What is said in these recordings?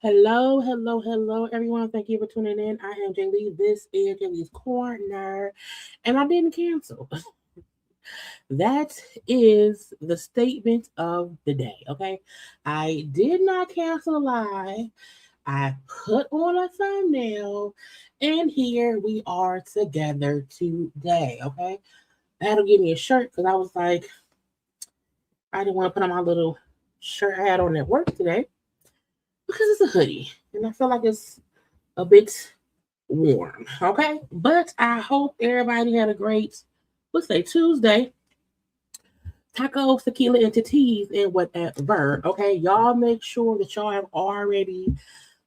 Hello, hello, hello, everyone. Thank you for tuning in. I am Jaylee. This is Jaylee's Corner, and I didn't cancel. That is the statement of the day. Okay, I did not cancel a live. I put on a thumbnail, and here we are together today. Okay, I had to give me a shirt because I was like, I didn't want to put on my little shirt I had on at work today because it's a hoodie, and I feel like it's a bit warm. Okay, but I hope everybody had a great, let's say Tuesday. Tacos, tequila, and titties, and whatever. Okay, y'all make sure that y'all have already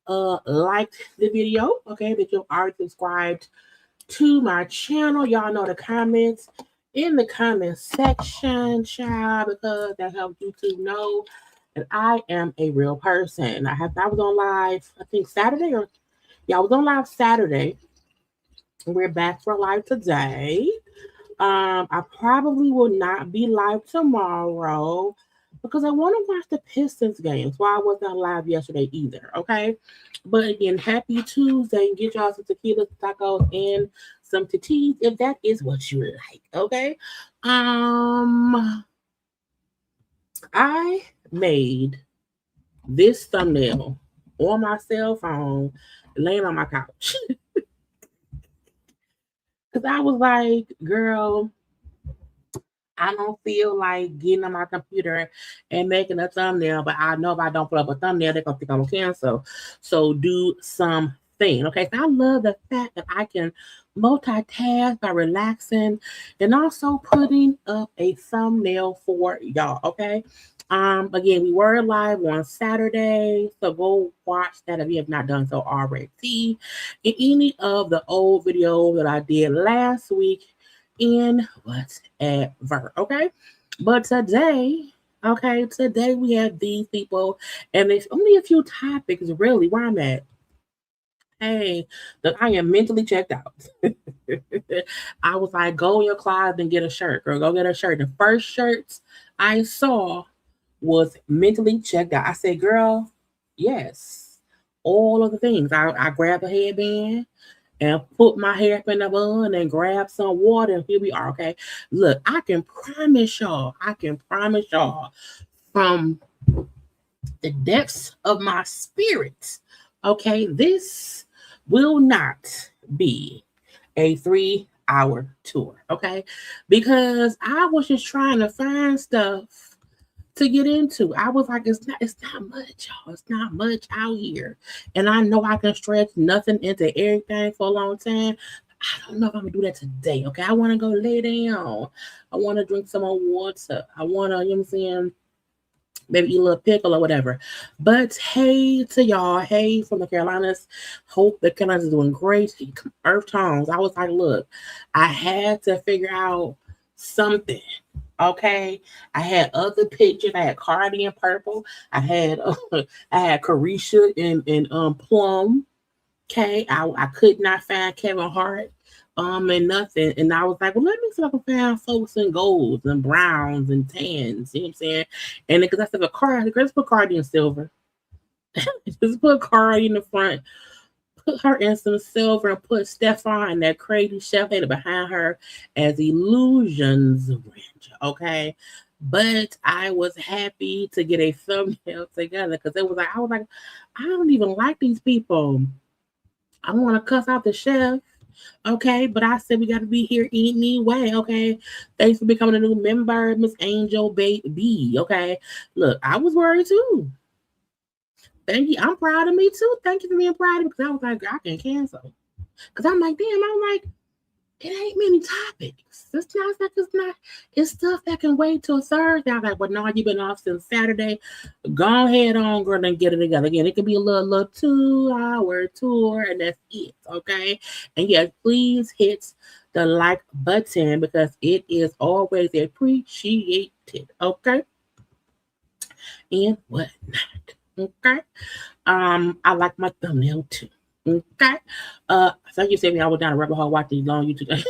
liked the video. Okay, that you've already subscribed to my channel. Y'all know the comments in the comment section, child, because that helps YouTube know that I am a real person. I was on live, I think Saturday, or yeah, I was on live Saturday. We're back for live today. I probably will not be live tomorrow because I want to watch the Pistons game. So I was not live yesterday either. Okay. But again, happy Tuesday. Get y'all some tequila, tacos, and some titties if that is what you like. Okay. I made this thumbnail on my cell phone laying on my couch. Because I was like, girl, I don't feel like getting on my computer and making a thumbnail, but I know if I don't put up a thumbnail, they're going to think I'm going to cancel. So do something. Okay. So I love the fact that I can multitask by relaxing and also putting up a thumbnail for y'all. Okay. Again, we were live on Saturday, so go watch that if you have not done so already. In any of the old videos that I did last week in whatever, okay? But today, Okay, today we have these people, and there's only a few topics really where I'm at. Hey, look, I am mentally checked out. I was like, go in your closet and get a shirt, girl. Go get a shirt. The first shirts I saw was mentally checked out. I said, girl, yes, all of the things. I grabbed a headband and put my hair up in the bun and grab some water, and here we are. Okay, look, I can promise y'all from the depths of my spirit. Okay, this will not be a 3 hour tour. Okay, because I was just trying to find stuff to get into. I was like, it's not much, y'all. It's not much out here. And I know I can stretch nothing into everything for a long time. I don't know if I'm gonna do that today. Okay. I wanna go lay down. I wanna drink some more water. I wanna, you know what I'm saying? Maybe eat a little pickle or whatever. But hey to y'all, hey from the Carolinas. Hope the Carolinas is doing great. Earth tones. I was like, look, I had to figure out something. Okay, I had other pictures. I had Cardi in purple. I had I had Caresha in plum. Okay, I could not find Kevin Hart and nothing. And I was like, well, let me see if I can find folks in golds and browns and tans. You know what I'm saying? And because I said the Cardi, let's put Cardi in silver. Just put Cardi in the front. Put her in some silver and put Stefan and that crazy chef lady behind her as Illusions Ranch. Okay. But I was happy to get a thumbnail together because it was like, I was like, I don't even like these people. I want to cuss out the chef. Okay, but I said we got to be here anyway. Okay, thanks for becoming a new member, Miss Angel Baby. Okay, look, I was worried too. Thank you. I'm proud of me too. Thank you for being proud of me because I was like, I can cancel. Because I'm like, damn, I'm like, it ain't many topics. It's stuff that can wait till Thursday. I was like, well, no, you've been off since Saturday. Go ahead on, girl, and get it together. Again, it could be a little 2 hour tour, and that's it. Okay. And yes, please hit the like button because it is always appreciated. Okay. And whatnot. Okay. I like my thumbnail too. Okay. Thank you, Sammy. I was down a rabbit hole watching these long YouTube.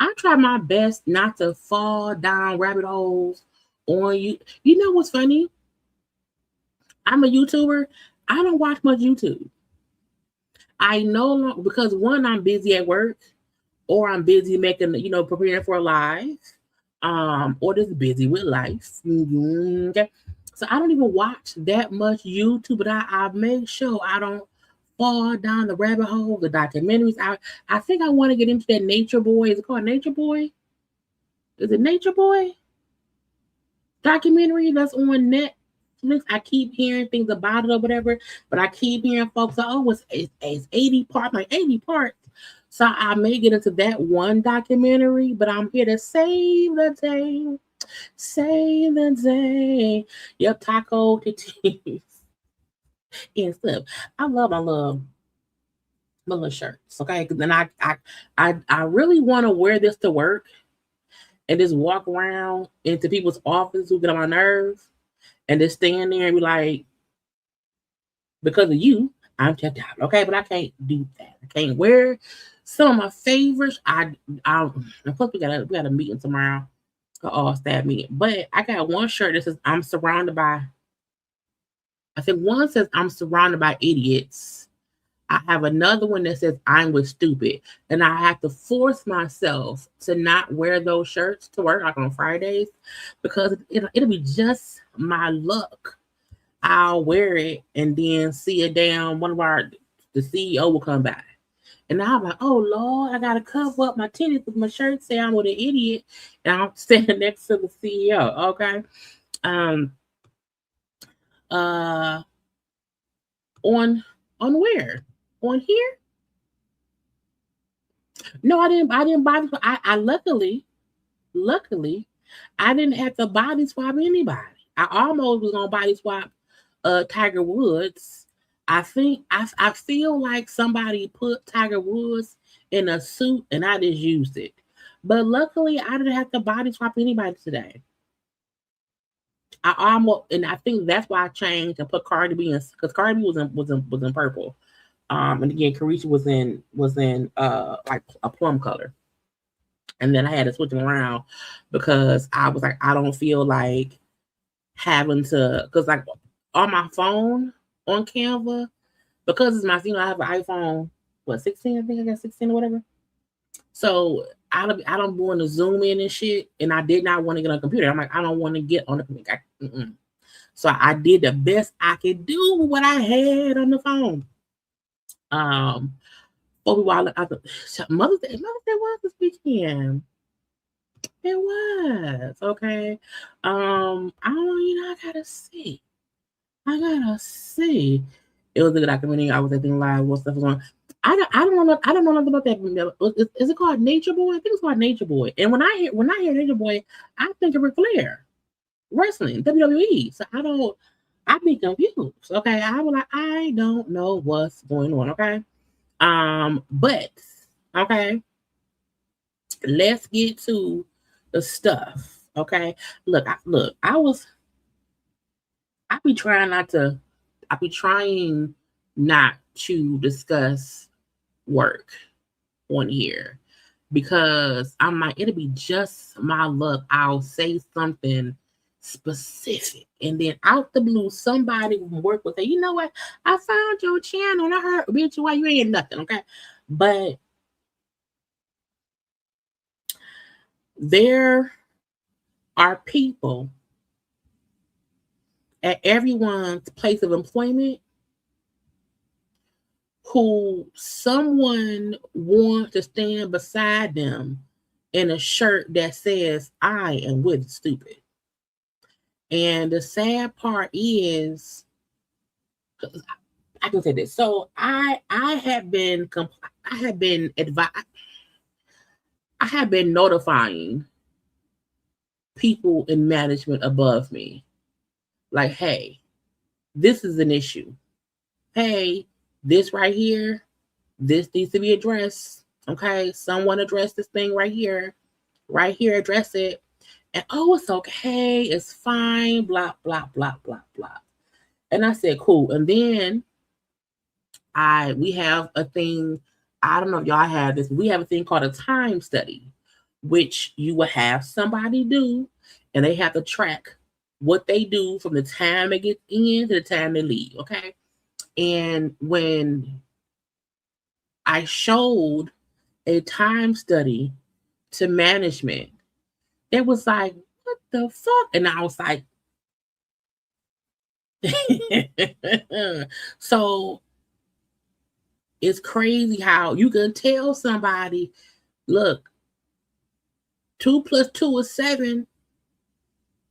I try my best not to fall down rabbit holes on you. You know what's funny? I'm a YouTuber. I don't watch much YouTube. I know because one, I'm busy at work, or I'm busy making, preparing for a live, or just busy with life. Okay. So I don't even watch that much YouTube, but I make sure I don't fall down the rabbit hole, the documentaries. I think I want to get into that Nature Boy. Is it called Nature Boy? Is it Nature Boy? Documentary that's on Netflix. I keep hearing things about it or whatever, but I keep hearing folks say, oh, it's 80 parts, like 80 parts. So I may get into that one documentary, but I'm here to save the day. Save the day. Yep, taco titties and stuff. I love my little shirts. Okay. Then I really want to wear this to work and just walk around into people's office who get on my nerves and just stand there and be like, because of you, I'm checked out. Okay, but I can't do that. I can't wear some of my favorites. Plus we got a meeting tomorrow, an all staff meeting. But I got one shirt that says I'm surrounded by. I think one says I'm surrounded by idiots. I have another one that says I'm with stupid, and I have to force myself to not wear those shirts to work like on Fridays because it'll be just my luck. I'll wear it and then see it down. The CEO will come by. And now I'm like, oh Lord, I gotta cover up my titties with my shirt, say I'm with an idiot, and I'm standing next to the CEO. Okay. Um uh on where? On here? No, I didn't body swap. I luckily, I didn't have to body swap anybody. I almost was gonna body swap Tiger Woods. I feel like somebody put Tiger Woods in a suit and I just used it. But luckily I didn't have to body swap anybody today. I almost, and I think that's why I changed and put Cardi B in, because Cardi B was in purple. And again, Caresha was in like a plum color. And then I had to switch them around because I was like, I don't feel like having to, because like on my phone on Canva, because it's my, I have an iPhone, what, 16? I think I got 16 or whatever. So I don't want to zoom in and shit, and I did not want to get on a computer. I'm like, I don't want to get on the computer. So I did the best I could do with what I had on the phone. For people, Mother's Day was this weekend. It was okay. I don't, I gotta see. It was a good documentary. I was thinking live. What stuff was on? I don't know nothing about that. Is it called Nature Boy? I think it's called Nature Boy. And when I hear Nature Boy, I think of Ric Flair wrestling, WWE. So I be confused. Okay, I don't know what's going on. Okay, but okay, let's get to the stuff. Okay, look, I be trying not to discuss work on here because I'm like, it'll be just my luck. I'll say something specific, and then out the blue, somebody from work will say, "You know what? I found your channel and I heard, bitch, why you ain't nothing." Okay, but there are people at everyone's place of employment who someone wants to stand beside them in a shirt that says, "I am with stupid." And the sad part is, I can say this. So I have been notifying people in management above me, like, hey, this is an issue. Hey, this right here, this needs to be addressed. Okay, someone address this thing right here, address it. And oh, it's okay, it's fine, blah, blah, blah, blah, blah. And I said, cool. And then we have a thing, I don't know if y'all have this, we have a thing called a time study, which you will have somebody do, and they have to track what they do from the time they get in to the time they leave. Okay. And when I showed a time study to management, it was like, what the fuck? And I was like, so it's crazy how you can tell somebody, look, 2 plus 2 is 7.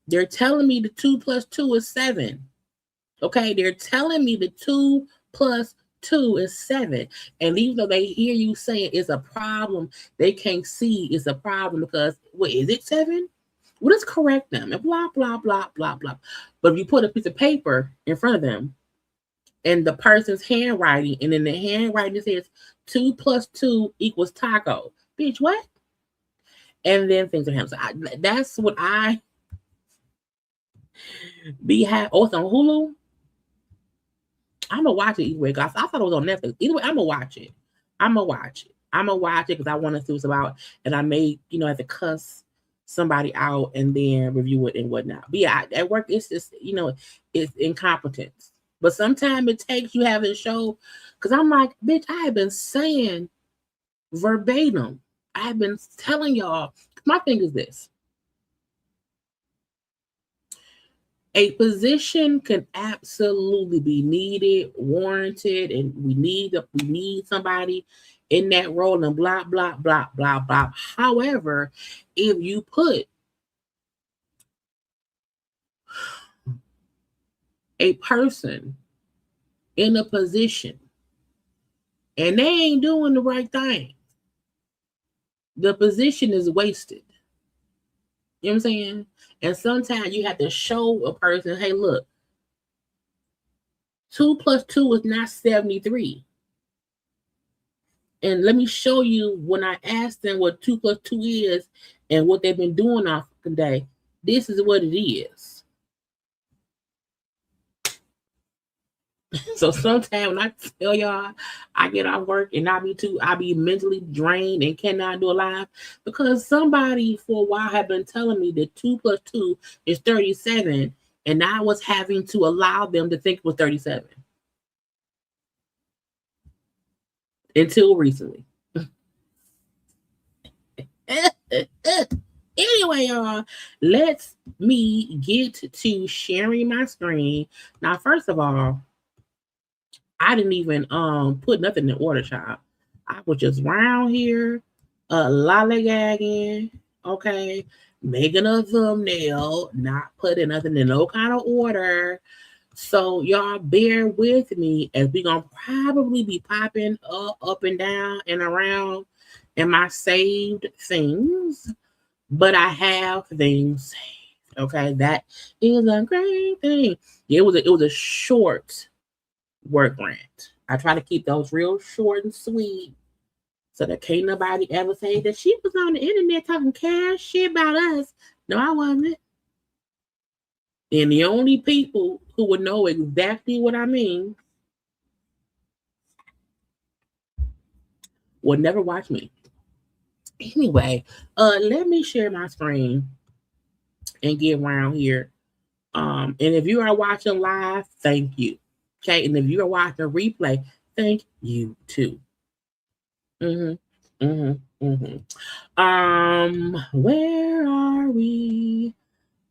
They're telling me the 2 plus 2 is 7. Okay, they're telling me the 2 plus 2 is 7. And even though they hear you saying it's a problem, they can't see it's a problem because, wait, is it 7? Well, let's correct them and blah, blah, blah, blah, blah. But if you put a piece of paper in front of them and the person's handwriting, and in the handwriting it says 2 plus 2 equals taco. Bitch, what? And then things are happening. So that's what I be had. Also on Hulu, I'm gonna watch it either way. Guys, I thought it was on Netflix. Either way, I'm gonna watch it. I'm gonna watch it because I want to see what's about. And I may, have to cuss somebody out and then review it and whatnot. But yeah, at work, it's just, it's incompetence. But sometimes it takes you having a show, because I'm like, bitch, I have been saying verbatim. I have been telling y'all. My thing is this. A position can absolutely be needed, warranted, and we need somebody in that role and blah, blah, blah, blah, blah. However, if you put a person in a position and they ain't doing the right thing, the position is wasted. You know what I'm saying? And sometimes you have to show a person, hey, look, 2 plus 2 is not 73. And let me show you, when I asked them what 2 plus 2 is and what they've been doing off the day, this is what it is. So sometimes when I tell y'all I get off work and I be mentally drained and cannot do a live because somebody for a while had been telling me that 2 plus 2 is 37, and I was having to allow them to think it was 37. Until recently. Anyway, y'all, let's me get to sharing my screen. Now, first of all, I didn't even put nothing in order, child. I was just around here, lollygagging, okay, making a thumbnail, not putting nothing in no kind of order. So y'all bear with me as we gonna probably be popping up and down and around in my saved things, but I have things saved. Okay, that is a great thing. It was a short work rant. I try to keep those real short and sweet so that can't nobody ever say that she was on the internet talking cash shit about us. No, I wasn't. And the only people who would know exactly what I mean would never watch me. Anyway, let me share my screen and get around here. And if you are watching live, thank you. Okay, and if you are watching a replay, thank you too. Where are we?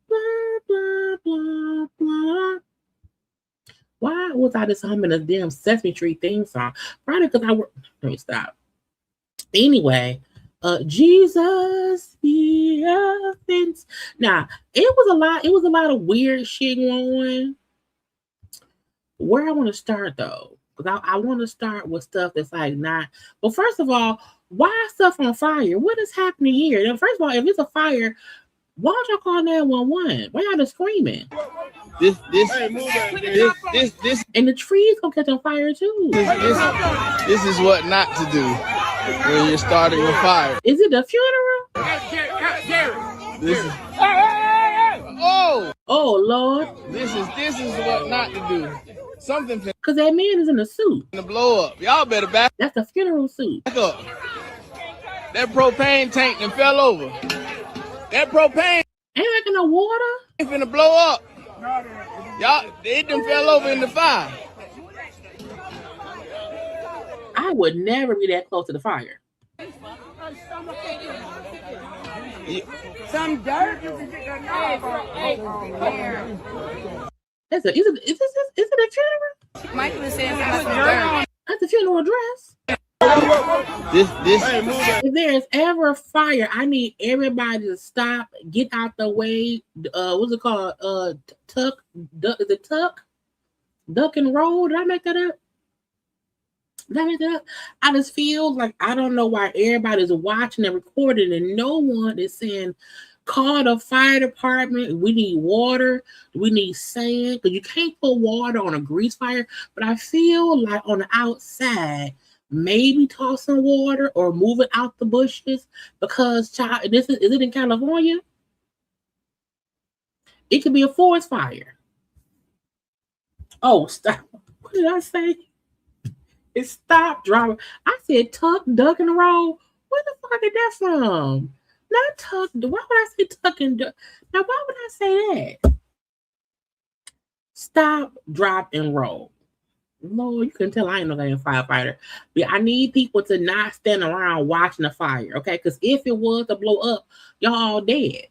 Blah blah blah blah. Why was I just humming a damn Sesame Street theme song? Probably because let me stop. Anyway, Jesus be offense. Now, it was a lot of weird shit going on. Where I want to start though, because I want to start with stuff that's like not. Well, first of all, why is stuff on fire? What is happening here? Now, first of all, if it's a fire, why don't y'all call 911? Why y'all just screaming? This, and the trees gonna catch on fire too. This is what not to do when you're starting a fire. Is it a funeral? This is, oh Lord! This is what not to do. Something because that man is in a suit. To blow up. Y'all better back. That's a funeral suit. Back up. That propane tank and fell over. That propane ain't like no water. It's finna blow up. Y'all, it done fell over in the fire. I would never be that close to the fire. Some dirt. Is it a funeral? Michael is saying that's a funeral dress. This. If there is ever a fire, I need everybody to stop, get out the way. What's it called? Is it tuck? Duck and roll? Did I make that up? I just feel like I don't know why everybody's watching and recording and no one is saying, call the fire department. We need water. We need sand because you can't put water on a grease fire. But I feel like on the outside, maybe toss some water or move it out the bushes because is it in California? It could be a forest fire. Oh, stop. What did I say? It stopped driving. I said tuck, duck, and roll. Where the fuck did that from? Not tuck. Why would I say tuck and duck? Now, why would I say that? Stop, drop, and roll. Lord, you can tell I ain't no damn firefighter. But I need people to not stand around watching the fire, okay? Because if it was to blow up, y'all all dead.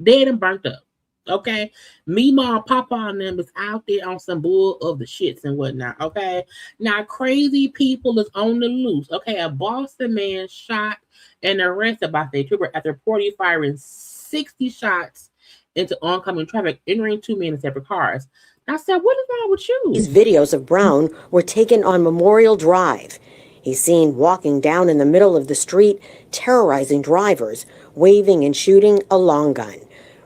Dead and burnt up. Okay, me, mom, papa, and them is out there on some bull of the shits and whatnot. Okay, now crazy people is on the loose. Okay, a Boston man shot and arrested by state trooper after reportedly firing 60 shots into oncoming traffic, entering 2 men in separate cars. I said, what is wrong with you? These videos of Brown were taken on Memorial Drive. He's seen walking down in the middle of the street, terrorizing drivers, waving and shooting a long gun.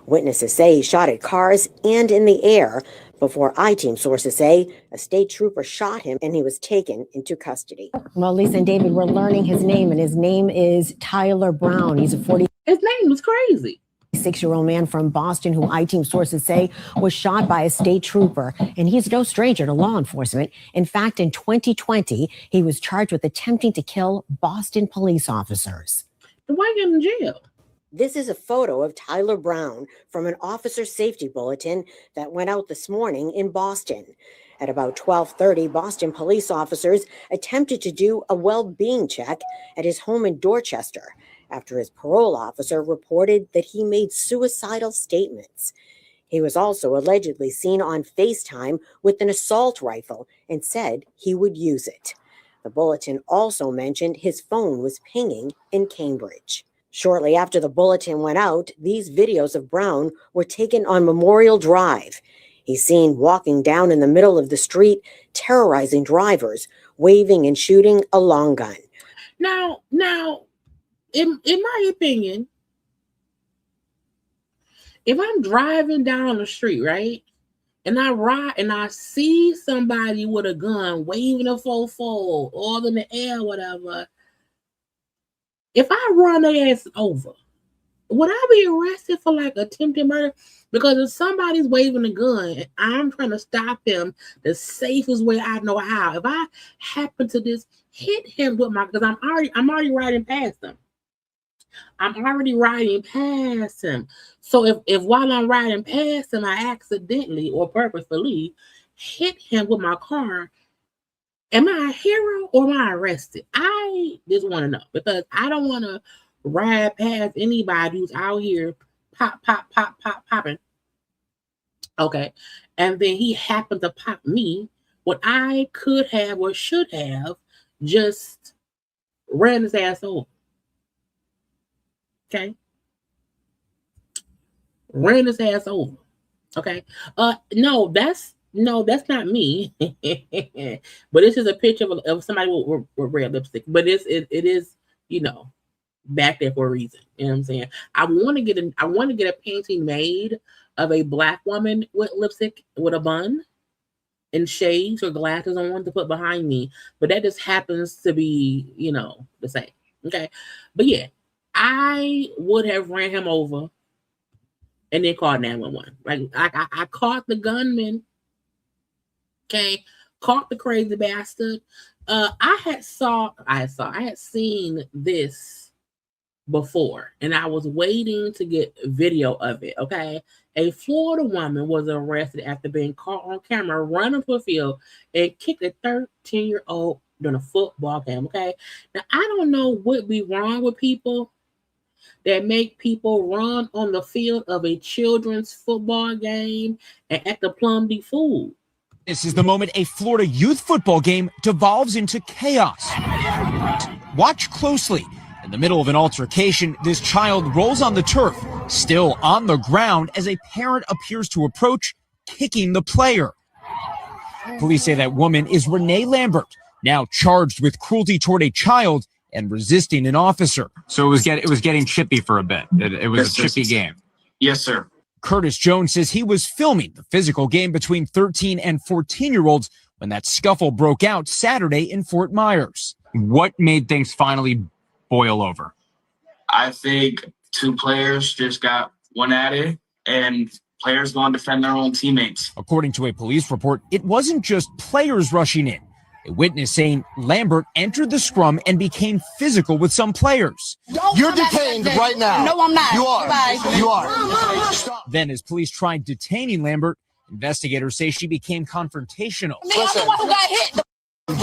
Witnesses say he shot at cars and in the air before I-Team sources say a state trooper shot him and he was taken into custody. Well, Lisa and David, we're learning his name, and his name is Tyler Brown. He's a 40. His name was crazy. 6-year-old man from Boston who I-Team sources say was shot by a state trooper, and he's no stranger to law enforcement. In fact, in 2020, he was charged with attempting to kill Boston police officers. Why get in jail? This is a photo of Tyler Brown from an officer safety bulletin that went out this morning in Boston. At about 12:30, Boston police officers attempted to do a well-being check at his home in Dorchester after his parole officer reported that he made suicidal statements. He was also allegedly seen on FaceTime with an assault rifle and said he would use it. The bulletin also mentioned his phone was pinging in Cambridge. Shortly after the bulletin went out, these videos of Brown were taken on Memorial Drive. He's seen walking down in the middle of the street, terrorizing drivers, waving and shooting a long gun. Now, in my opinion, if I'm driving down the street, right, and I see somebody with a gun waving a fofo all in the air, whatever, if I run their ass over, would I be arrested for like attempted murder? Because if somebody's waving a gun and I'm trying to stop him the safest way I know how, if I happen to just hit him with my, because I'm already riding past him. So if while I'm riding past him, I accidentally or purposefully hit him with my car, am I a hero or am I arrested? I just want to know, because I don't want to ride past anybody who's out here popping. Okay. And then he happened to pop me. What I could have or should have just ran his ass over. Okay. Ran his ass over. Okay. No, that's not me. But this is a picture of somebody with red lipstick. But it is, back there for a reason. You know what I'm saying? I want to get a painting made of a black woman with lipstick with a bun and shades or glasses on to put behind me. But that just happens to be, the same. Okay. But yeah, I would have ran him over and then called 911. Like I caught the gunman. Okay. Caught the crazy bastard. I had seen this before, and I was waiting to get video of it. Okay. A Florida woman was arrested after being caught on camera running to a field and kicked a 13-year-old during a football game. Okay. Now, I don't know what be wrong with people that make people run on the field of a children's football game and act a plumb fool. This is the moment a Florida youth football game devolves into chaos. Watch closely. In the middle of an altercation, this child rolls on the turf, still on the ground, as a parent appears to approach, kicking the player. Police say that woman is Renee Lambert, now charged with cruelty toward a child and resisting an officer. So it was getting chippy for a bit. It was a chippy game. Yes, sir. Curtis Jones says he was filming the physical game between 13 and 14-year-olds when that scuffle broke out Saturday in Fort Myers. What made things finally boil over? I think two players just got one at it, and players going to defend their own teammates. According to a police report, it wasn't just players rushing in. A witness saying Lambert entered the scrum and became physical with some players. You're detained right now. No, I'm not. You are. Bye. You are. Then as police tried detaining Lambert, investigators say she became confrontational. I'm the one who got hit.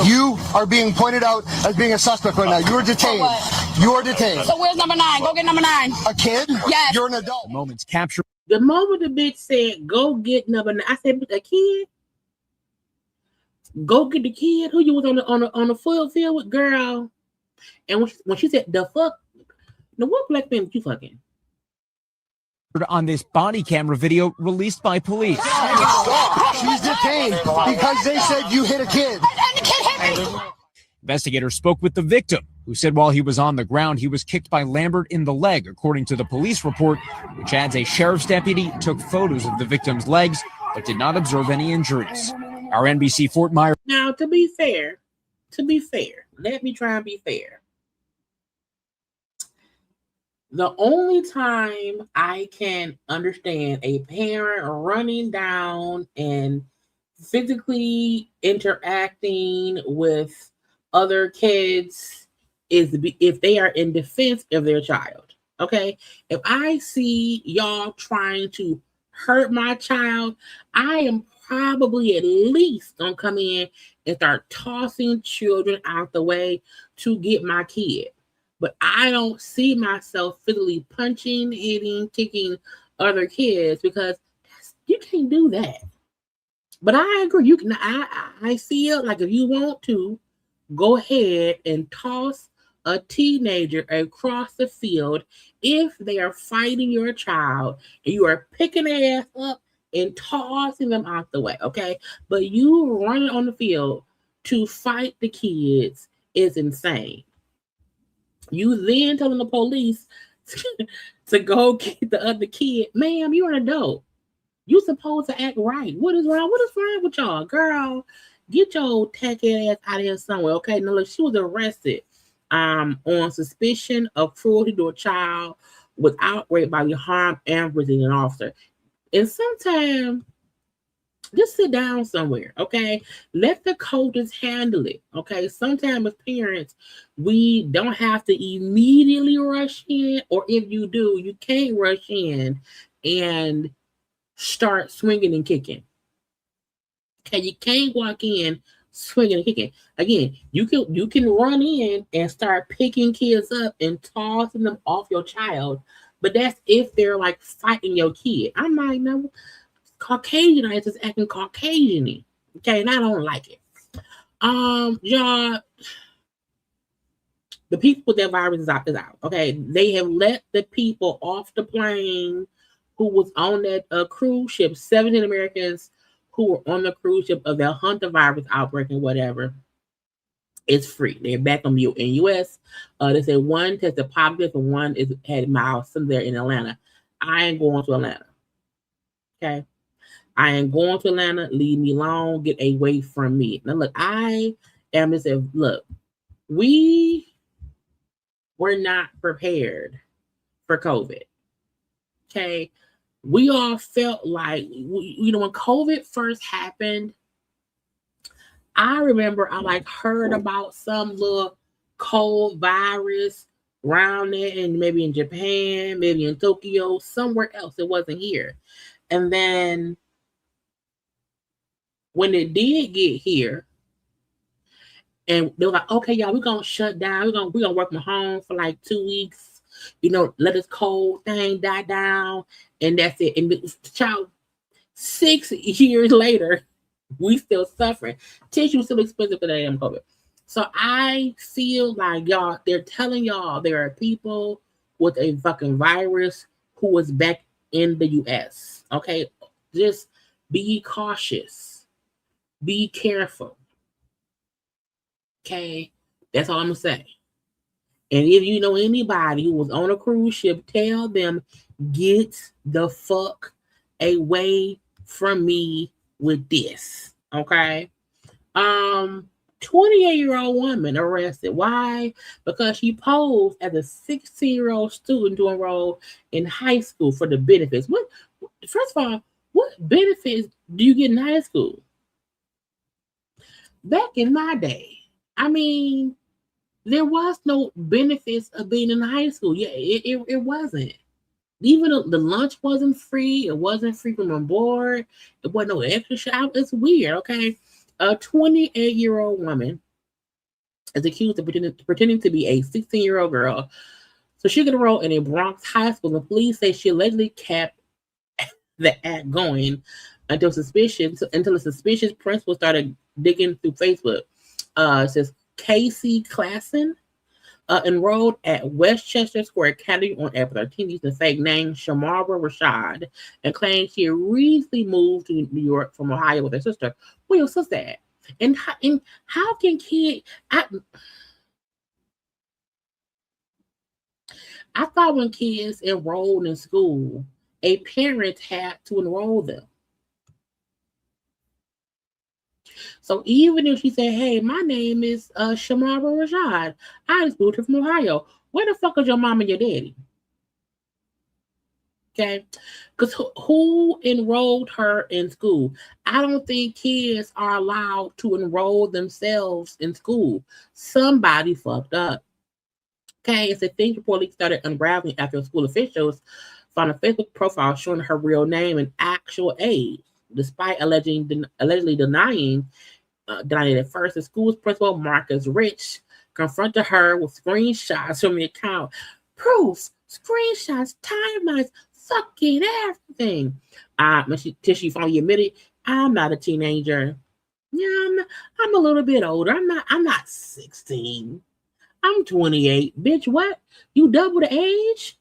You are being pointed out as being a suspect right now. You are detained. You are detained. So where's number 9? Go get number 9. A kid? Yes. You're an adult. The moment's captured. The moment the bitch said, go get number 9, I said, a kid? Go get the kid who you was on the full field with, girl. And when she said the fuck, now what black man you fucking? On this body camera video released by police. She's detained because they said you hit a kid. The kid hit me. Investigators spoke with the victim, who said while he was on the ground, he was kicked by Lambert in the leg, according to the police report, which adds a sheriff's deputy took photos of the victim's legs, but did not observe any injuries. Our NBC Fort Myers. Now, to be fair, let me try and be fair. The only time I can understand a parent running down and physically interacting with other kids is if they are in defense of their child. Okay? If I see y'all trying to hurt my child, I am probably at least gonna come in and start tossing children out the way to get my kid. But I don't see myself physically punching, hitting, kicking other kids because you can't do that. But I agree. You can. I feel like if you want to, go ahead and toss a teenager across the field if they are fighting your child and you are picking their ass up and tossing them out the way. Okay, but you running on the field to fight the kids is insane. You then telling the police to go get the other kid, ma'am. You're an adult. You supposed to act right. What is wrong? What is wrong with y'all, girl? Get your tacky ass out of here somewhere, okay? Now look, she was arrested on suspicion of cruelty to a child without rape by the harm and resisting an officer. And sometimes just sit down somewhere, okay? Let the coaches handle it, okay? Sometimes as parents, we don't have to immediately rush in, or if you do, you can't rush in and start swinging and kicking. Okay, you can't walk in swinging and kicking. Again, you can run in and start picking kids up and tossing them off your child, but that's if they're like fighting your kid. I'm like, no, Caucasian is acting Caucasian-y. Okay, and I don't like it. Y'all, the people with that virus is out. Okay, they have let the people off the plane who was on that cruise ship. 17 Americans who were on the cruise ship of the Hunter virus outbreak and whatever. It's free. They're back in U.S. They said one tested positive and one had mild symptoms there in Atlanta. I ain't going to Atlanta. Okay. I ain't going to Atlanta. Leave me alone. Get away from me. Now, look, I am just saying, look, we were not prepared for COVID. Okay. We all felt like, when COVID first happened, I remember I heard about some little cold virus around there, and maybe in Japan, maybe in Tokyo, somewhere else. It wasn't here. And then when it did get here, and they were like, okay, y'all, we're going to shut down. We're going to work from home for 2 weeks. Let this cold thing die down. And that's it. And the child, 6 years later, we still suffering. Tissue is still expensive for the damn COVID. So I feel like y'all, they're telling y'all there are people with a fucking virus who was back in the U.S. Okay? Just be cautious. Be careful. Okay? That's all I'm going to say. And if you know anybody who was on a cruise ship, tell them, get the fuck away from me with this. Okay? 28-year-old woman arrested. Why? Because she posed as a 16-year-old student to enroll in high school for the benefits. First of all, what benefits do you get in high school? Back in my day, there was no benefits of being in high school. Yeah, it wasn't. Even the lunch wasn't free. It wasn't free from on board. It wasn't no extra shop. It's weird, okay? A 28-year-old woman is accused of pretending to be a 16-year-old girl so she could enroll in a Bronx high school. The police say she allegedly kept the act going until a suspicious principal started digging through Facebook. It says Casey Klassen enrolled at Westchester Square Academy on April 13th using the fake name Shamara Rashad and claimed she had recently moved to New York from Ohio with her sister. Where your sister at? And how can kids... I thought when kids enrolled in school, a parent had to enroll them. So even if she said, hey, my name is Shamara Rashad, I just moved here from Ohio. Where the fuck is your mom and your daddy? Okay, because who enrolled her in school? I don't think kids are allowed to enroll themselves in school. Somebody fucked up. Okay, it's a thing reportedly started unraveling after school officials found a Facebook profile showing her real name and actual age, despite allegedly denying it at first. The school's principal, Marcus Rich, confronted her with screenshots from the account, proofs, screenshots, timelines, fucking everything. Till she finally admitted, I'm not a teenager. Yeah, I'm a little bit older. I'm not 16. I'm 28. Bitch, what? You double the age?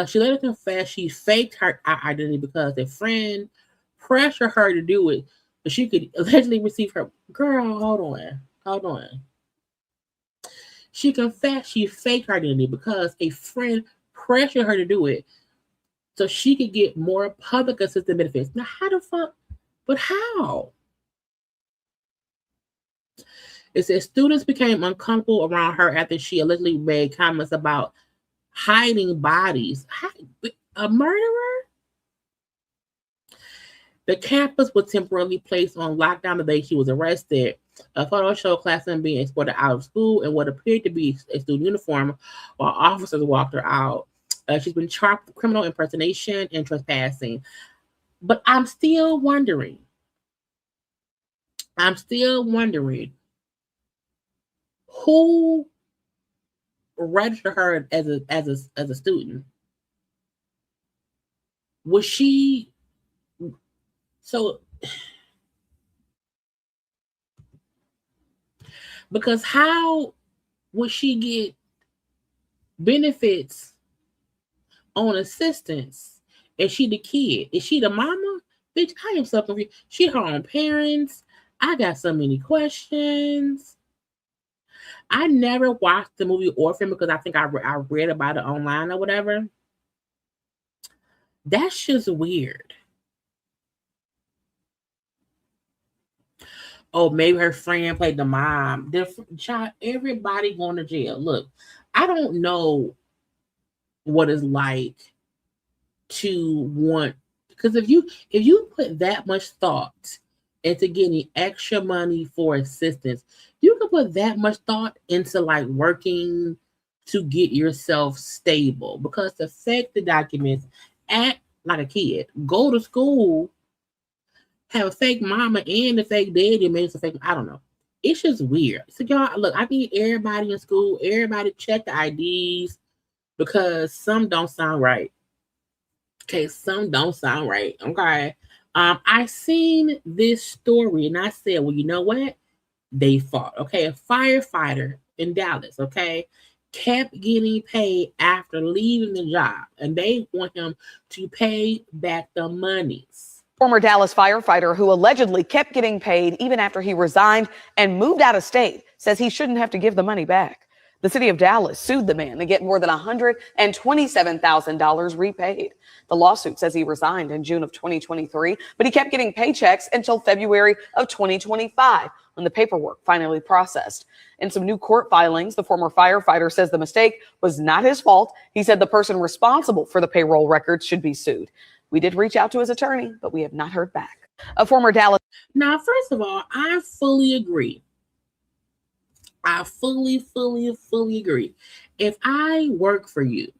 She later confessed she faked her identity because a friend pressured her to do it, but she could allegedly receive her. Girl, hold on. She confessed she faked her identity because a friend pressured her to do it so she could get more public assistance benefits. Now, how the fuck? But how? It says students became uncomfortable around her after she allegedly made comments about hiding bodies. A murderer? The campus was temporarily placed on lockdown the day she was arrested. A photo showed classmen being escorted out of school in what appeared to be a student uniform while officers walked her out. She's been charged with criminal impersonation and trespassing. But I'm still wondering who registered her as a student. Was she so? Because how would she get benefits on assistance if she the kid? Is she the mama? Bitch, I am so confused. She her own parents. I got so many questions. I never watched the movie Orphan because I think I read about it online or whatever. That's just weird. Oh, maybe her friend played the mom. Child, everybody going to jail. Look, I don't know what it's like to want, because if you put that much thought into getting extra money for assistance, you can put that much thought into like working to get yourself stable. Because to fake the documents, act like a kid, go to school, have a fake mama and a fake daddy, maybe it's a fake, I don't know. It's just weird. So y'all, look, I need everybody in school, everybody check the IDs because some don't sound right. Okay, some don't sound right. Okay. I seen this story and I said, well, you know what? They fought. Okay, a firefighter in Dallas, okay, kept getting paid after leaving the job, and they want him to pay back the monies. Former Dallas firefighter who allegedly kept getting paid even after he resigned and moved out of state says he shouldn't have to give the money back. The city of Dallas sued the man to get more than $127,000 repaid. The lawsuit says he resigned in June of 2023, but he kept getting paychecks until February of 2025 when the paperwork finally processed. In some new court filings, the former firefighter says the mistake was not his fault. He said the person responsible for the payroll records should be sued. We did reach out to his attorney, but we have not heard back. A former Dallas. Now, first of all, I fully agree. I fully agree. If I work for you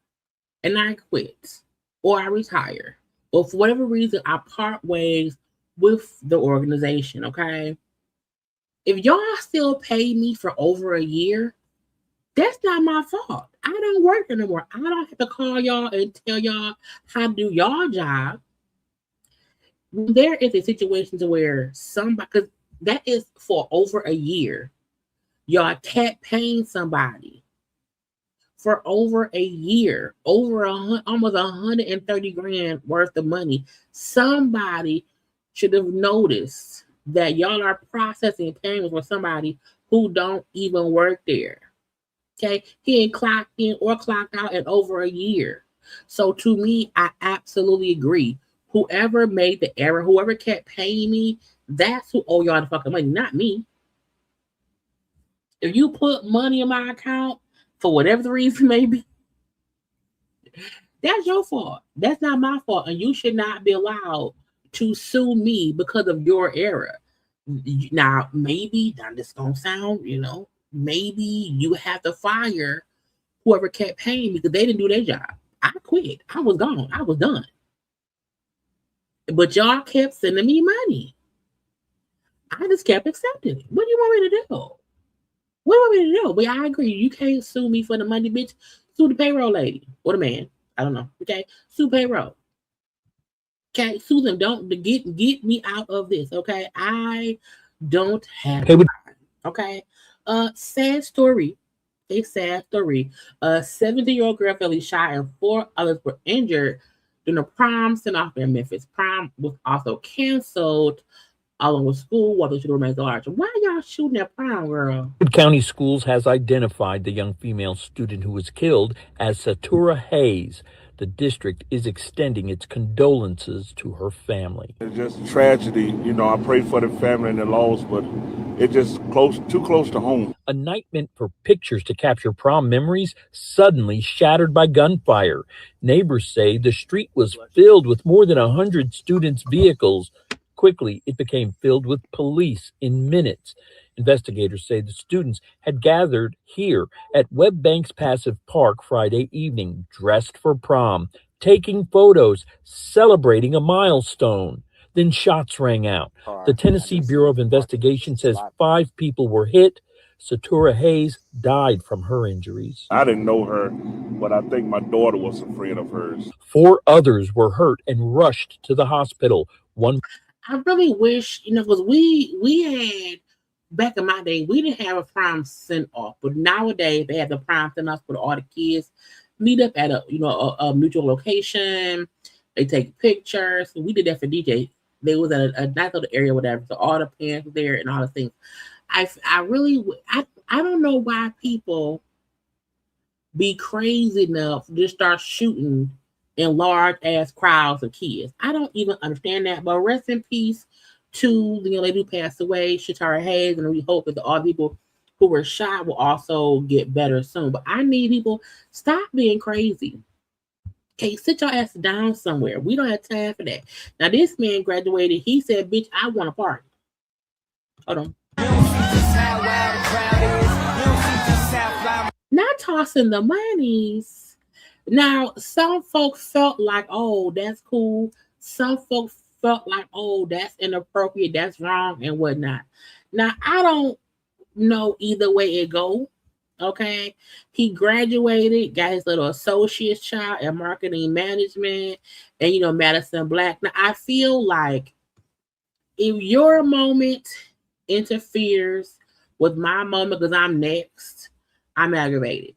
and I quit or I retire or for whatever reason I part ways with the organization, okay? If y'all still pay me for over a year, that's not my fault. I don't work anymore. I don't have to call y'all and tell y'all how to do y'all job. When there is a situation to where somebody, because that is for over a year, y'all kept paying somebody for over a year, almost 130 grand worth of money. Somebody should have noticed that y'all are processing payments for somebody who don't even work there. Okay, he ain't clocked in or clocked out in over a year. So to me, I absolutely agree. Whoever made the error, whoever kept paying me, that's who owe y'all the fucking money, not me. If you put money in my account for whatever the reason may be, That's your fault. That's not my fault. And you should not be allowed to sue me because of your error. Now, maybe, now this gonna sound, maybe you have to fire whoever kept paying me because they didn't do their job. I quit. I was gone. I was done. But y'all kept sending me money. I just kept accepting it. What do you want me to do? What do you want me to do? But I agree. You can't sue me for the money, bitch. Sue the payroll lady or the man. I don't know. Okay, sue payroll. Okay, sue them. Don't get me out of this. Okay, I don't have time. Okay, sad story. A sad story. A 70-year-old girl fatally shot and 4 others were injured during a prom send-off in Memphis. Prom was also canceled along with school while the shooter remains large. Why y'all shooting at prom, girl? County Schools has identified the young female student who was killed as Satura Hayes. The district is extending its condolences to her family. It's just tragedy. I pray for the family and the loss, but it's just too close to home. A night meant for pictures to capture prom memories suddenly shattered by gunfire. Neighbors say the street was filled with more than 100 students' vehicles. Quickly, it became filled with police in minutes. Investigators say the students had gathered here at Webb Banks Passive Park Friday evening, dressed for prom, taking photos, celebrating a milestone. Then shots rang out. The Tennessee Bureau of Investigation says 5 people were hit. Satura Hayes died from her injuries. I didn't know her, but I think my daughter was a friend of hers. 4 others were hurt and rushed to the hospital. I really wish, because we had, back in my day, we didn't have a prom send off, but nowadays they have the prom send off where all the kids meet up at a mutual location. They take pictures. We did that for DJ. They was at a nice little area, whatever. So all the parents were there and all the things. I don't know why people be crazy enough to just start shooting in large ass crowds of kids. I don't even understand that. But rest in peace to the lady who passed away, Satura Hayes, and we hope that all the people who were shot will also get better soon. But I need people, stop being crazy. Okay, sit your ass down somewhere. We don't have time for that. Now this man graduated. He said, "Bitch, I want a party." Hold on. Not tossing the monies. Now, some folks felt like, oh, that's cool. Some folks felt like, oh, that's inappropriate, that's wrong, and whatnot. Now, I don't know either way it go. Okay. He graduated, got his little associate's child in marketing management, and Madison Black. Now, I feel like if your moment interferes with my moment because I'm next, I'm aggravated.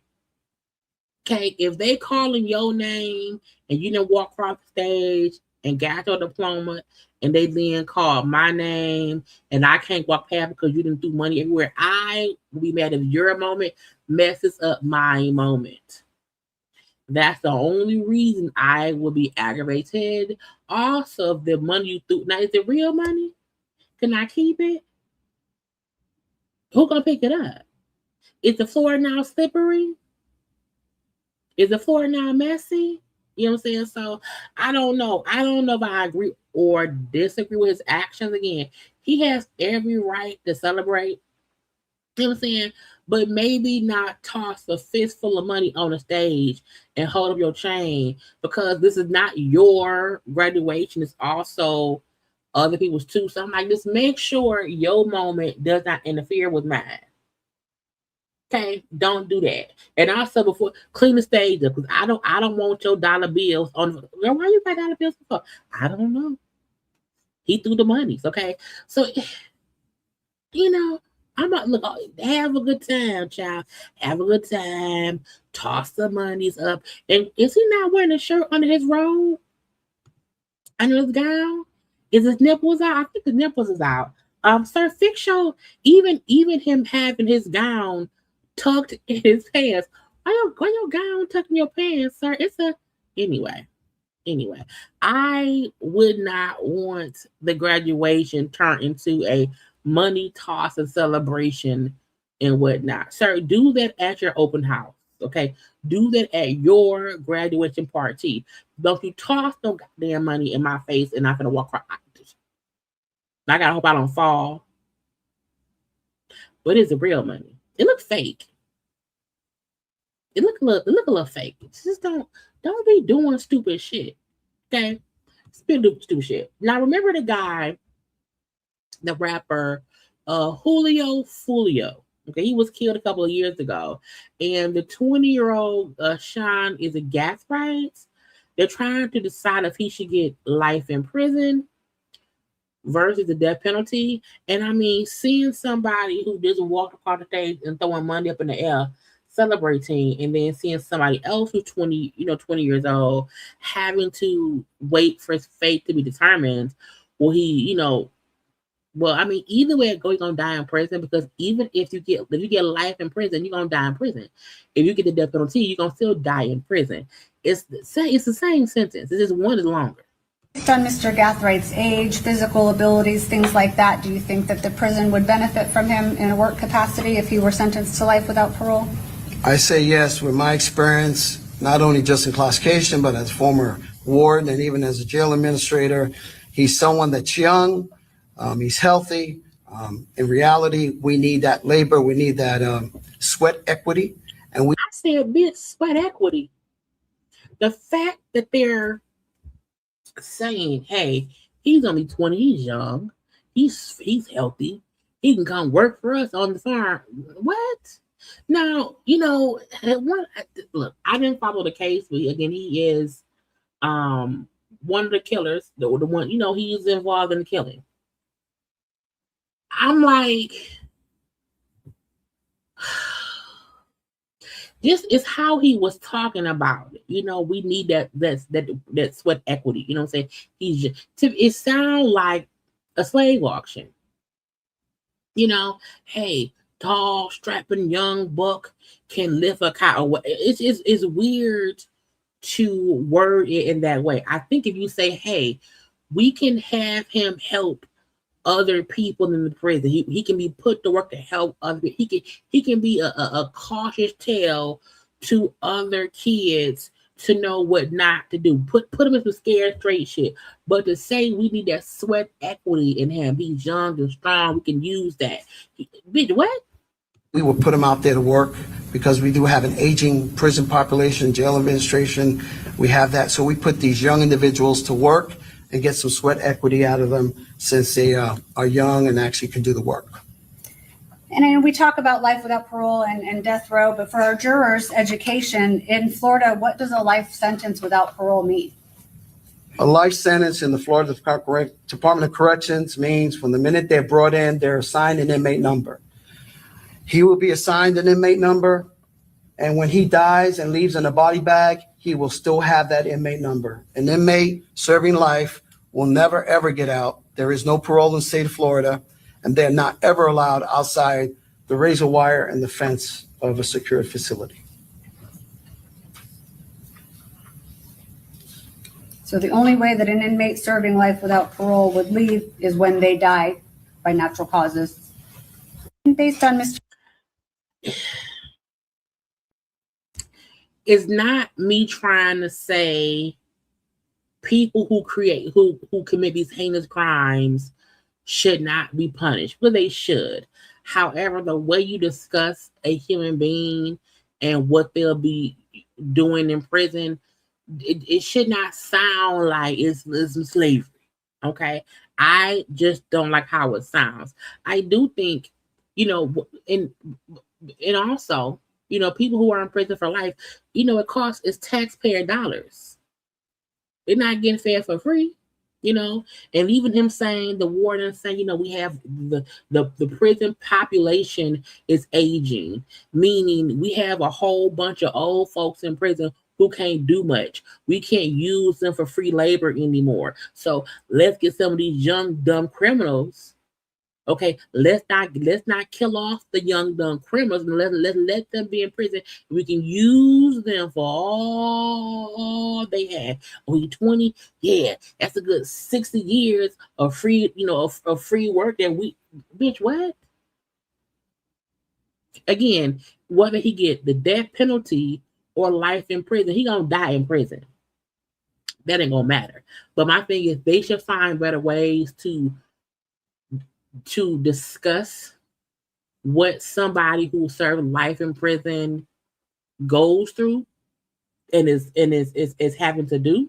Okay, if they calling your name and you didn't walk across the stage and got your diploma and they then call my name and I can't walk past because you didn't do money everywhere, I will be mad if your moment messes up my moment. That's the only reason I will be aggravated. Also, the money you threw, now is it real money? Can I keep it? Who gonna pick it up? Is the floor now slippery? Is the floor now messy? You know what I'm saying? So I don't know. I don't know if I agree or disagree with his actions. Again, he has every right to celebrate. You know what I'm saying? But maybe not toss a fistful of money on the stage and hold up your chain, because this is not your graduation. It's also other people's too. So I'm like, just make sure your moment does not interfere with mine. Okay, don't do that. And also, before, clean the stage up, because I don't want your dollar bills on. Girl, why you got dollar bills for? I don't know. He threw the monies. Okay, so I'm not look. Have a good time, child. Have a good time. Toss the monies up. And is he not wearing a shirt under his robe? Under his gown? Is his nipples out? I think his nipples is out. Sir, fix your even him having his gown tucked in his pants. Why your gown tucked in your pants, sir? Anyway. I would not want the graduation turned into a money toss and celebration and whatnot. Sir, do that at your open house. Okay, do that at your graduation party. Don't you toss no goddamn money in my face and I'm gonna walk right. I gotta hope I don't fall. But it's the real money. It looks fake. It look a little fake. Just don't be doing stupid shit. Okay, stupid shit. Now remember the guy, the rapper, Julio Fulio. Okay, he was killed a couple of years ago, and the 20-year-old Sean is a gas rights. They're trying to decide if he should get life in prison versus the death penalty. And I mean, seeing somebody who just walked across the stage and throwing money up in the air, celebrating, and then seeing somebody else who's 20 years old, having to wait for his fate to be determined. Will he, well, I mean, either way it goes, you're gonna die in prison, because even if you get life in prison, you're gonna die in prison. If you get the death penalty, you're gonna still die in prison. It's the same sentence. It's just one is longer. Based on Mr. Gathrights' age, physical abilities, things like that, do you think that the prison would benefit from him in a work capacity if he were sentenced to life without parole? I say yes. With my experience, not only just in classification, but as former warden and even as a jail administrator, he's someone that's young, he's healthy. In reality, we need that labor, we need that sweat equity. And I said, bitch, sweat equity. The fact that they're saying, hey, he's only 20, he's young, he's healthy, he can come work for us on the farm. What? Now, look, I didn't follow the case, but again, he is one of the killers, the one, he's involved in the killing. I'm like, this is how he was talking about it. We need that sweat equity. You know what I'm saying? It sounds like a slave auction. Hey, tall, strapping young buck can lift a cow. It's weird to word it in that way. I think if you say, hey, we can have him help other people in the prison, he can be put to work to help other people. He can be a cautious tale to other kids to know what not to do. Put him in some scared straight shit. But to say we need that sweat equity in him, he's young and strong, we can use that. Bitch, what? we will put him out there to work because we do have an aging prison population, jail administration. We have that. So we put these young individuals to work and get some sweat equity out of them since they are young and actually can do the work. And I know we talk about life without parole and death row, but for our jurors' education in Florida, what does a life sentence without parole mean? A life sentence in the Florida Department of Corrections means from the minute they're brought in, they're assigned an inmate number. He will be assigned an inmate number, and when he dies and leaves in a body bag, he will still have that inmate number. An inmate serving life will never, ever get out. There is no parole in the state of Florida, and they're not ever allowed outside the razor wire and the fence of a secured facility. So the only way that an inmate serving life without parole would leave is when they die by natural causes. Based on Mr. It's not me trying to say people who commit these heinous crimes should not be punished, but they should. However, the way you discuss a human being and what they'll be doing in prison, it should not sound like it's slavery. Okay, I just don't like how it sounds. I do think, and also, people who are in prison for life, it costs is taxpayer dollars. They're not getting fed for free, and even him saying, the warden saying, we have the prison population is aging, meaning we have a whole bunch of old folks in prison who can't do much. We can't use them for free labor anymore. So let's get some of these young, dumb criminals. Okay, let's not kill off the young, dumb criminals, and let them be in prison. We can use them for all they have. Only 20, yeah, that's a good 60 years of free, of free work that we, bitch, what? Again, whether he get the death penalty or life in prison, he gonna die in prison. That ain't gonna matter. But my thing is, they should find better ways to discuss what somebody who served life in prison goes through and is having to do.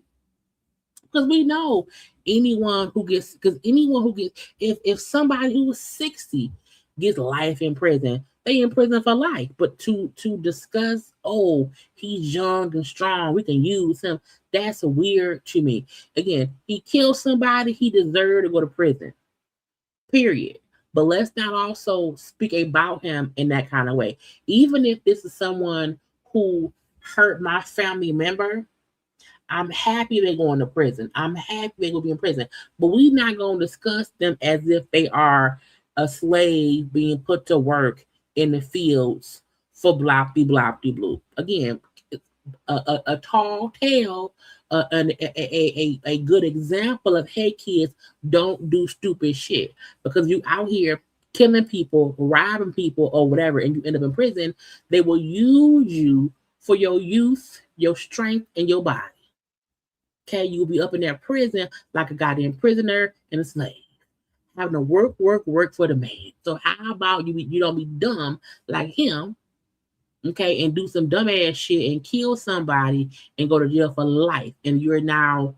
Because we know anyone who gets if somebody who was 60 gets life in prison, they in prison for life. But to discuss, oh, he's young and strong, we can use him, that's weird to me. Again, he killed somebody, he deserved to go to prison. Period. But let's not also speak about him in that kind of way. Even if this is someone who hurt my family member, I'm happy they're going to prison. I'm happy they're going to be in prison. But we're not going to discuss them as if they are a slave being put to work in the fields for blop-de-blop-de-bloop. Again, a tall tale, a good example of, hey, kids, don't do stupid shit. Because you out here killing people, robbing people, or whatever, and you end up in prison, they will use you for your youth, your strength, and your body. Okay, you'll be up in that prison like a goddamn prisoner and a slave, having to work for the man. So how about you don't be dumb like him, okay, and do some dumbass shit and kill somebody and go to jail for life, and you're now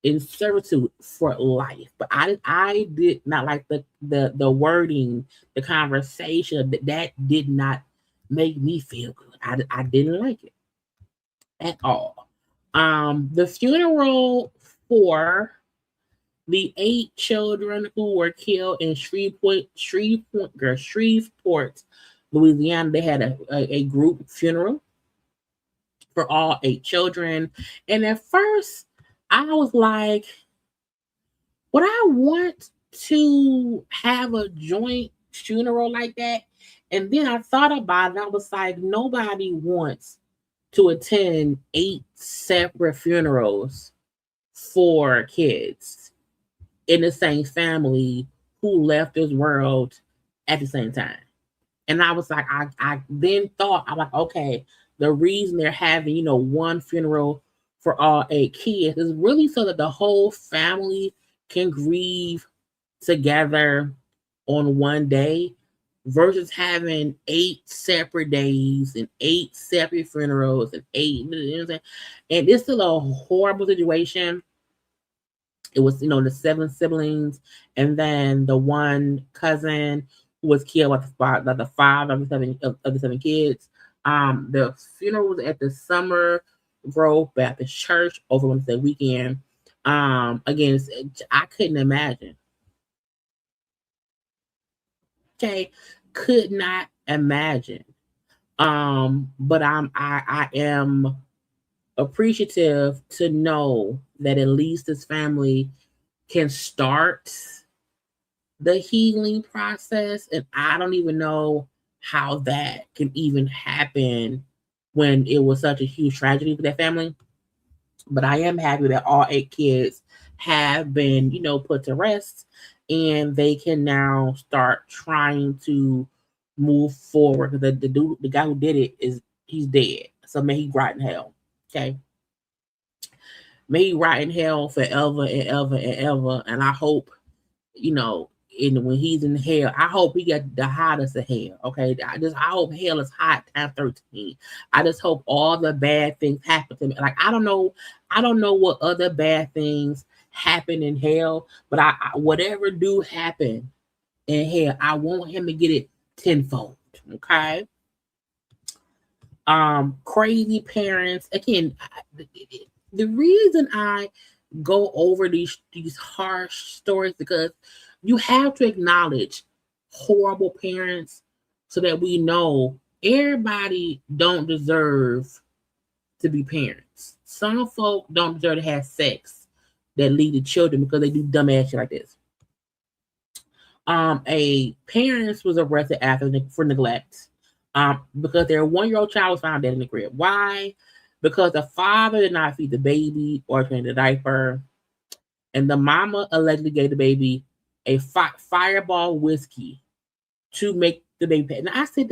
in servitude for life. But I did not like the wording, the conversation. That did not make me feel good. I didn't like it at all. The funeral for the 8 children who were killed in Shreveport, Louisiana, they had a group funeral for all 8 children. And at first, I was like, would I want to have a joint funeral like that? And then I thought about it. I was like, nobody wants to attend 8 separate funerals for kids in the same family who left this world at the same time. And I was like, I then thought, I'm like, okay, the reason they're having, one funeral for all 8 kids is really so that the whole family can grieve together on one day, versus having 8 separate days and 8 separate funerals and 8, and it's still a horrible situation. It was, the 7 siblings, and then the one cousin who was killed by the 5 of the 7 kids. The funeral was at the Summer Grove Baptist Church over Wednesday weekend. Again, I couldn't imagine. Okay, could not imagine. But I am appreciative to know that at least this family can start the healing process, and I don't even know how that can even happen when it was such a huge tragedy for that family. But I am happy that all 8 kids have been, put to rest, and they can now start trying to move forward. Because the guy who did it he's dead. So may he rot in hell. Okay. May he rot in hell forever and ever and ever. And I hope, when he's in hell, I hope he got the hottest of hell. Okay. I hope hell is hot times 13. I just hope all the bad things happen to me. Like, I don't know what other bad things happen in hell, but I whatever do happen in hell, I want him to get it tenfold. Okay. Crazy parents. Again, the reason I go over these harsh stories, because you have to acknowledge horrible parents so that we know everybody don't deserve to be parents. Some folk don't deserve to have sex that lead to children because they do dumbass shit like this. A parent was arrested for neglect because their 1-year-old child was found dead in the crib. Why? Because the father did not feed the baby or change the diaper, and the mama allegedly gave the baby a Fireball whiskey to make the baby pet. Now I said,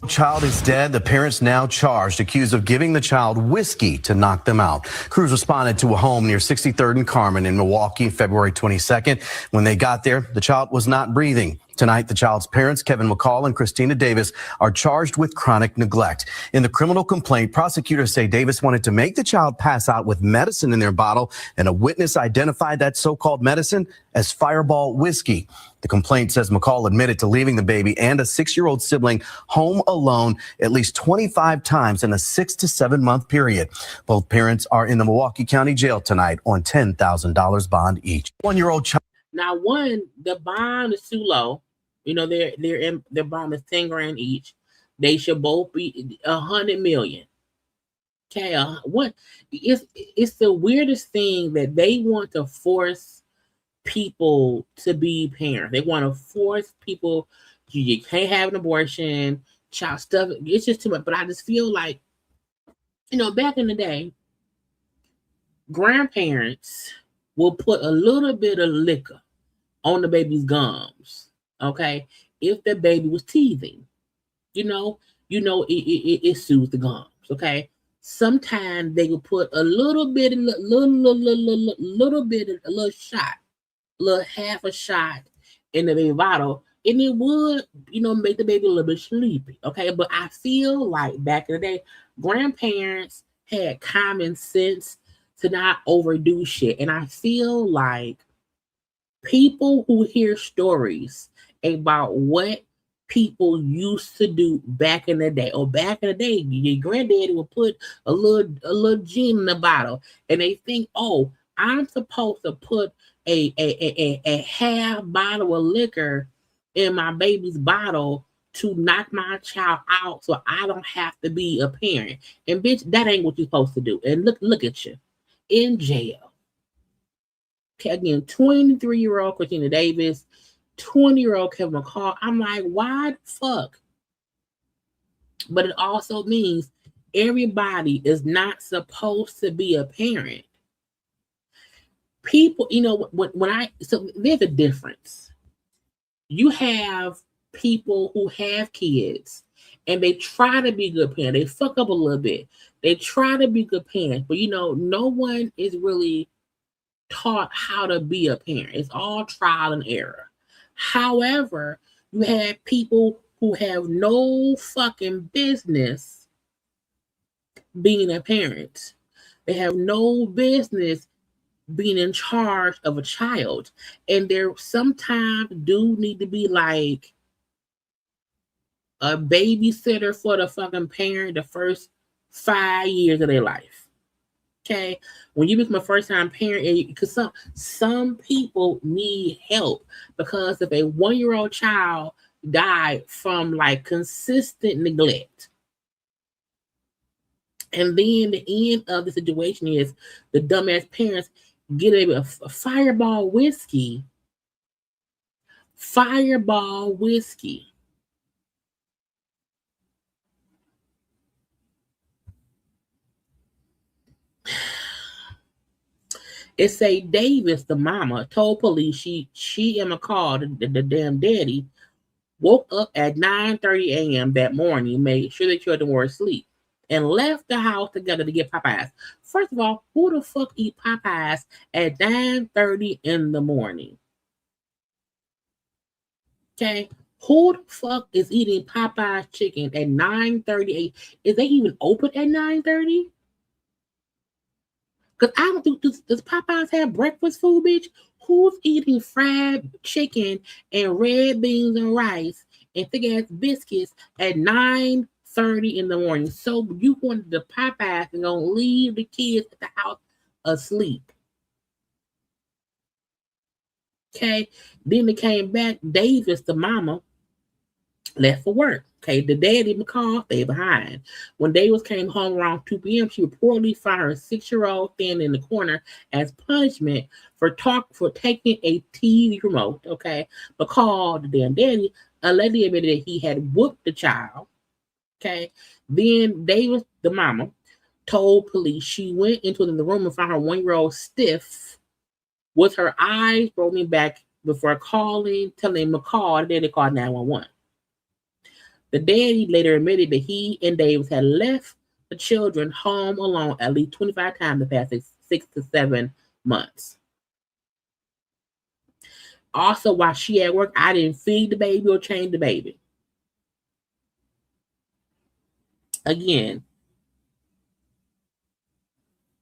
Child is dead. The parents now charged, accused of giving the child whiskey to knock them out. Crews responded to a home near 63rd and Carmen in Milwaukee February 22nd. When they got there, the child was not breathing. Tonight, the child's parents, Kevin McCall and Christina Davis, are charged with chronic neglect. In the criminal complaint, prosecutors say Davis wanted to make the child pass out with medicine in their bottle, and a witness identified that so-called medicine as Fireball whiskey. The complaint says McCall admitted to leaving the baby and a 6-year-old sibling home alone at least 25 times in a 6 to 7 month period. Both parents are in the Milwaukee County Jail tonight on $10,000 bond each. 1-year-old child. Now, the bond is too low. You know, their bond is 10 grand each. They should both be $100 million. Okay, it's the weirdest thing that they want to force people to be parents. They want to force people. You can't have an abortion, child stuff. It's just too much. But I just feel like, you know, back in the day, grandparents will put a little bit of liquor on the baby's gums, okay? If the baby was teething, you know, it soothes the gums, okay? Sometimes they will put a little bit, a little shot, half a shot in the baby bottle, and it would, you know, make the baby a little bit sleepy, okay? But I feel like back in the day, grandparents had common sense to not overdo shit, and I feel like people who hear stories about what people used to do back in the day, your granddaddy would put a little gin in the bottle, and they think, oh, I'm supposed to put a half bottle of liquor in my baby's bottle to knock my child out so I don't have to be a parent. And bitch, that ain't what you're supposed to do. And look at you in jail. Again, 23-year-old Christina Davis, 20-year-old Kevin McCall. I'm like, why the fuck? But it also means everybody is not supposed to be a parent. People, you know, so there's a difference. You have people who have kids and they try to be good parents. They fuck up a little bit. They try to be good parents, but you know, no one is really taught how to be a parent. It's all trial and error. However, you have people who have no fucking business being a parent. They have no business being in charge of a child. And there sometimes do need to be like a babysitter for the fucking parent the first 5 years of their life. Okay, when you become a first-time parent, because some people need help, because if a 1-year-old child died from like consistent neglect, and then the end of the situation is the dumbass parents get a Fireball whiskey. Fireball whiskey. It say Davis, the mama, told police she and McCall, the damn daddy, woke up at 9:30 a.m. that morning, made sure the children were asleep, and left the house together to get Popeyes. First of all, who the fuck eat Popeyes at 9:30 in the morning? Okay, who the fuck is eating Popeyes chicken at 9:30? Is they even open at 9:30? Because I don't think, does Popeyes have breakfast food, bitch? Who's eating fried chicken and red beans and rice and thick-ass biscuits at 9:30 in the morning? So you wanted the Popeyes and gonna leave the kids at the house asleep. Okay, then they came back. Davis, the mama, left for work. Okay, the daddy, McCall, stayed behind. When Davis came home around 2 p.m., she reportedly found her 6-year-old standing in the corner as punishment for taking a TV remote. Okay, McCall, the damn daddy, allegedly admitted that he had whooped the child. Okay, then Davis, the mama, told police she went into the room and found her 1-year-old stiff with her eyes rolling back before telling McCall, and then they called 911. The daddy later admitted that he and Davis had left the children home alone at least 25 times the past 6 to 7 months. Also, while she at work, I didn't feed the baby or change the baby. Again,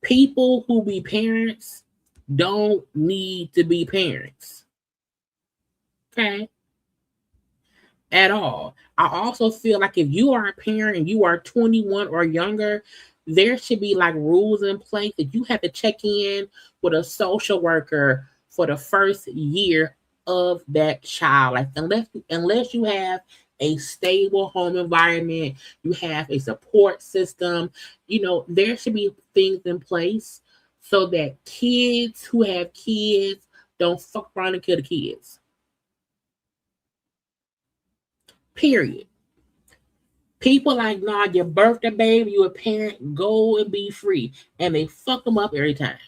people who be parents don't need to be parents. Okay? At all. I also feel like if you are a parent and you are 21 or younger, there should be like rules in place that you have to check in with a social worker for the first year of that child. Like unless you have a stable home environment, you have a support system, there should be things in place so that kids who have kids don't fuck around and kill the kids. Period. People like, nah, your birthday baby, you a parent, go and be free. And they fuck them up every time.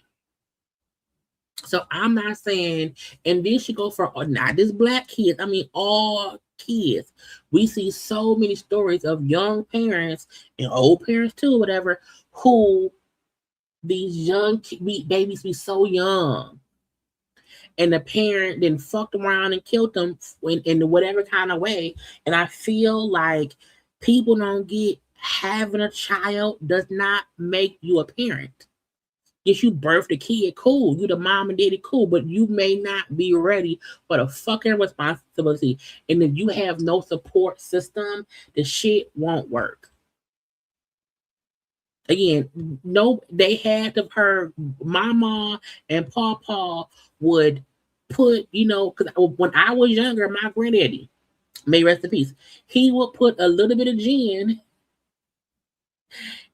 So I'm not saying, and this should go for not just black kids, I mean all kids. We see so many stories of young parents and old parents too, whatever, who these young babies be so young. And the parent then fucked around and killed them in whatever kind of way. And I feel like people don't get having a child does not make you a parent. If you birthed a kid, cool. You the mom and daddy, cool. But you may not be ready for the fucking responsibility. And if you have no support system, the shit won't work. Again, no, they had to heard Mama and Pawpaw would put, because when I was younger, my granddaddy, may rest in peace, he would put a little bit of gin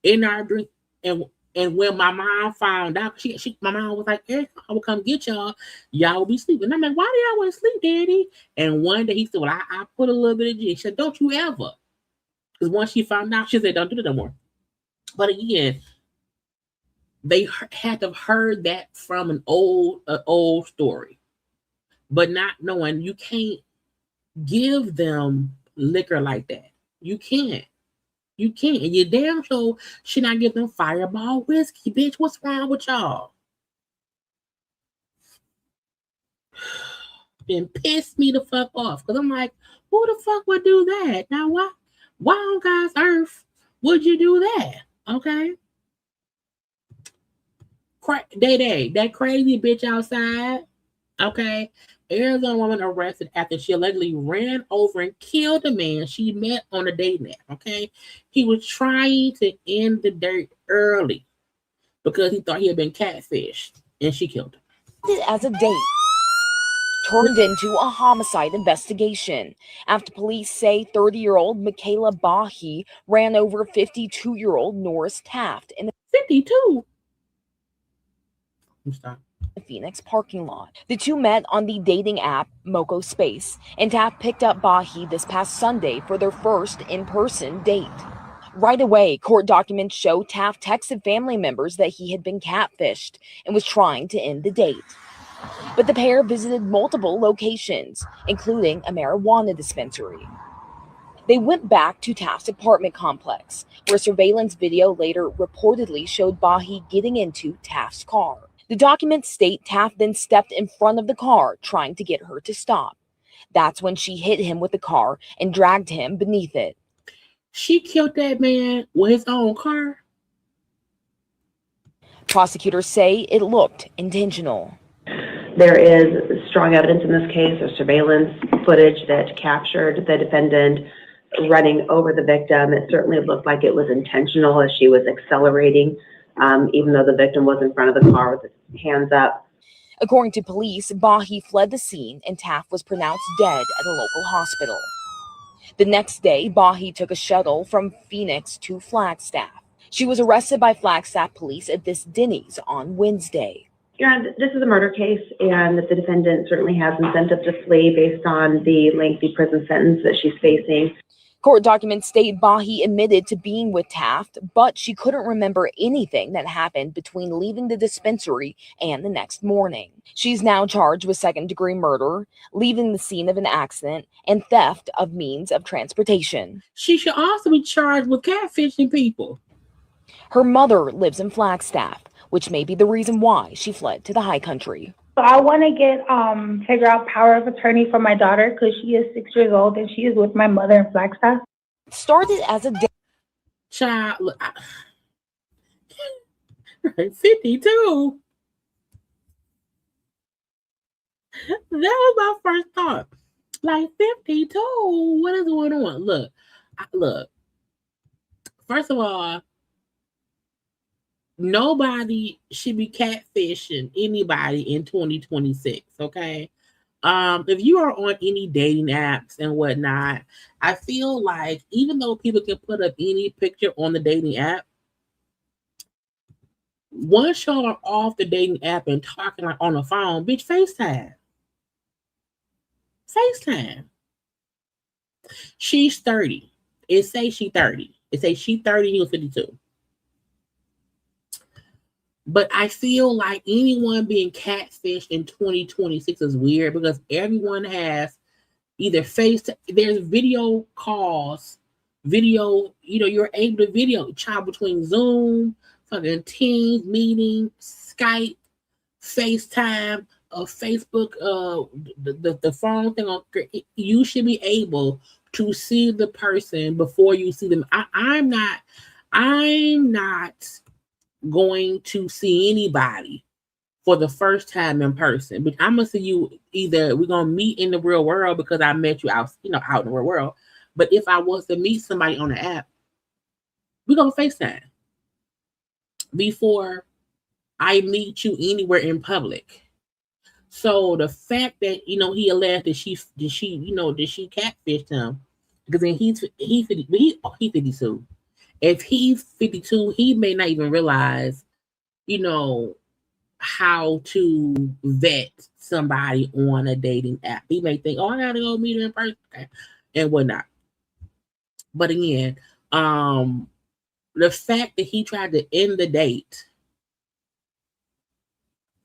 in our drink. And when my mom found out, my mom was like, Eric, I will come get y'all. Y'all will be sleeping. I'm like, why do y'all want to sleep, Daddy? And one day he said, well, I put a little bit of gin. She said, don't you ever. Because once she found out, she said, don't do it no more. But again, they had to have heard that from an old story. But not knowing you can't give them liquor like that. You can't. You can't. And you damn sure should not give them Fireball whiskey, bitch. What's wrong with y'all? Been pissed me the fuck off. Because I'm like, who the fuck would do that? Now, why on God's earth would you do that? Okay? Day, that crazy bitch outside. Okay? Arizona woman arrested after she allegedly ran over and killed a man she met on a dating app. Okay, he was trying to end the date early because he thought he had been catfished, and she killed him. As a date turned into a homicide investigation after police say 30-year-old Michaela Bahi ran over 52-year-old Norris Taft in the 52. Stop. Phoenix parking lot. The two met on the dating app Moco Space, and Taft picked up Bahi this past Sunday for their first in-person date. Right away, court documents show Taft texted family members that he had been catfished and was trying to end the date. But the pair visited multiple locations, including a marijuana dispensary. They went back to Taft's apartment complex, where surveillance video later reportedly showed Bahi getting into Taft's car. The documents state Taft then stepped in front of the car, trying to get her to stop. That's when she hit him with the car and dragged him beneath it. She killed that man with his own car? Prosecutors say it looked intentional. There is strong evidence in this case of surveillance footage that captured the defendant running over the victim. It certainly looked like it was intentional as she was accelerating, even though the victim was in front of the car with his hands up. According to police, Bahi fled the scene and Taft was pronounced dead at a local hospital. The next day, Bahi took a shuttle from Phoenix to Flagstaff. She was arrested by Flagstaff police at this Denny's on Wednesday. Yeah, this is a murder case, and the defendant certainly has incentive to flee based on the lengthy prison sentence that she's facing. Court documents state Bahi admitted to being with Taft, but she couldn't remember anything that happened between leaving the dispensary and the next morning. She's now charged with second-degree murder, leaving the scene of an accident, and theft of means of transportation. She should also be charged with catfishing people. Her mother lives in Flagstaff, which may be the reason why she fled to the high country. So I want to figure out power of attorney for my daughter because she is 6 years old and she is with my mother in Flagstaff. Started as a child. Look, 52. That was my first thought. Like 52. What is going on? Look. First of all, nobody should be catfishing anybody in 2026, okay? If you are on any dating apps and whatnot, I feel like even though people can put up any picture on the dating app, once y'all are off the dating app and talking like on the phone, bitch, FaceTime. FaceTime. She's 30. It say she 30. It say she 30, he was 52. But I feel like anyone being catfished in 2026 is weird because everyone has either there's video calls, you're able to video chat between Zoom, fucking Teams meeting, Skype, FaceTime, Facebook, the phone thing on. You should be able to see the person before you see them. I'm not going to see anybody for the first time in person, but I'm gonna see you either we're gonna meet in the real world because I met you out in the real world. But if I was to meet somebody on the app, we're gonna FaceTime before I meet you anywhere in public. So the fact that he alleged that she catfished him, because then he's 52. If he's 52, he may not even realize, how to vet somebody on a dating app. He may think, I gotta go meet her in person, and whatnot. But again, the fact that he tried to end the date,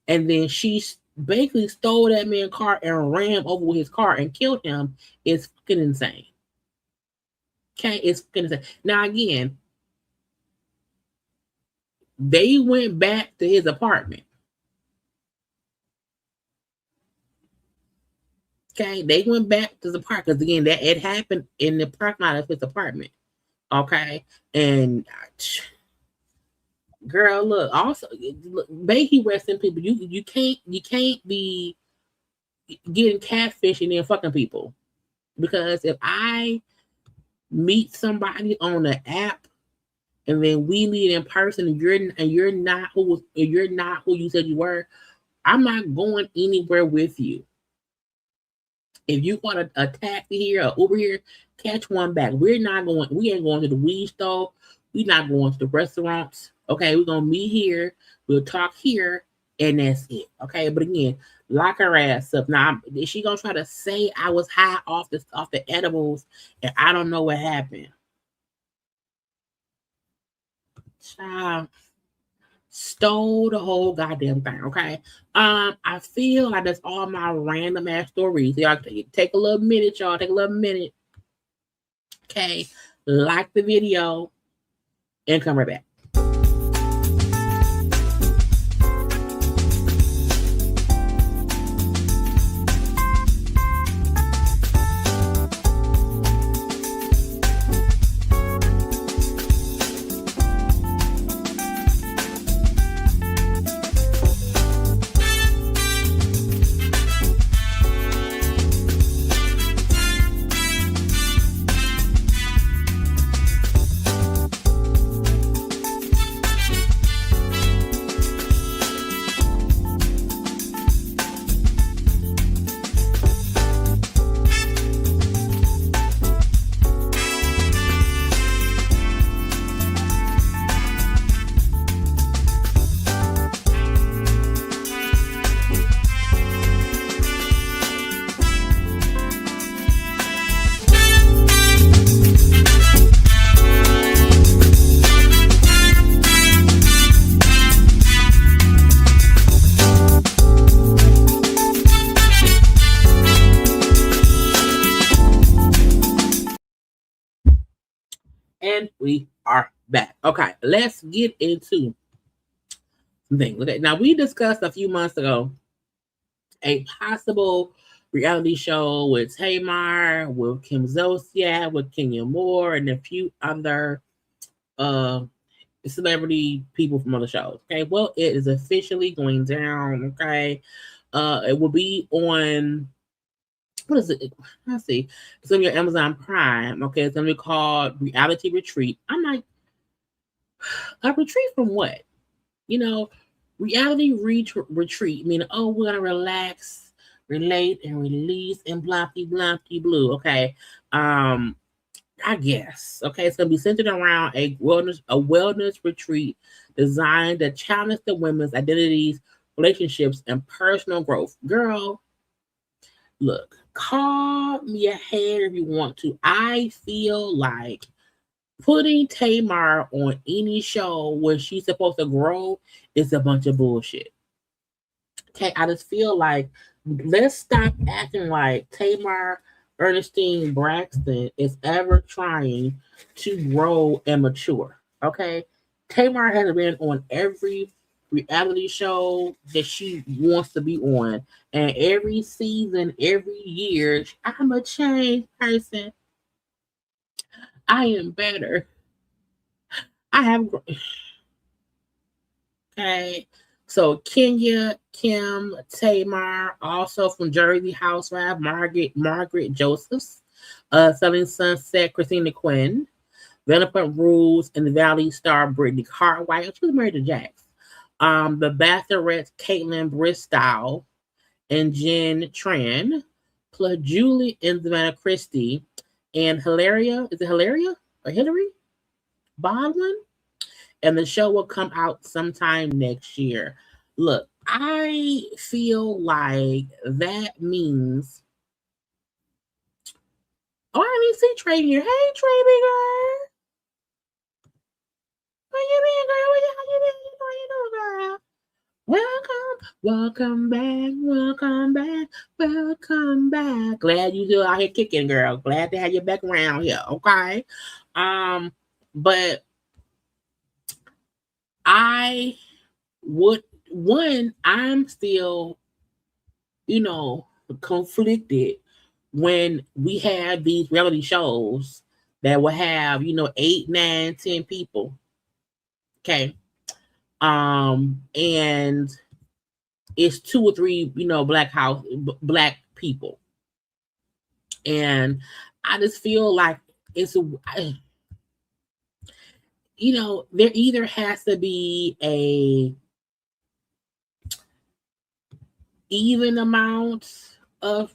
and then she basically stole that man's car and ran over with his car and killed him is fucking insane. Okay, it's fucking insane. Now again, they went back to his apartment. Okay, they went back to the park because again, that it happened in the parking lot of his apartment. Okay, and girl, look, also, may he rest in people. You can't be getting catfish and then fucking people, because if I meet somebody on the app and then we meet in person and you're not who you said you were, I'm not going anywhere with you. If you want a taxi here or Uber here, catch one back. We ain't going to the weed store. We're not going to the restaurants. Okay, we're gonna meet here, we'll talk here, and that's it. Okay, but again, lock her ass up. Now, is she gonna try to say I was high off the edibles and I don't know what happened? Child, stole the whole goddamn thing. Okay, I feel like that's all my random ass stories. Y'all take a little minute, y'all. Take a little minute. Okay, like the video and come right back. we are back. Okay, let's get into some things. Okay, now we discussed a few months ago a possible reality show with Tamar, with Kim Zolciak, with Kenya Moore, and a few other celebrity people from other shows. Okay, well, it is officially going down. Okay, it will be on. What is it? Let's see. It's gonna be on Amazon Prime. Okay, it's gonna be called Reality Retreat. I'm like, a retreat from what? You know, reality retreat, meaning, oh, we're gonna relax, relate, and release, and blocky blue. Okay, I guess. Okay, it's gonna be centered around a wellness retreat designed to challenge the women's identities, relationships, and personal growth. Girl, look, call me a hater if you want to. I feel like putting Tamar on any show where she's supposed to grow is a bunch of bullshit. Okay, I just feel like let's stop acting like Tamar Ernestine Braxton is ever trying to grow and mature. Okay, Tamar has been on every reality show that she wants to be on, and every season, every year, I'm a changed person. I am better. I have. Okay. So Kenya, Kim, Tamar, also from Jersey Housewife, Margaret Josephs, Selling Sunset, Christina Quinn, Vanderpump Rules, and the Valley star Brittany Cartwright. She was married to Jax. The Bachelorettes, Caitlin Bristow and Jen Tran, plus Julie and Savannah Christie, and Hilaria. Is it Hilaria or Hillary Baldwin? And the show will come out sometime next year. Look, I feel like that means. Oh, I didn't see Trey here. Hey, Trey, big girl. Where you been, girl? What you doing, girl? Welcome back. Glad you still out here kicking, girl. Glad to have you back around here. Okay. But I would I'm still, conflicted when we have these reality shows that will have, 8, 9, 10 people. Okay. And it's 2 or 3, black people. And I just feel like there either has to be a even amount of,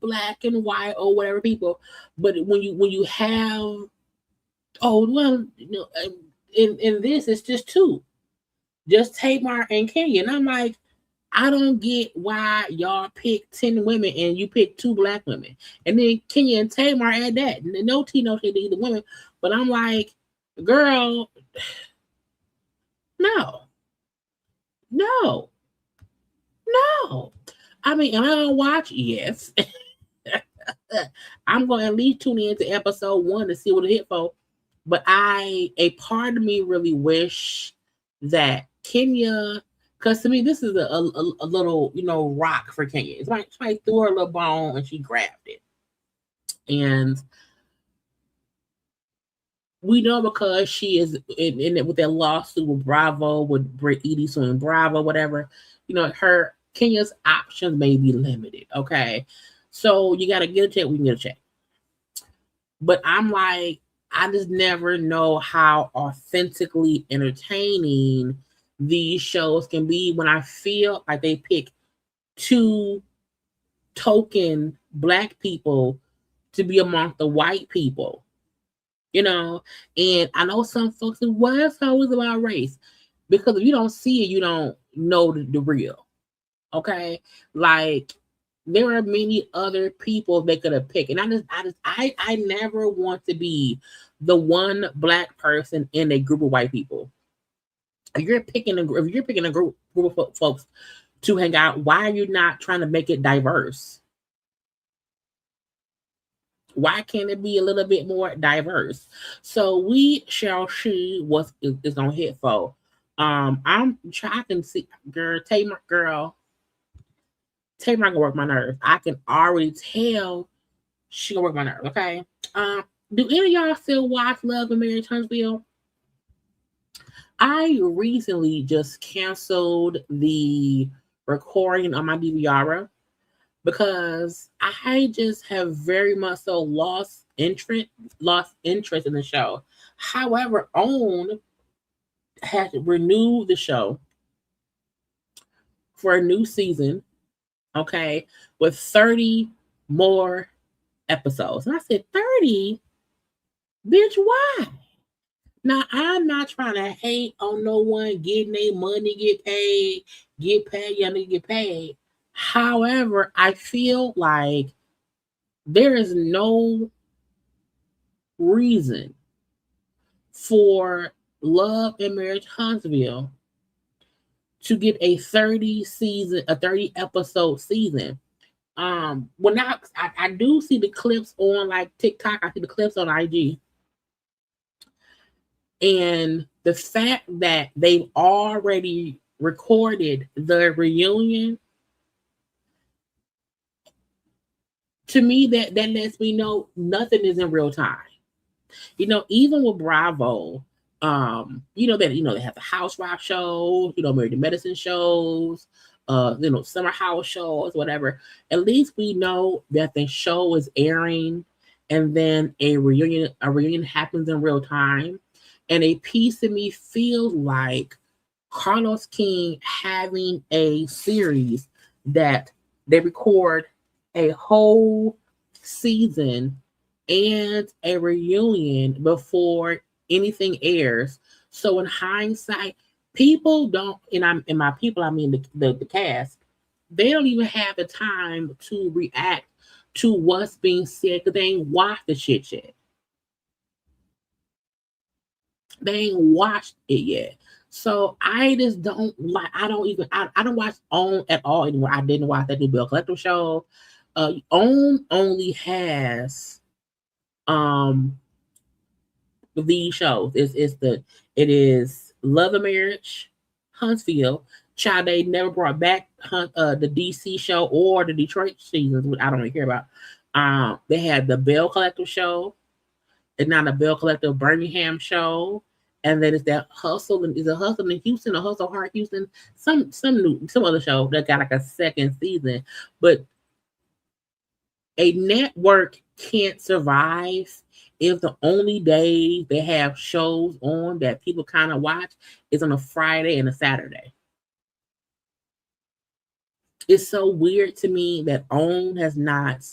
black and white or whatever people, but when you have, in this it's just 2, just Tamar and Kenya, and I'm like, I don't get why y'all pick 10 women and you pick 2 black women, and then Kenya and Tamar add that. No tea, no shade to either women, but I'm like, girl, no. I mean, am I gonna watch? Yes. I'm gonna at least tune into episode 1 to see what it hit for. But a part of me really wish that Kenya, because to me this is a little, rock for Kenya. It's like somebody threw her a little bone and she grabbed it, and we know because she is in it with that lawsuit with Bravo, with Britt Edie suing Bravo, whatever. Her Kenya's options may be limited. Okay, so you got to get a check. We can get a check, but I'm like, I just never know how authentically entertaining these shows can be when I feel like they pick 2 token black people to be among the white people. And I know some folks say, well, it's always about race. Because if you don't see it, you don't know the real. Okay? Like, there are many other people they could have picked. And I never want to be the one black person in a group of white people. If you're picking a group of folks to hang out, why are you not trying to make it diverse? Why can't it be a little bit more diverse? So we shall see what is gonna hit for. I'm trying to see, girl. Tamar gonna work my nerves. I can already tell she gonna work my nerves. Okay. Do any of y'all still watch Love and Marriage Huntsville? I recently just canceled the recording on my DVR because I just have very much so lost interest in the show. However, OWN has renewed the show for a new season, okay, with 30 more episodes. And I said, 30? Bitch, why? Now, I'm not trying to hate on no one getting their money, get paid, y'all need to get paid. However, I feel like there is no reason for Love and Marriage Huntsville to get a 30 episode season. When I do see the clips on like TikTok, I see the clips on IG. And the fact that they've already recorded the reunion, to me, that lets me know nothing is in real time. Even with Bravo, they have the housewife shows, Married to Medicine shows, summer house shows, whatever. At least we know that the show is airing, and then a reunion happens in real time. And a piece of me feels like Carlos King having a series that they record a whole season and a reunion before anything airs. So in hindsight, people don't, and my people, I mean the cast, they don't even have the time to react to what's being said because they ain't watched the shit yet. They ain't watched it yet. So I just don't like, I don't watch OWN at all anymore. I didn't watch that new Bill Collector show. OWN only has these shows. It is Love and Marriage Huntsville. Child, they never brought back the DC show or the Detroit seasons, which I don't really care about. They had the Bell Collective show. It's not a Bell Collective Birmingham show. And then it's that Hustle, and is a Hustle in Houston, a Hustle Hart Houston, some other show that got like a second season. But a network can't survive if the only day they have shows on that people kind of watch is on a Friday and a Saturday. It's so weird to me that OWN has not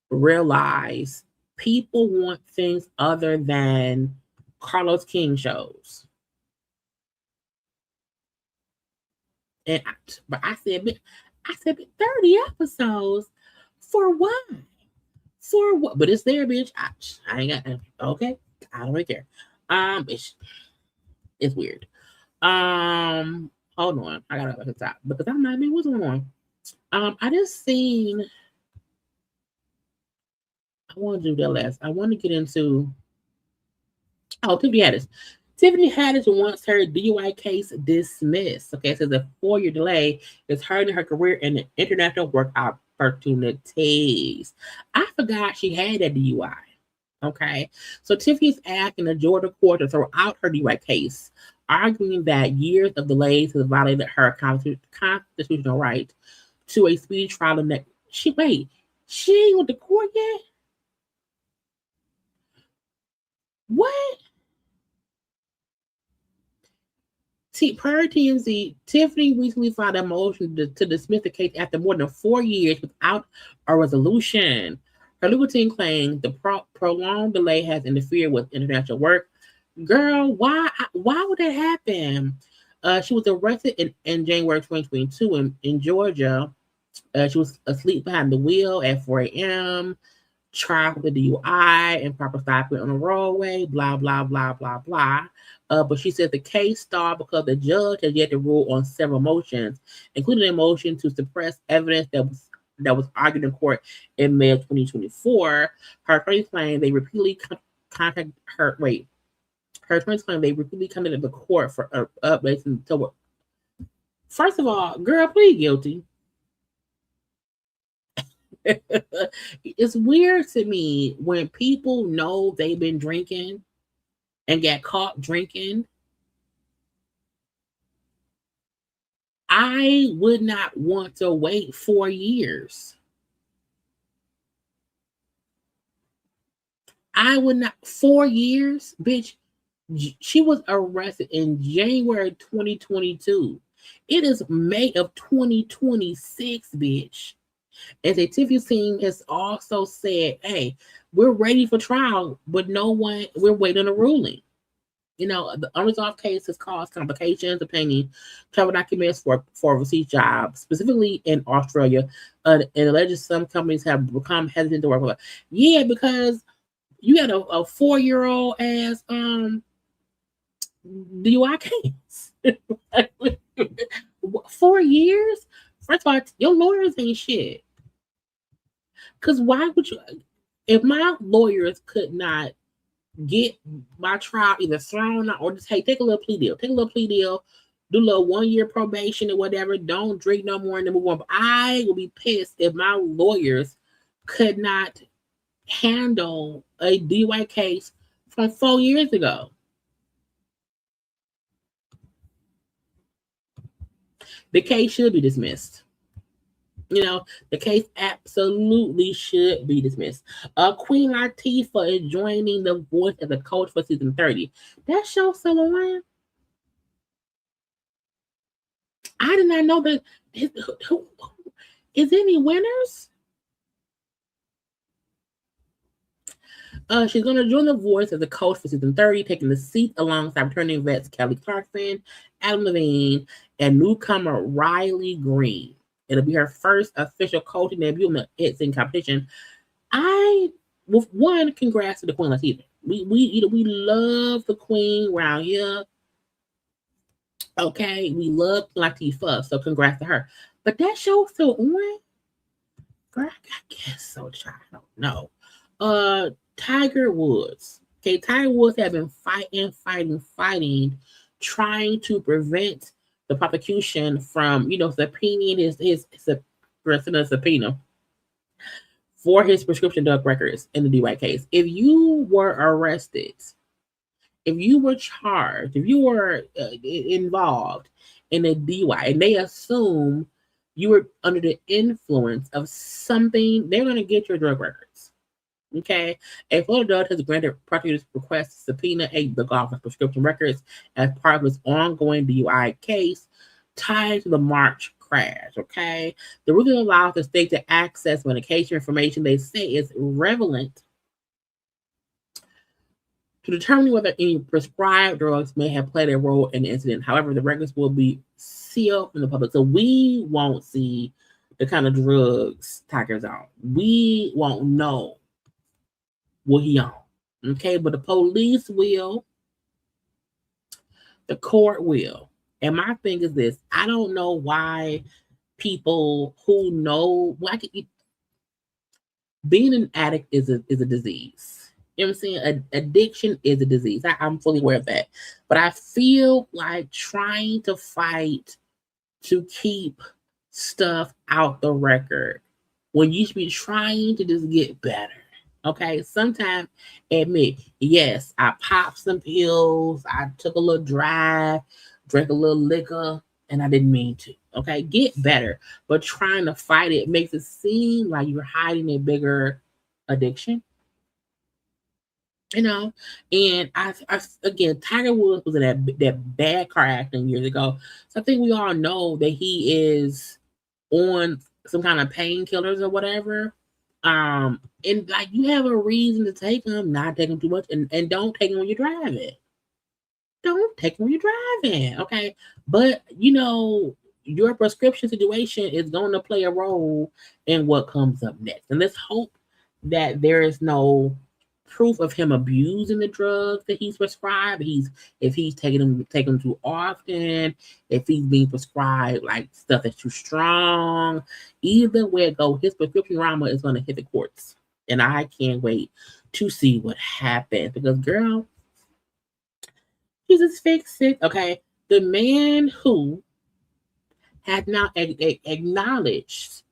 realized people want things other than Carlos King shows. And I said 30 episodes for what? For what? But it's there, bitch. I ain't got okay. I don't really care. It's weird. Hold on. I gotta go to the top because I'm not being what's going on. I just seen. I want to do that last. I want to get into. Oh, Tiffany Haddish. Tiffany Haddish wants her DUI case dismissed. Okay, it says a 4-year delay is hurting her career in the international work opportunities. I forgot she had that DUI. Okay, so Tiffany's asking the Georgia court to throw out her DUI case, arguing that years of delays has violated her constitutional right to a speedy trial. She ain't went to court yet? What? Per TMZ, Tiffany recently filed a motion to dismiss the case after more than 4 years without a resolution. Her legal team claims the prolonged delay has interfered with international work. Girl, why would that happen? She was arrested in January 2022 in Georgia. She was asleep behind the wheel at 4 a.m., tried with the DUI, improper stopping on the roadway, blah, blah, blah, blah, blah. But she said the case stalled because the judge has yet to rule on several motions, including a motion to suppress evidence that that was argued in court in May of 2024. Her attorneys claim they repeatedly contacted her. Wait, her attorneys claim they repeatedly contacted the court for updates and so. First of all, girl, plead guilty. It's weird to me when people know they've been drinking and get caught drinking. I would not want to wait 4 years. I would not. 4 years, bitch. She was arrested in January 2022. It is May of 2026, bitch. And the Tiffany's team has also said, hey, we're ready for trial, but we're waiting on a ruling. You know, the unresolved case has caused complications obtaining travel documents for overseas jobs, specifically in Australia. And alleges some companies have become hesitant to work with her. Yeah, because you had a 4-year-old ass DUI case. 4 years? First of all, your lawyers ain't shit. Because why would you? If my lawyers could not get my trial either thrown out or just, hey, take a little plea deal. Take a little plea deal. Do a little 1 year probation or whatever. Don't drink no more and then move on. But I would be pissed if my lawyers could not handle a DUI case from 4 years ago. The case should be dismissed. You know, the case absolutely should be dismissed. Queen Latifah is joining The Voice as a coach for season 30. That show still on? I did not know that. Is any winners? She's going to join The Voice as a coach for season 30, taking the seat alongside returning vets Kelly Clarkson, Adam Levine, and newcomer Riley Green. It'll be her first official coaching debut in the Hit competition. Congrats to the Queen Latifah. We love the Queen around here. Okay, we love Latifah, so congrats to her. But that show's still on? Girl, I guess so, child. I don't know. Tiger Woods. Okay, Tiger Woods have been fighting, trying to prevent the prosecution from, subpoenaing his subpoena for his prescription drug records in the DUI case. If you were arrested, if you were charged, if you were involved in a DUI, and they assume you were under the influence of something, they're going to get your drug records. Okay, a Florida judge has granted prosecutors' request to subpoena the golfer's prescription records as part of his ongoing DUI case tied to the March crash. Okay, the ruling allows the state to access medication information they say is relevant to determine whether any prescribed drugs may have played a role in the incident. However, the records will be sealed from the public, so we won't see the kind of drugs Tiger's on. We won't know what he on. Okay, but the police will, the court will. And my thing is this: I don't know why people who know being an addict is a disease. You know what I'm saying? Addiction is a disease. I'm fully aware of that. But I feel like trying to fight to keep stuff out the record when you should be trying to just get better. Okay, sometimes admit, yes, I popped some pills, I took a little drive, drank a little liquor, and I didn't mean to. Okay, get better. But trying to fight it makes it seem like you're hiding a bigger addiction. And I again, Tiger Woods was in that bad car accident years ago. So I think we all know that he is on some kind of painkillers or whatever. And like you have a reason to take them, not take them too much, and don't take them when you're driving. Don't take them when you're driving, okay? But your prescription situation is going to play a role in what comes up next. And let's hope that there is no proof of him abusing the drugs that he's prescribed. If he's taking them too often, if he's being prescribed like stuff that's too strong. Either way it goes, his prescription drama is going to hit the courts, and I can't wait to see what happens because, girl, Jesus fix it. Okay, the man who had not acknowledged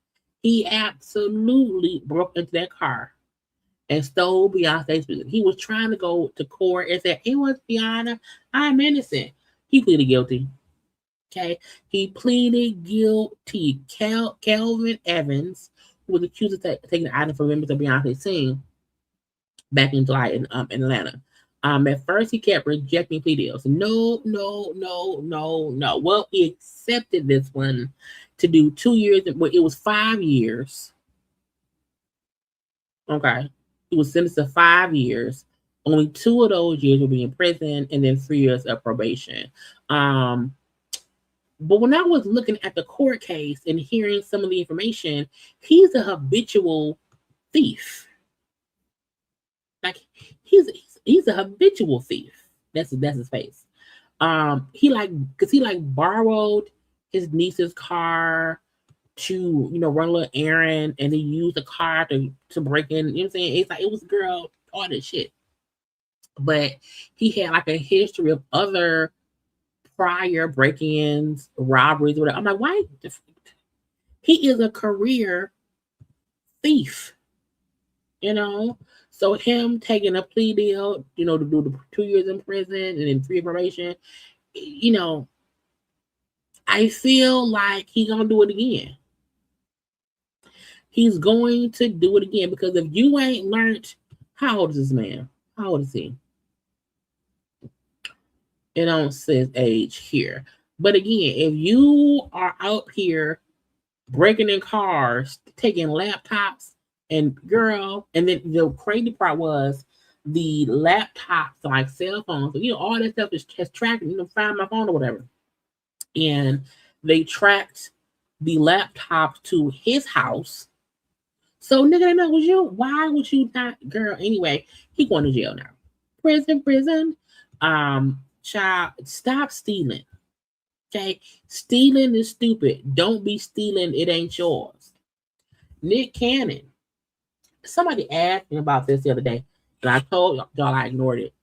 he absolutely broke into that car and stole Beyonce's music. He was trying to go to court and said, "It was Beyonce. I'm innocent." He pleaded guilty. Okay, he pleaded guilty. Calvin Evans, who was accused of taking the item from members of Beyonce's team back in July in Atlanta. At first, he kept rejecting plea deals. No. Well, he accepted this one to do 2 years. Well, it was 5 years. Okay. He was sentenced to 5 years. Only 2 of those years will be in prison, and then 3 years of probation. But when I was looking at the court case and hearing some of the information, he's a habitual thief. Like he's a habitual thief. That's his face. He borrowed his niece's car to run a little errand, and he used the car to break in. You know what I'm saying? It's like it was girl all this shit. But he had like a history of other prior break-ins, robberies, whatever. I'm like, why? He is a career thief. So him taking a plea deal, to do the 2 years in prison and then 3 probation, I feel like he's gonna do it again. He's going to do it again because if you ain't learned, how old is this man? How old is he? It don't say his age here. But again, if you are out here breaking in cars, taking laptops, and girl, and then the crazy part was the laptops, like cell phones, all that stuff is tracking, find my phone or whatever. And they tracked the laptop to his house. So nigga, that was you. Why would you not, girl? Anyway, he going to jail now. Prison. Child, stop stealing. Okay, stealing is stupid. Don't be stealing. It ain't yours. Nick Cannon. Somebody asked me about this the other day, and I told y'all I ignored it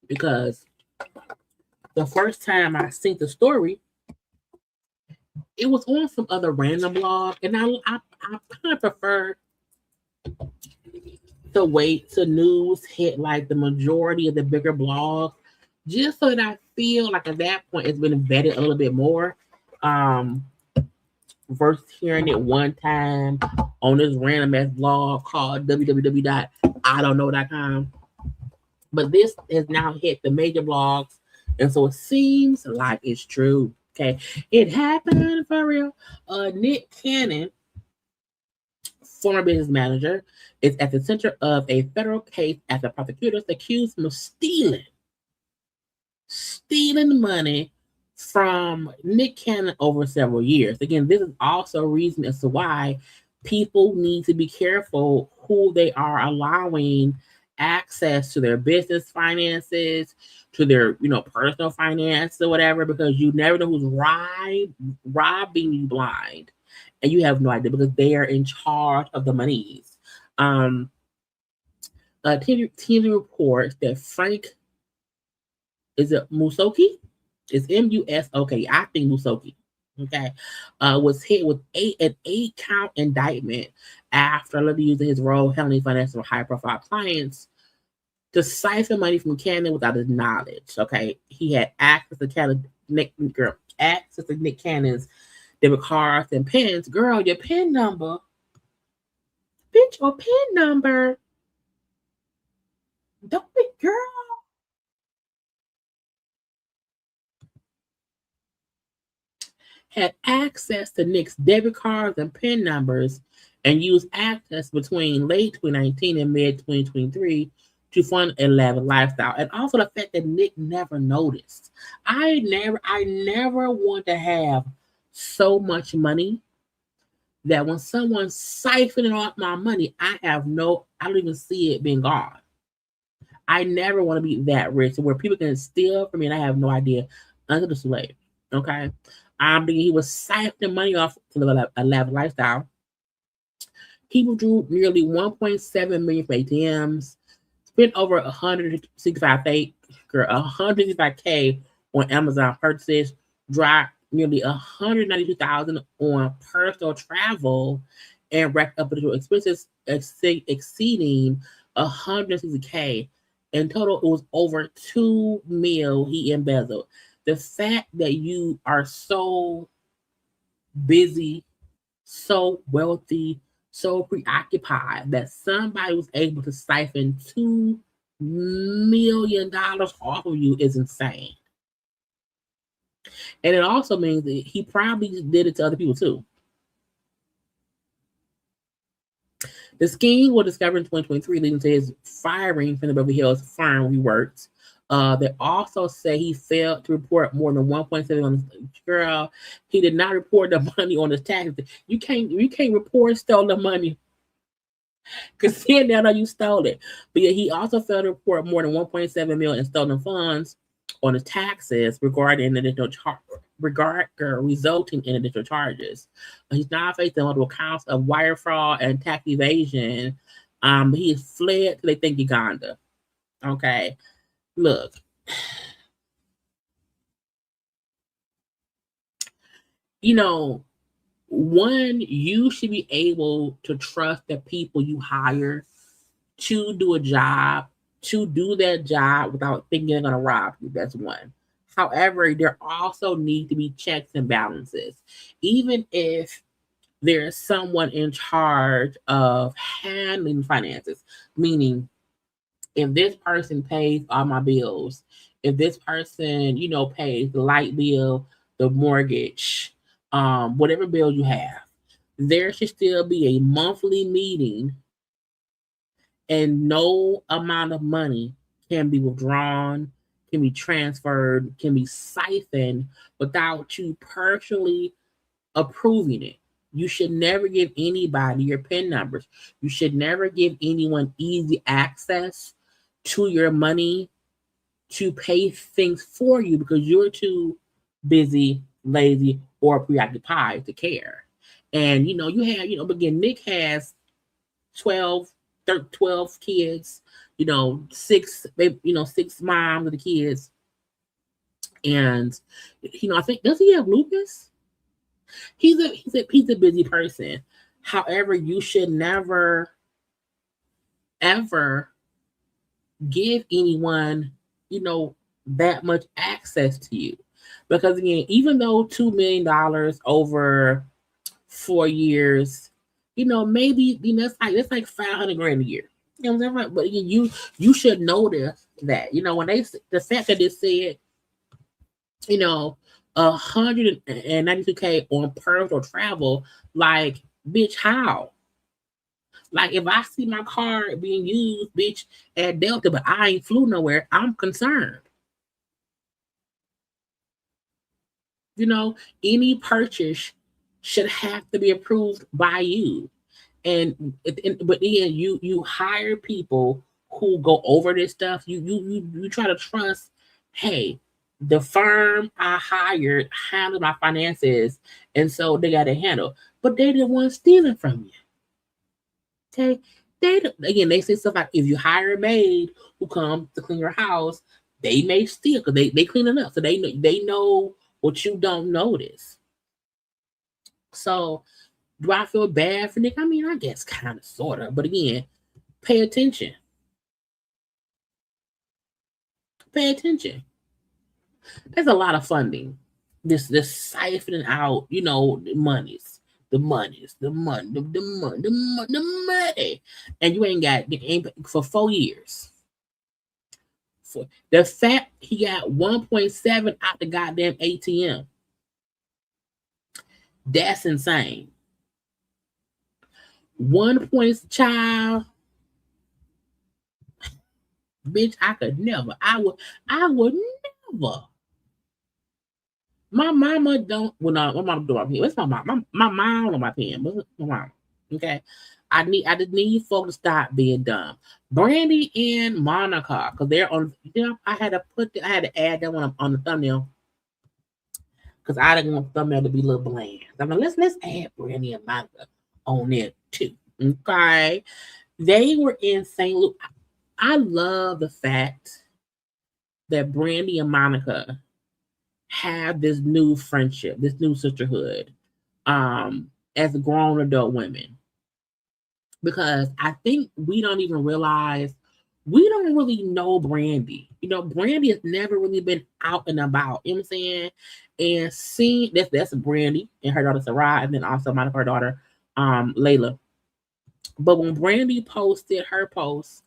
because the first time I seen the story, it was on some other random blog, and I kind of prefer to wait till news hit like the majority of the bigger blogs, just so that I feel like at that point it's been vetted a little bit more. Versus hearing it one time on this random ass blog called www.idontknow.com. But this has now hit the major blogs, and so it seems like it's true. Okay, it happened for real. Nick Cannon, former business manager, is at the center of a federal case after prosecutors accused him of stealing money from Nick Cannon over several years. Again, this is also a reason as to why people need to be careful who they are allowing access to their business finances, to their personal finance or whatever, because you never know who's robbing you blind, and you have no idea because they are in charge of the monies. TV reports that Frank, is it Musoki? It's Musoki. I think Musoki. Okay, was hit with an 8-count indictment after allegedly using his role handling financial high-profile clients to siphon money from Cannon without his knowledge. Okay, he had access to Nick Cannon's debit cards and pins. Girl, your pin number, bitch, your pin number. Don't be, girl. Had access to Nick's debit cards and PIN numbers and used access between late 2019 and mid 2023 to fund a lavish lifestyle. And also the fact that Nick never noticed. I never want to have so much money that when someone's siphoning off my money, I don't even see it being gone. I never want to be that rich where people can steal from me and I have no idea under the slave. Okay. I'm thinking he was siphoning money off to live a lavish lifestyle. He withdrew nearly 1.7 million for ATMs, spent over 165K on Amazon purchases, dropped nearly 192,000 on personal travel, and racked up additional expenses exceeding 160K. In total, it was over 2 mil he embezzled. The fact that you are so busy, so wealthy, so preoccupied that somebody was able to siphon $2 million off of you is insane. And it also means that he probably did it to other people too. The scheme was discovered in 2023, leading to his firing from the Beverly Hills firm he worked. They also say he failed to report more than 1.7 on his girl. He did not report the money on his taxes. You can't report stolen money because then they'll know you stole it. But yeah, he also failed to report more than 1.7 million in stolen funds on his taxes resulting in additional charges. He's now facing multiple counts of wire fraud and tax evasion. He has fled to, they think, Uganda. Okay. Look, one, you should be able to trust the people you hire to do a job, to do that job without thinking they're going to rob you. That's one. However, there also need to be checks and balances. Even if there's someone in charge of handling finances, meaning if this person pays all my bills, if this person, pays the light bill, the mortgage, whatever bill you have, there should still be a monthly meeting and no amount of money can be withdrawn, can be transferred, can be siphoned without you personally approving it. You should never give anybody your PIN numbers. You should never give anyone easy access to your money to pay things for you because you're too busy, lazy, or preoccupied to care. And you have, again, Nick has 12 kids, 6 moms of the kids. And I think, does he have lupus? He's a busy person. However, you should never ever give anyone, that much access to you. Because again, even though $2 million over 4 years, maybe that's like $500,000 a year. You know what I'm saying? But again, you should notice that. When the fact that they said, 192K on personal travel, like, bitch, how? Like, if I see my car being used, bitch, at Delta, but I ain't flew nowhere, I'm concerned. Any purchase should have to be approved by you. But then you hire people who go over this stuff. You try to trust, hey, the firm I hired handled my finances, and so they got to handle. But they the ones stealing from you. Okay, they say stuff like, if you hire a maid who comes to clean your house, they may steal because they clean it up, so they know what you don't notice. So, do I feel bad for Nick? I mean, I guess kind of, sort of, but again, pay attention. Pay attention. There's a lot of funding. This siphoning out, the money, and you ain't for 4 years. The fact he got 1.7 out the goddamn ATM, that's insane. 1 point, child, bitch, I would never. My mama don't. Well, no, my mama do my pen. It's my mom. My mom on my pen. But my mom. Okay. I just need folks to stop being dumb. Brandy and Monica, because they're on. You know, I had to add that one on the thumbnail because I didn't want the thumbnail to be a little bland. I'm like, let's add Brandy and Monica on there too. Okay. They were in St. Louis. I love the fact that Brandy and Monica have this new friendship, this new sisterhood, as grown adult women. Because I think we don't even realize we don't really know Brandy. You know, Brandy has never really been out and about. You know what I'm saying? And seeing that's Brandy and her daughter Sarah, and then also Monica, her daughter, Layla. But when Brandy posted her post,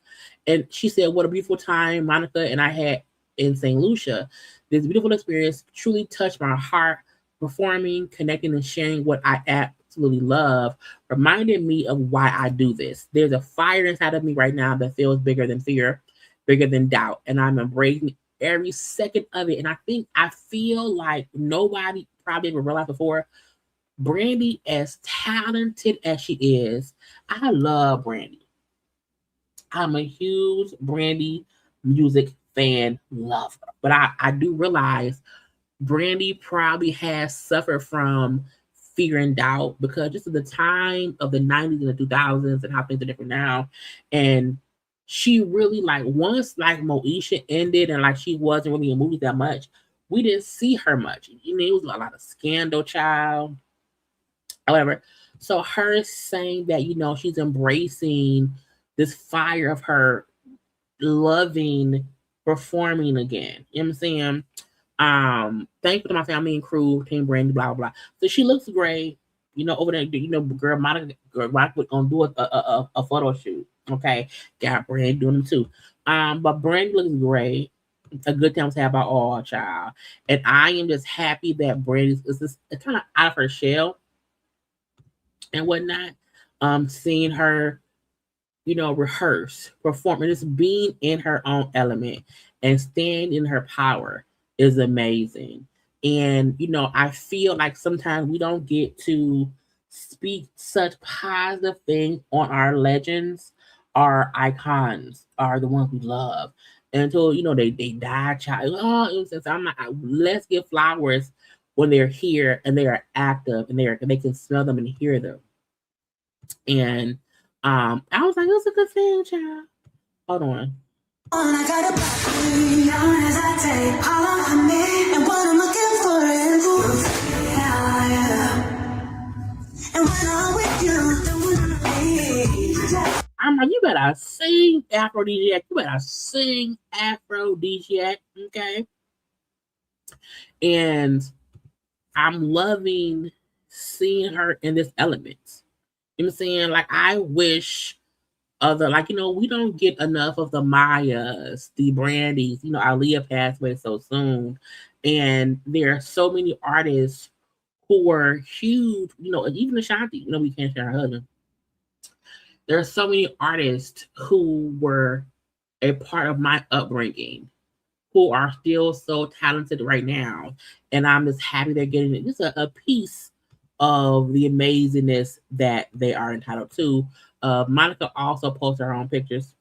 and she said, "What a beautiful time Monica and I had in St. Lucia. This beautiful experience truly touched my heart. Performing, connecting, and sharing what I absolutely love reminded me of why I do this. There's a fire inside of me right now that feels bigger than fear, bigger than doubt, and I'm embracing every second of it. And I feel like nobody probably ever realized before. Brandy, as talented as she is, I love Brandy. I'm a huge Brandy music fan lover. But I do realize Brandy probably has suffered from fear and doubt because just at the time of the 90s and the 2000s and how things are different now. And she really, like, once like Moesha ended and like she wasn't really in movies that much, we didn't see her much. You know, it was a lot of Scandal Child, however. So her saying that, you know, she's embracing this fire of her loving performing again. You know what I'm saying? Thankful to my family and crew, Team Brandy, blah, blah, blah. So she looks great. You know, over there, you know, Monica was gonna do a photo shoot. Okay. Got Brandy doing them too. But Brandy looks great. A good time to have by all, child. And I am just happy that Brandy is just kind of out of her shell and whatnot. Seeing her, you know, rehearse, perform, and just being in her own element and stand in her power is amazing. And, you know, I feel like sometimes we don't get to speak such positive things on our legends, our icons, are the ones we love. Until, you know, they die, child. Oh, I'm like, let's give flowers when they're here and they are active and they can smell them and hear them. And I was like, it's a good thing, child. Hold on. I got a as I take all of me, and what I'm looking for is and when I'm with you, I'm like, you better sing Aphrodisiac. You better sing Aphrodisiac, okay? And I'm loving seeing her in this element. You know what I'm saying? Like, I wish other, like, you know, we don't get enough of the Mayas, the Brandys. You know, Aaliyah passed away so soon. And there are so many artists who were huge, you know, even Ashanti, you know, we can't share her husband. There are so many artists who were a part of my upbringing who are still so talented right now. And I'm just happy they're getting just a piece of the amazingness that they are entitled to. Monica also posted her own pictures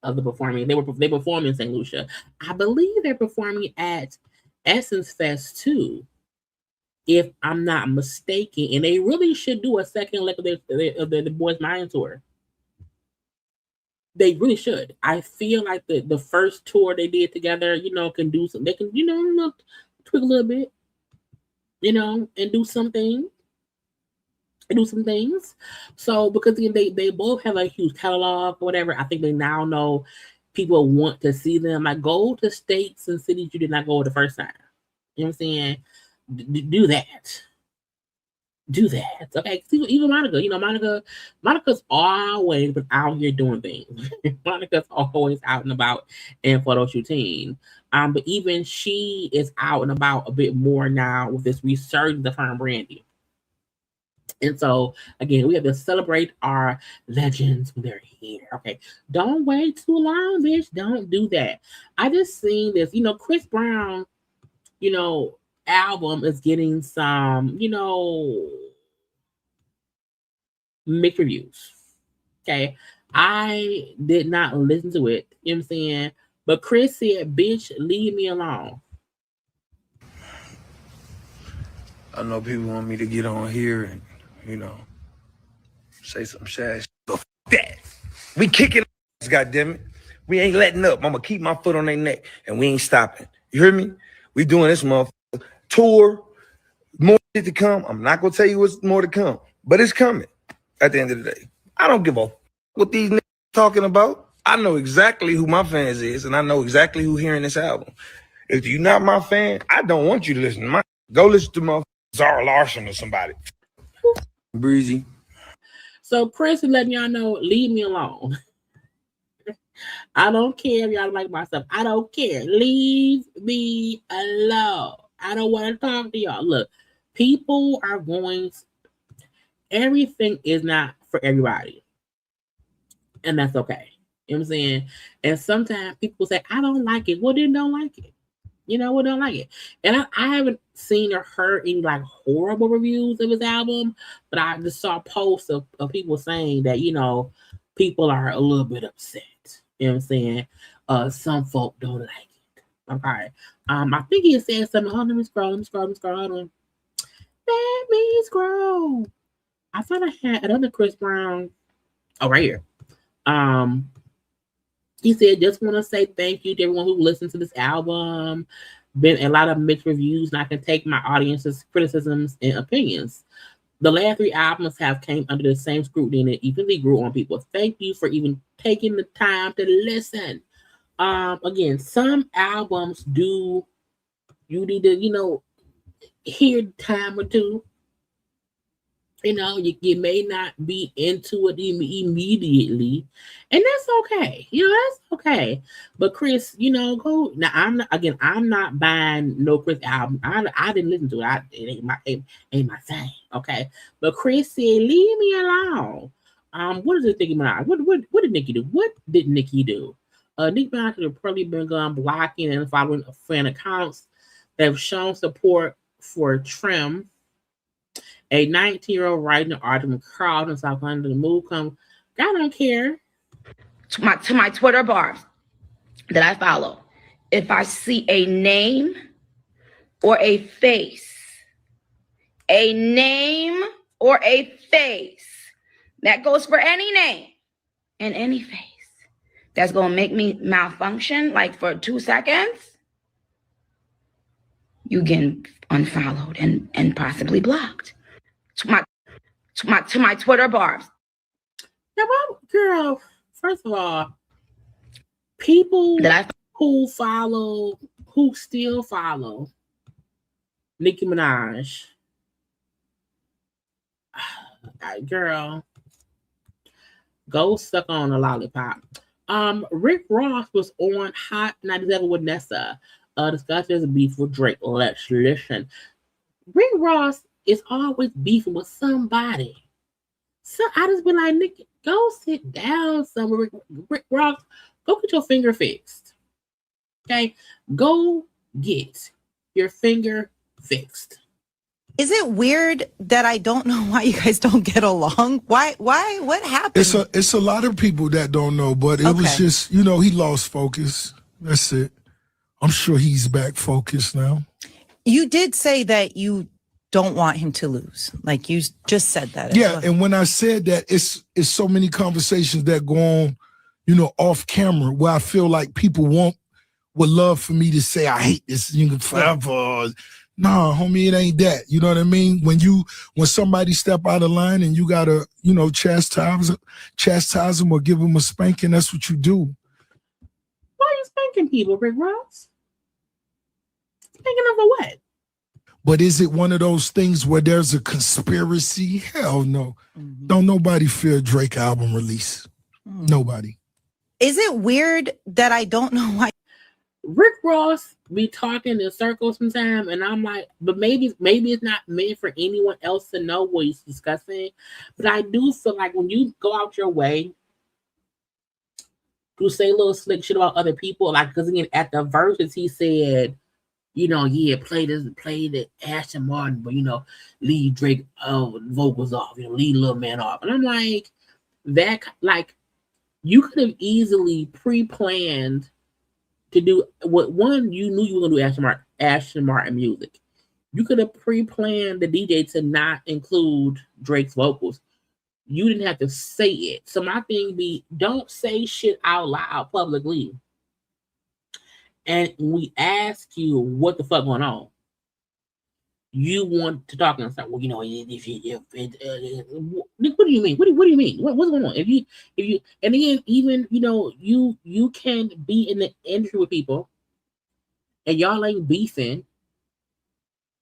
of the performing. They perform in St. Lucia. I believe they're performing at Essence Fest too, if I'm not mistaken. And they really should do a second leg of the Boys Mind tour. They really should. I feel like the first tour they did together, you know, can do some. They can, you know, tweak a little bit, you know, and do something. Do some things. So because they both have a huge catalog or whatever, I think they now know people want to see them. Like, go to states and cities you did not go the first time. You know what I'm saying? Do that. Do that. Okay. Even Monica, you know, Monica's always been out here doing things. Monica's always out and about and photo shooting. But even she is out and about a bit more now with this resurgence of her and Brandy. And so, again, we have to celebrate our legends when they're here. Okay. Don't wait too long, bitch. Don't do that. I just seen this, you know, Chris Brown, you know, album is getting some, mixed reviews. Okay. I did not listen to it. You know what I'm saying? But Chris said, bitch, leave me alone. I know people want me to get on here and, say some sad shit. But f that. We kicking ass, goddammit. We ain't letting up. I'm gonna keep my foot on their neck and we ain't stopping. You hear me? We doing this motherfucker tour. More shit to come. I'm not gonna tell you what's more to come, but it's coming at the end of the day. I don't give a f what these niggas talking about. I know exactly who my fans is, and I know exactly who hearing this album. If you're not my fan, I don't want you to listen to my. Go listen to my Zara Larson or somebody. Breezy. So Chris is letting y'all know, leave me alone. I don't care if y'all like my stuff. I don't care. Leave me alone. I don't want to talk to y'all. Look, people are going. Everything is not for everybody. And that's okay. You know what I'm saying? And sometimes people say, I don't like it. Well, then don't like it. We don't like it. And I haven't seen or heard any like horrible reviews of his album, but I just saw posts of people saying that, people are a little bit upset. You know what I'm saying? Some folk don't like it. Okay. I think he said something. Hold on, let me scroll. Hold on. Let me scroll. I thought I had another Chris Brown. Oh, right here. He said, just want to say thank you to everyone who listened to this album. Been a lot of mixed reviews, and I can take my audience's criticisms and opinions. The last 3 albums have came under the same scrutiny and it evenly grew on people. Thank you for even taking the time to listen. Again, some albums you need to, hear time or two. You may not be into it immediately, and that's okay. That's okay. But Chris, go now. I'm not buying no Chris album. I didn't listen to it. It ain't my thing. Okay. But Chris said, leave me alone. What is it thinking about? What did Nicki do? What did Nicki do? Nicki Minaj could have probably been blocking and following fan accounts that have shown support for Trim. A 19-year-old writing an article from Carlton, South London. The move comes. I don't care. To my Twitter barbs that I follow, if I see a name or a face, that goes for any name and any face, that's gonna make me malfunction like for 2 seconds, you get unfollowed and possibly blocked. To my Twitter barbs. Yeah, well, girl, first of all, people who still follow Nicki Minaj, girl, go suck on a lollipop. Rick Ross was on Hot 97 with Nessa, discussing his beef with Drake. Let's listen. Rick Ross is always beefing with somebody. So I just be like, Nick, go sit down somewhere. Rick Ross, go get your finger fixed. Okay? Go get your finger fixed. Is it weird that I don't know why you guys don't get along? Why? What happened? It's a lot of people that don't know, but it was just, he lost focus. That's it. I'm sure he's back focused now. You did say that you don't want him to lose. Like you just said that. Yeah, and when I said that, it's so many conversations that go on, off camera where I feel like people would love for me to say I hate this forever. Nah, homie, it ain't that. You know what I mean? When somebody step out of line and you gotta, chastise them or give them a spanking, that's what you do. Why are you spanking people, Rick Ross? Spanking them for what? But is it one of those things where there's a conspiracy? Hell no. Mm-hmm. Don't nobody fear Drake album release. Mm-hmm. Nobody. Is it weird that I don't know why? Rick Ross be talking in circles sometimes, and I'm like, but maybe it's not meant for anyone else to know what he's discussing. But I do feel like when you go out your way to say a little slick shit about other people, like, because again, at the verses he said, play the Aston Martin, but leave Drake vocals off, leave Lil Man off. And I'm like, that, like, you could have easily pre-planned to do what one you knew you were gonna do Aston Martin music. You could have pre-planned the DJ to not include Drake's vocals. You didn't have to say it. So my thing be, don't say shit out loud publicly. And we ask you what the fuck going on. You want to talk and say, well, what do you mean? What do you mean? What's going on? If you, and again, even you can be in the industry with people, and y'all ain't beefing,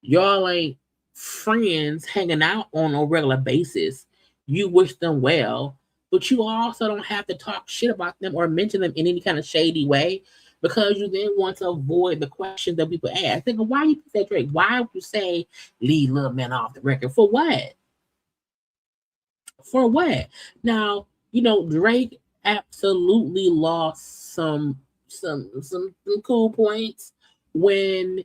y'all ain't friends hanging out on a regular basis. You wish them well, but you also don't have to talk shit about them or mention them in any kind of shady way, because you then want to avoid the questions that people ask. Think of why you say Drake. Why would you say leave Lil Man off the record? For what? For what? Now, Drake absolutely lost some cool points when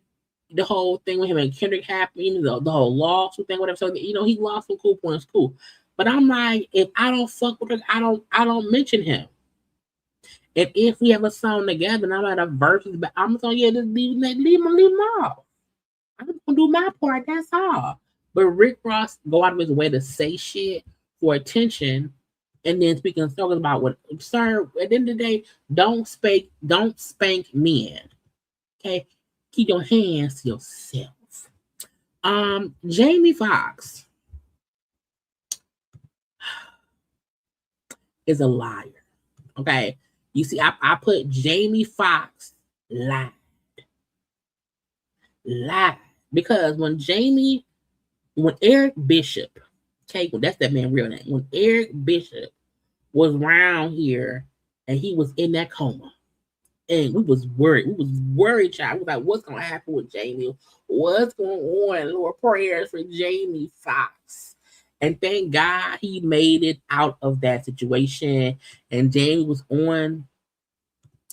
the whole thing with him and Kendrick happened, the whole lawsuit thing, whatever. So he lost some cool points, cool. But I'm like, if I don't fuck with Drake, I don't mention him. And if we have a song together and I'm at a verses, but I'm gonna just leave him off. I'm gonna do my part, that's all. But Rick Ross go out of his way to say shit for attention, and then speaking circles about what, sir, at the end of the day, don't spank men. Okay? Keep your hands to yourself. Jamie Foxx is a liar. Okay. You see, I put Jamie Foxx lied. Because when Eric Bishop, okay, well, that's that man's real name. When Eric Bishop was around here and he was in that coma, and we was worried. Child. We was like, what's going to happen with Jamie? What's going on? Lord, prayers for Jamie Foxx. And thank God he made it out of that situation. And Jamie was on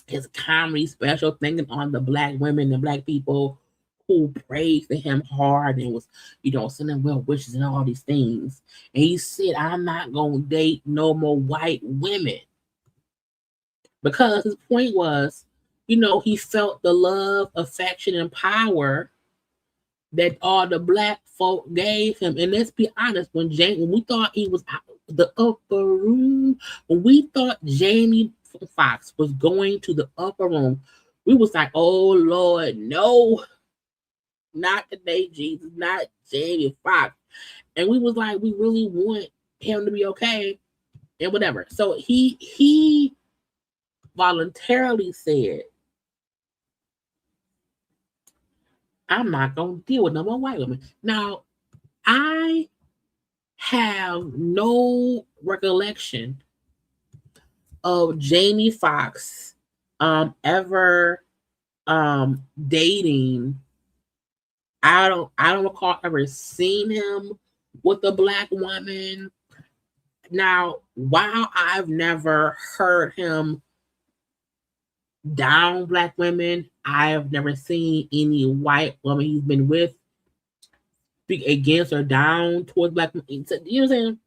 his comedy special, thinking on the Black women and Black people who prayed for him hard and was, sending well wishes and all these things. And he said, I'm not going to date no more white women. Because his point was, he felt the love, affection, and power that all the Black folk gave him. And let's be honest, when we thought he was out of the upper room, when we thought Jamie Foxx was going to the upper room, we was like, oh Lord, no, not today, Jesus, not Jamie Foxx. And we was like, we really want him to be okay and whatever. So he voluntarily said, I'm not going to deal with no more white women. Now, I have no recollection of Jamie Foxx ever dating. I don't recall ever seeing him with a Black woman. Now, while I've never heard him down Black women, I have never seen any white woman he's been with speak against or down towards Black women. You know what I'm saying?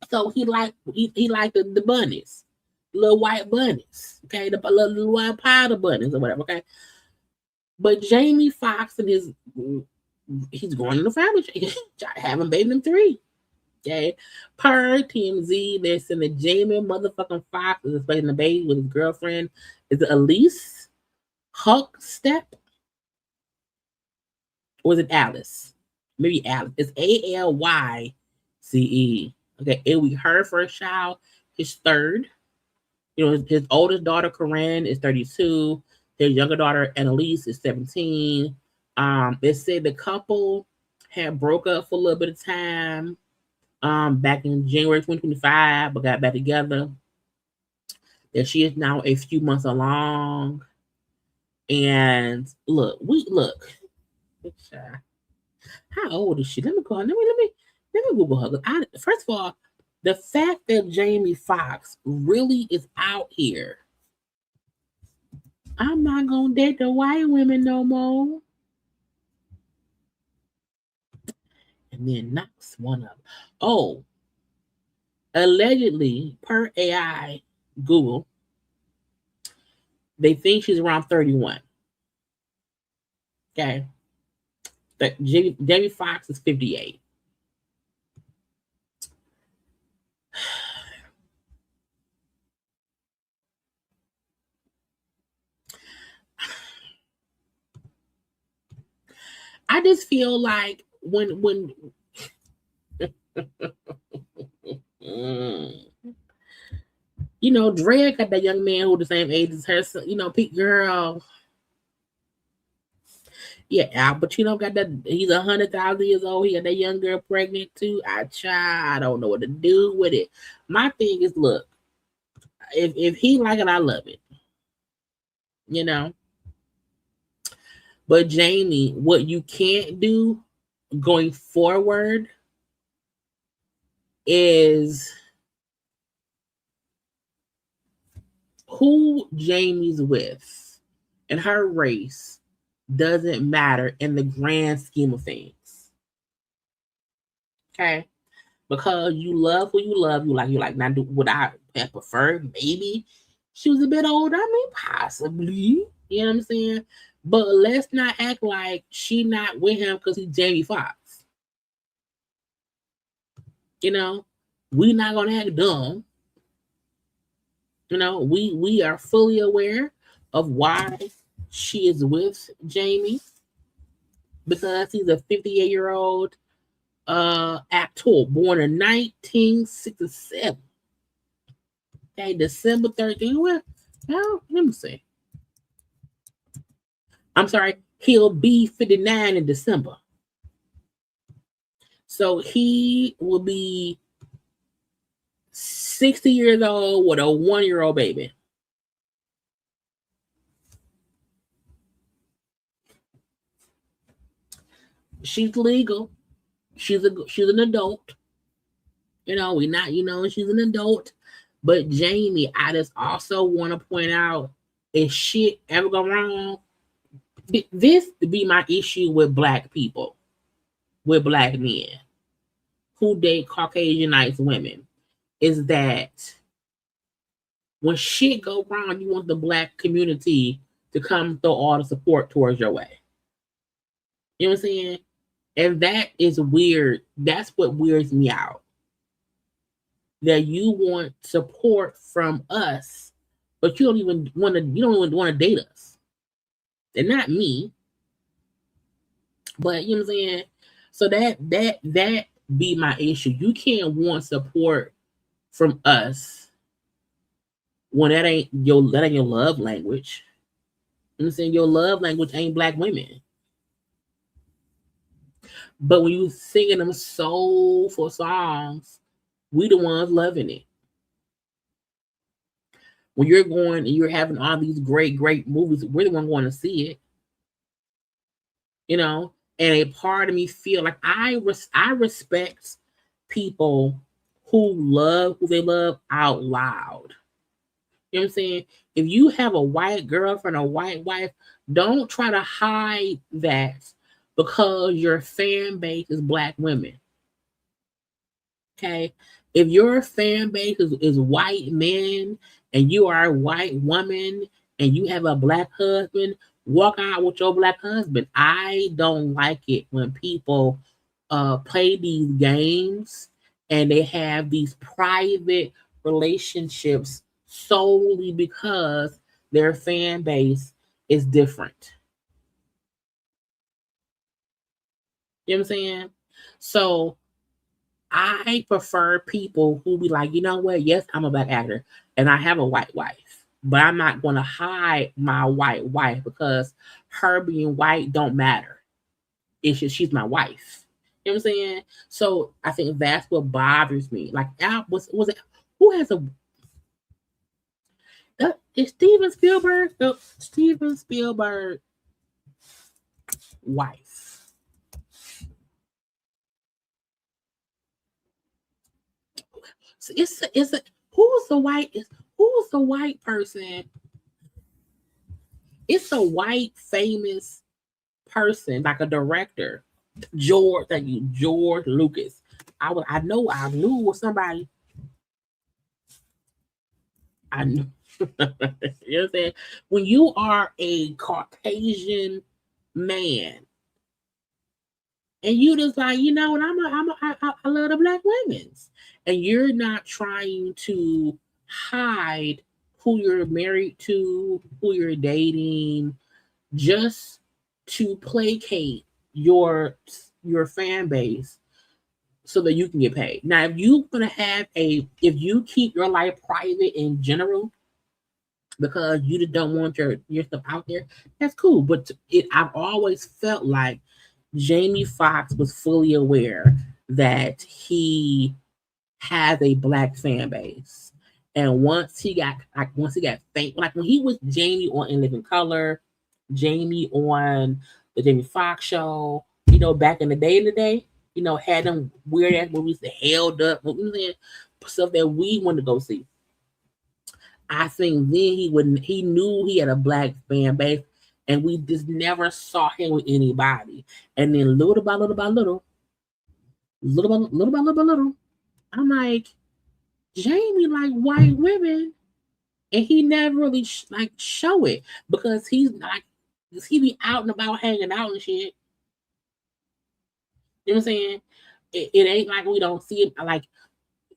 So he liked the bunnies, little white bunnies, okay, the little white powder bunnies or whatever, okay. But Jamie Foxx and he's going in the family tree, having baby them 3. Okay, per TMZ, they're saying that Jamie motherfucking Foxx is expecting a baby with his girlfriend. Is it Elise Huckstep? Or is it Alice? Maybe Alice. It's Allyce. Okay, it will be her first child, his third. His oldest daughter, Corinne, is 32. His younger daughter, Annalise, is 17. They said the couple had broke up for a little bit of time back in January 2025, but got back together. That she is now a few months along. And look. How old is she? Let me Google her. First of all, the fact that Jamie Foxx really is out here, I'm not gonna date the white women no more. and then knocks one up. Oh, allegedly, per AI Google, they think she's around 31. Okay. Jamie Foxx is 58. I just feel like when you know, Dre got that young man who the same age as her, so, you know, Pete girl. Yeah, Al Pacino got that. He's 100,000 years old. He got that young girl pregnant too. I don't know what to do with it. My thing is, look, if he like it, I love it. You know. But Jamie, what you can't do going forward is who Jamie's with and her race doesn't matter in the grand scheme of things. Okay? Because you love who you love, you like. Now, would I have preferred maybe she was a bit older? I mean, possibly. You know what I'm saying? But let's not act like she not with him because he's Jamie Foxx. You know, we not gonna act dumb. You know, we are fully aware of why she is with Jamie because he's a 58-year-old actor born in 1967. Okay, December 13th. Well, let me see. I'm sorry, he'll be 59 in December. So he will be 60 years old with a 1-year-old baby. She's legal. She's an adult. You know, we're not, you know, she's an adult. But Jamie, I just also want to point out, if shit ever go wrong, this to be my issue with black people, with black men who date Caucasianized women, is that when shit go wrong, you want the black community to come throw all the support towards your way. You know what I'm saying? And that is weird. That's what weirds me out. That you want support from us, but you don't even want to date us. And not me. But you know what I'm saying? So that be my issue. You can't want support from us when that ain't your love language. You know what I'm saying? Your love language ain't black women. But when you singing them soulful songs, we the ones loving it. When you're going and you're having all these great movies, we're the one going to see it. You know, and a part of me feel like I respect people who they love out loud. You know what I'm saying? If you have a white girlfriend or white wife, don't try to hide that because your fan base is black women. Okay? If your fan base is white men and you are a white woman and you have a black husband, walk out with your black husband. I don't like it when people play these games and they have these private relationships solely because their fan base is different. You know what I'm saying? So I prefer people who be like, you know what? Yes, I'm a black actor and I have a white wife, but I'm not going to hide my white wife because her being white don't matter. It's just she's my wife. You know what I'm saying? So I think that's what bothers me. Like, was it? Who has a? Is Steven Spielberg? Steven Spielberg wife. So it's who's the white person? It's a white famous person, like a director George, thank you, George Lucas. I knew it was somebody. I knew. You know what I'm saying? When you are a Caucasian man, and you just like, you know, and I love the black women's, and you're not trying to hide who you're married to, who you're dating, just to placate your fan base so that you can get paid. Now, if you keep your life private in general because you just don't want your stuff out there, that's cool. But I've always felt like Jamie Foxx was fully aware that he has a black fan base, and once he got famous, like when he was Jamie on In Living Color, Jamie on the Jamie Foxx show, you know, back in the day, you know, had them weird ass movies that held up, stuff that we wanted to go see. I think then he knew he had a black fan base, and we just never saw him with anybody. And then little by little, I'm like, Jamie like white women, and he never really show it because he be out and about hanging out and shit. You know what I'm saying? It ain't like we don't see him. Like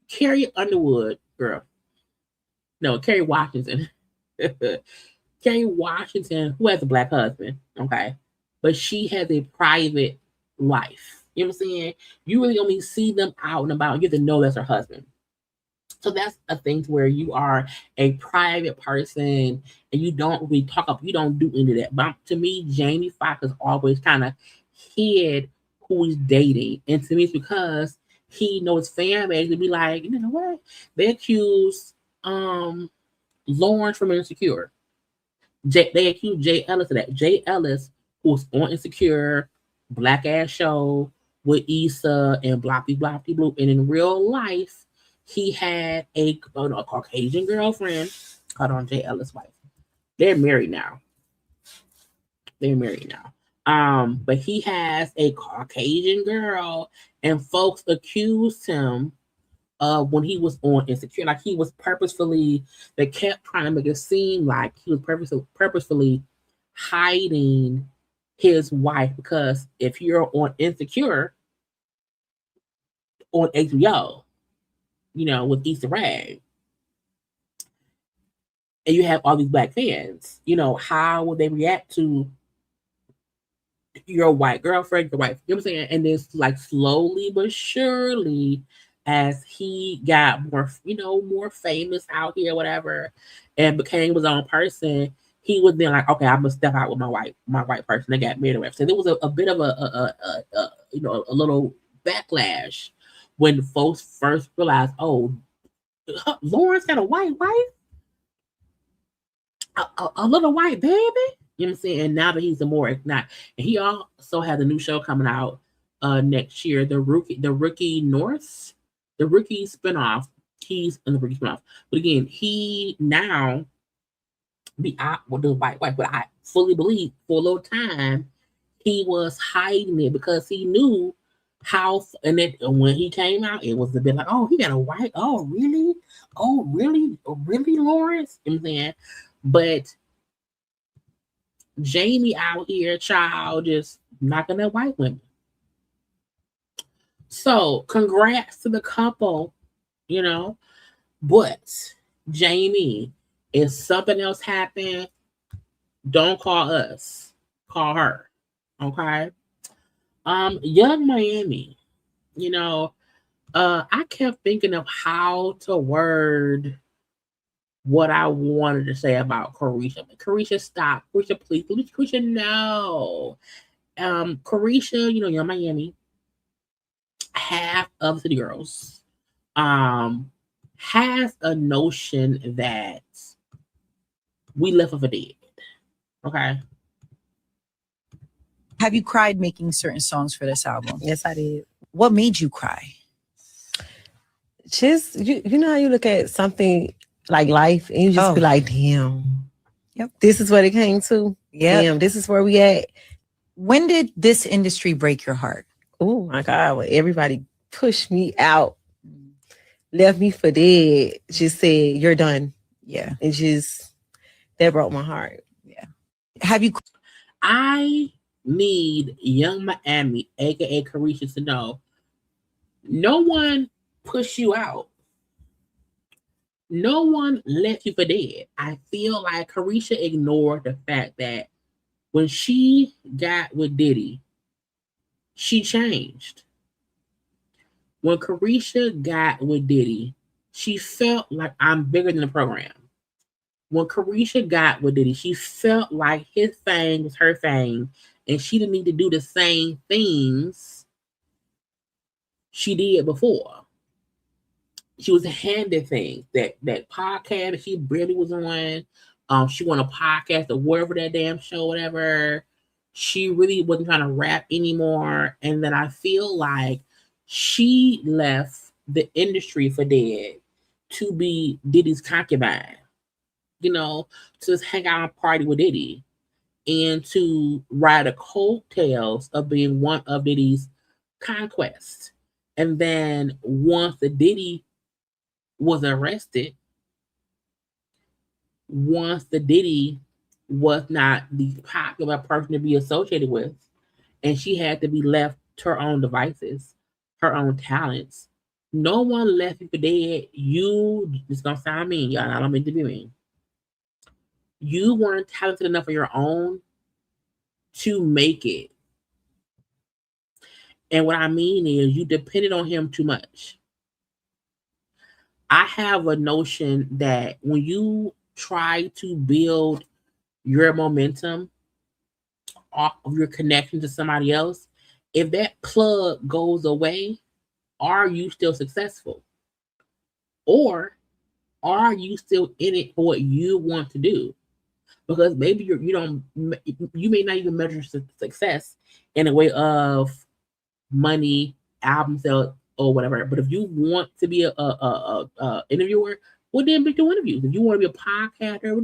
Carrie Underwood, girl. No, Kerry Washington. Kerry Washington, who has a black husband, okay? But she has a private life. You know what I'm saying? You really only see them out and about. You have to know that's her husband. So that's a thing where you are a private person and you don't really talk up, you don't do any of that. But to me, Jamie Foxx has always kind of hid who he's dating. And to me, it's because he knows fan base to be like, you know what? They accuse Lawrence from Insecure. They accused Jay Ellis of that. Jay Ellis, who's on Insecure, black ass show with Issa and Bloppy Blue, and in real life, he had a Caucasian girlfriend called on Jay Ellis' wife. They're married now. But he has a Caucasian girl, and folks accused him when he was on Insecure, like he was purposefully, they kept trying to make it seem like he was purposefully hiding his wife, because if you're on Insecure on HBO, you know, with Issa Rae, and you have all these black fans, you know, how would they react to your white girlfriend, your wife? You know what I'm saying? And then like slowly but surely, as he got more, you know, more famous out here, whatever, and became his own person, he was then like, okay, I'm gonna step out with my white person. They got married. So there was a bit of a you know, a little backlash when folks first realized, oh, Lawrence had a white wife, a little white baby. You know what I'm saying? And now that he's and he also has a new show coming out next year, the rookie spinoff. He's in the rookie spinoff, but again, he now be out with the white wife. But I fully believe for a little time he was hiding it because he knew how. And then when he came out, it was a bit like, oh, he got a white. Oh, really? Oh, really? Lawrence? You know what I'm saying? But Jamie out here, child, just knocking at white women. So congrats to the couple, you know. But Jamie, if something else happened, don't call us. Call her. Okay. Young Miami, you know, I kept thinking of how to word what I wanted to say about Caresha. Caresha, stop. Caresha, please. Caresha, no. Caresha, you know, Young Miami, half of City Girls, has a notion that we left her for dead. Okay. Have you cried making certain songs for this album? Yes, I did. What made you cry? Just, you know how you look at something like life and you just be like, damn. Yep. This is what it came to. Yeah. Damn, this is where we at. When did this industry break your heart? Oh my God, when everybody pushed me out, left me for dead, just said, you're done. Yeah. And just, that broke my heart. Yeah. Have you? I need Young Miami, aka Caresha, to know no one pushed you out. No one left you for dead. I feel like Caresha ignored the fact that when she got with Diddy, she changed. When Caresha got with Diddy, she felt like I'm bigger than the program. When Caresha got with Diddy, she felt like his thing was her thing, and she didn't need to do the same things she did before. She was handed things. That podcast that she barely was on. She won a podcast or whatever that damn show, whatever. She really wasn't trying to rap anymore. And then I feel like she left the industry for dead to be Diddy's concubine. You know, to just hang out and party with Diddy and to ride the coattails of being one of Diddy's conquests. And then once the Diddy was arrested, once the Diddy was not the popular person to be associated with, and she had to be left to her own devices, her own talents. No one left you for dead. You, it's gonna sound mean, y'all. I don't mean to be mean. You weren't talented enough of your own to make it. And what I mean is you depended on him too much. I have a notion that when you try to build your momentum off of your connection to somebody else, if that plug goes away, are you still successful? Or are you still in it for what you want to do? Because maybe you may not even measure success in a way of money, album sales, or whatever. But if you want to be a interviewer, well, then do interviews. If you want to be a podcaster,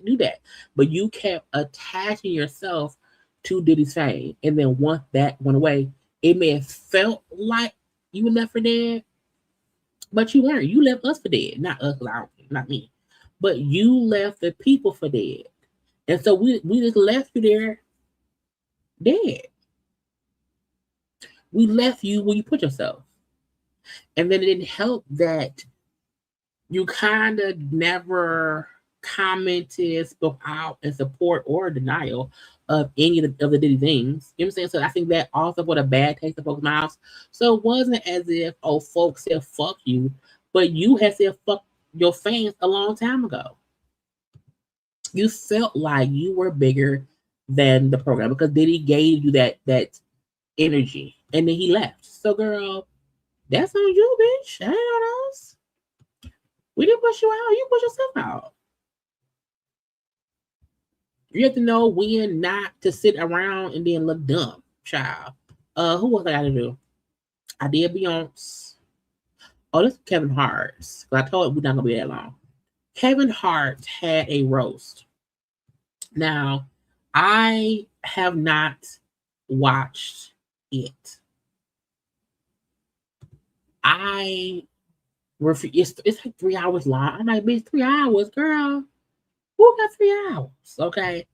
do that. But you kept attaching yourself to Diddy's fame, and then once that went away, it may have felt like you were left for dead, but you weren't. You left us for dead, not us, not me. But you left the people for dead, and so we just left you there, dead. We left you where you put yourself. And then it didn't help that you kind of never commented, spoke out in support or denial of any of the Diddy things. You know what I'm saying? So I think that also put a bad taste in folks' mouths. So it wasn't as if, folks said fuck you, but you had said fuck your fans a long time ago. You felt like you were bigger than the program because Diddy gave you that energy, and then he left. So, girl, that's on you, bitch. That ain't on us. We didn't push you out. You push yourself out. You have to know when not to sit around and then look dumb, child. Who else I got to do? I did Beyonce. Oh, this is Kevin Hart. I told you we're not gonna be that long. Kevin Hart had a roast. Now, I have not watched it. It's like 3 hours long. I'm like, bitch, 3 hours, girl. Who got 3 hours? Okay.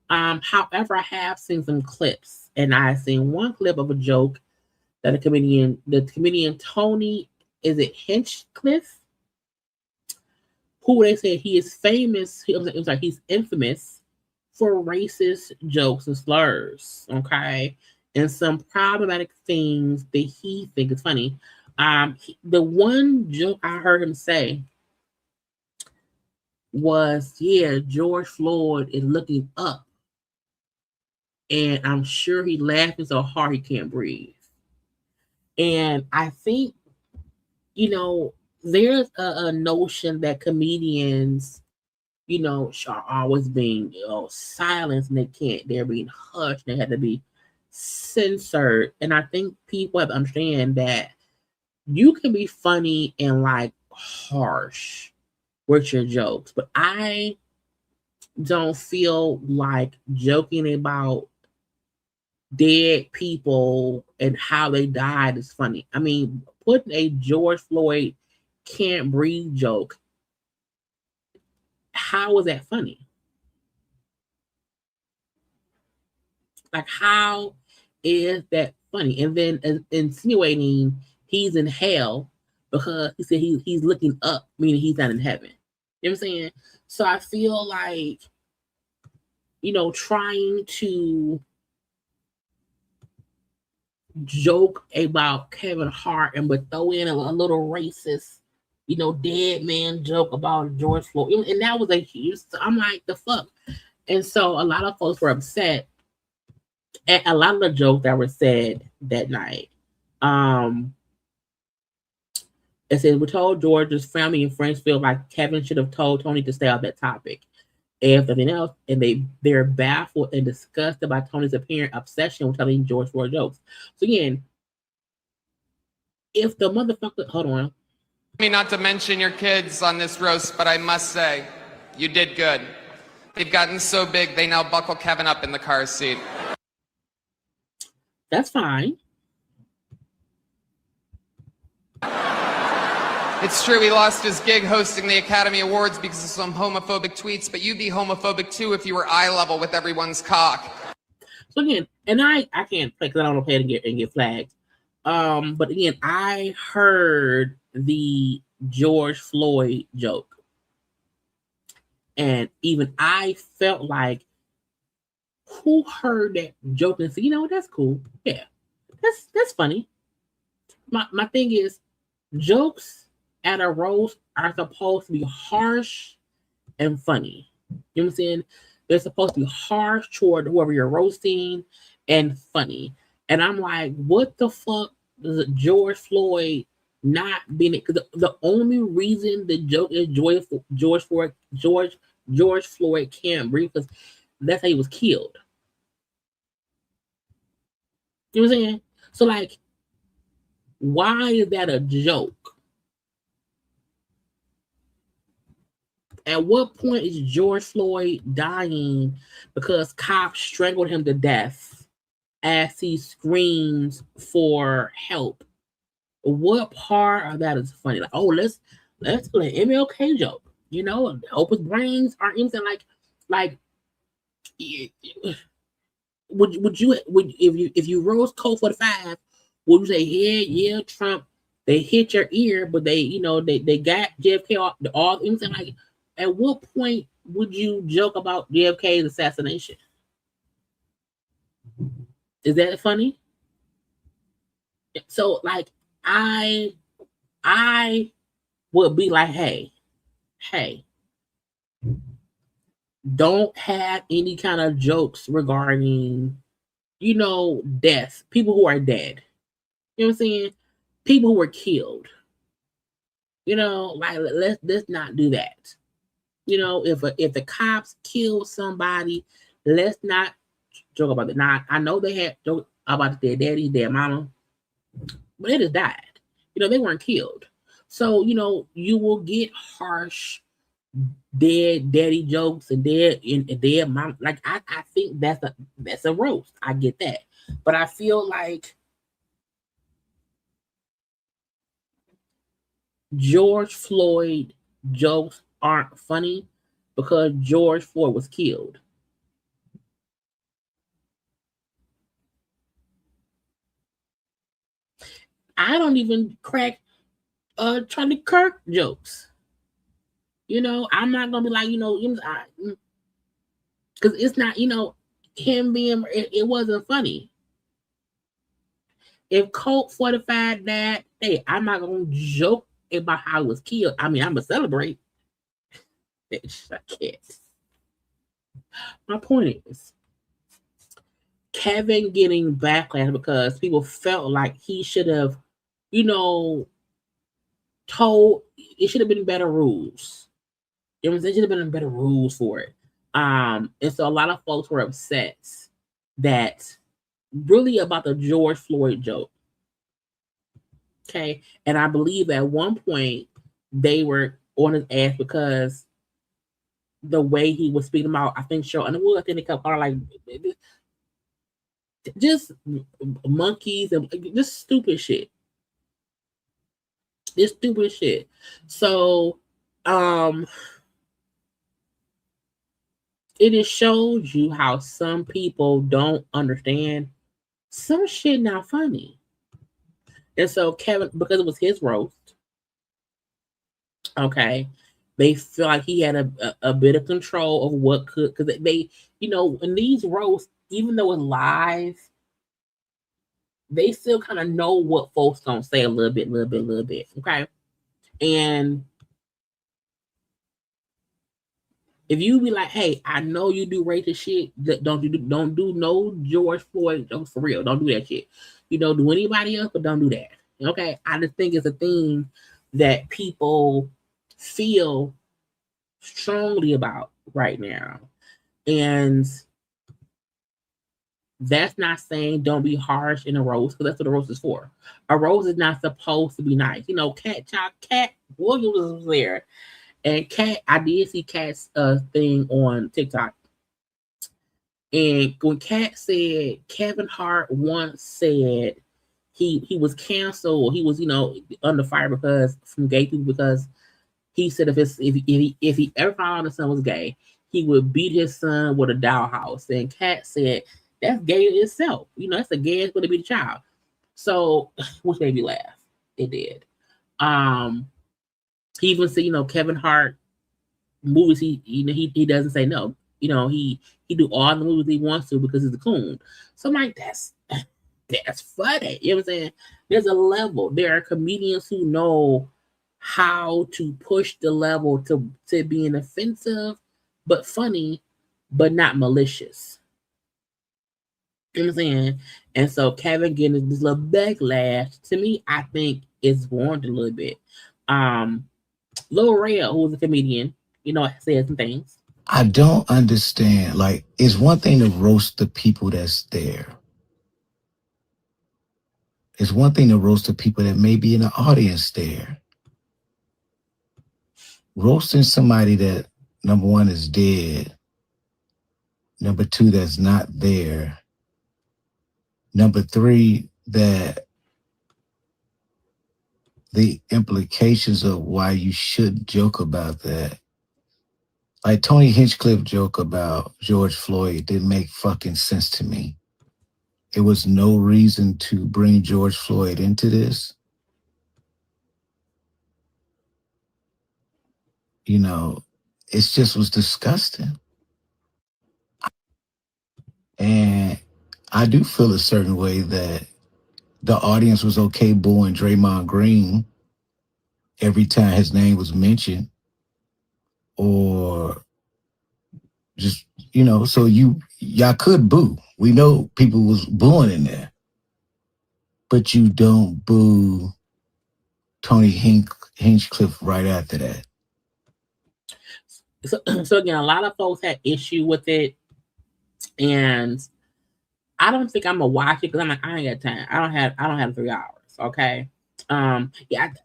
However, I have seen some clips, and I seen one clip of a joke that the comedian Tony, is it Hinchcliffe? Who they said he is famous. It was like he's infamous for racist jokes and slurs. Okay. And some problematic things that he thinks is funny. The one joke I heard him say was, yeah, George Floyd is looking up, and I'm sure he's laughing so hard he can't breathe. And I think, there's a notion that comedians, are always being silenced, and they're being hushed, they had to be censored. And I think people have to understand that you can be funny and like harsh with your jokes, but I don't feel like joking about dead people and how they died is funny. I mean, putting a George Floyd can't breathe joke, how is that funny? Like, how is that funny? And then insinuating he's in hell because he said he's looking up, meaning he's not in heaven. You know what I'm saying? So I feel like, trying to joke about Kevin Hart but throw in a little racist, dead man joke about George Floyd. And that was a huge, I'm like, the fuck? And so a lot of folks were upset at a lot of the jokes that were said that night. It said, we told George's family and friends feel like Kevin should have told Tony to stay off that topic. If nothing else, and they're baffled and disgusted by Tony's apparent obsession with telling George Floyd jokes. So again, if the motherfucker, hold on. Me not to mention your kids on this roast, but I must say, you did good. They've gotten so big, they now buckle Kevin up in the car seat. That's fine. It's true he lost his gig hosting the Academy Awards because of some homophobic tweets, but you'd be homophobic too if you were eye level with everyone's cock. So again, and I can't play because I don't want to play and get flagged. But again, I heard the George Floyd joke. And even I felt like, who heard that joke and said, that's cool. Yeah, that's funny. My thing is, jokes at a roast are supposed to be harsh and funny. You know what I'm saying? They're supposed to be harsh toward whoever you're roasting and funny. And I'm like, what the fuck does George Floyd not being it? Because the only reason the joke is George Floyd can't breathe because that's how he was killed. You know what I'm saying? So like, why is that a joke? At what point is George Floyd dying because cops strangled him to death as he screams for help? What part of that is funny? Like, oh, let's do an MLK joke. Hope his brains aren't anything like. Would you if you roast Code 45, would you say, yeah, Trump? They hit your ear, but they got JFK all anything like. At what point would you joke about JFK's assassination? Is that funny? So like, I would be like, hey, don't have any kind of jokes regarding, death, people who are dead. You know what I'm saying? People who were killed. Like, let's not do that. If the cops kill somebody, let's not joke about it. Now, I know they had joked about their daddy, their mama, but they just died. They weren't killed. So, you will get harsh, dead daddy jokes and dead mom. Like, I think that's a roast. I get that. But I feel like George Floyd jokes aren't funny because George Floyd was killed. I don't even crack Charlie Kirk jokes. I'm not gonna be like, because it's not, him being, it wasn't funny. If Colt 45 died, hey, I'm not gonna joke about how he was killed. I mean, I'm gonna celebrate. Bitch, I can't. My point is, Kevin getting backlash because people felt like he should have, told, it should have been better rules. There should have been better rules for it. And so a lot of folks were upset that really about the George Floyd joke. Okay. And I believe at one point they were on his ass because the way he was speaking about, I think, show, and I think they kept calling like, just monkeys and just stupid shit. This stupid shit. So, it just shows you how some people don't understand some shit not funny. And so Kevin, because it was his roast, okay, they feel like he had a bit of control of what could, because they, in these roasts, even though it's live, they still kind of know what folks gonna say a little bit, okay? And if you be like, hey, I know you do racist shit, don't do no George Floyd, for real, don't do that shit. Do anybody else, but don't do that. Okay? I just think it's a thing that people feel strongly about right now. And that's not saying don't be harsh in a roast, because that's what a roast is for. A roast is not supposed to be nice. Cat Williams was there. And I did see Cat's thing on TikTok. And when Cat said, Kevin Hart once said he was canceled, he was, under fire because from gay people, because he said if he ever found out his son was gay, he would beat his son with a dollhouse. And Cat said, that's gay in itself. That's the gayest way to beat a child. So, which made me laugh. It did. He even said, Kevin Hart movies, he doesn't say no. He do all the movies he wants to because he's a coon. So I'm like, that's funny. You know what I'm saying? There's a level. There are comedians who know how to push the level to being offensive, but funny, but not malicious. You know what I'm saying? And so Kevin getting this little backlash, to me, I think is warranted a little bit. Lil Rhea, who was a comedian, said some things. I don't understand. Like, it's one thing to roast the people that's there. It's one thing to roast the people that may be in the audience there. Roasting somebody that, number one, is dead. Number two, that's not there. Number three, that the implications of why you should joke about that. Like Tony Hinchcliffe joke about George Floyd didn't make fucking sense to me. It was no reason to bring George Floyd into this. It just was disgusting. And I do feel a certain way that the audience was okay booing Draymond Green every time his name was mentioned, or just, so y'all could boo. We know people was booing in there, but you don't boo Tony Hinchcliffe right after that. So again, a lot of folks had issue with it, and I don't think I'm gonna watch it because I'm like, I ain't got time. I don't have 3 hours. Okay.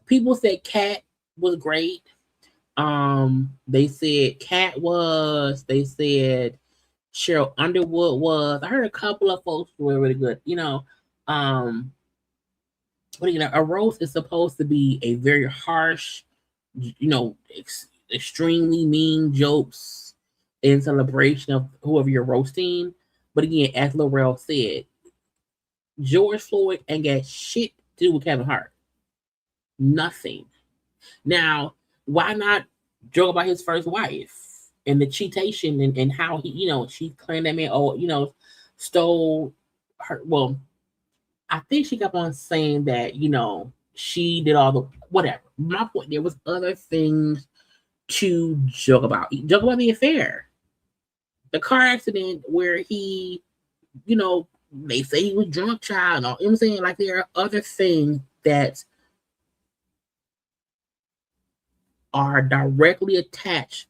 People said Cat was great. They said Cat was. They said Cheryl Underwood was. I heard a couple of folks were really good. But a roast is supposed to be a very harsh, extremely mean jokes in celebration of whoever you're roasting. But again, as Laurel said, George Floyd ain't got shit to do with Kevin Hart. Nothing. Now, why not joke about his first wife and the cheatation and how he, she claimed that man, stole her. Well, I think she kept on saying that, she did all the whatever. My point, there was other things to joke about. Joke about the affair. The car accident where he, they say he was drunk, child. You know what I'm saying? Like, there are other things that are directly attached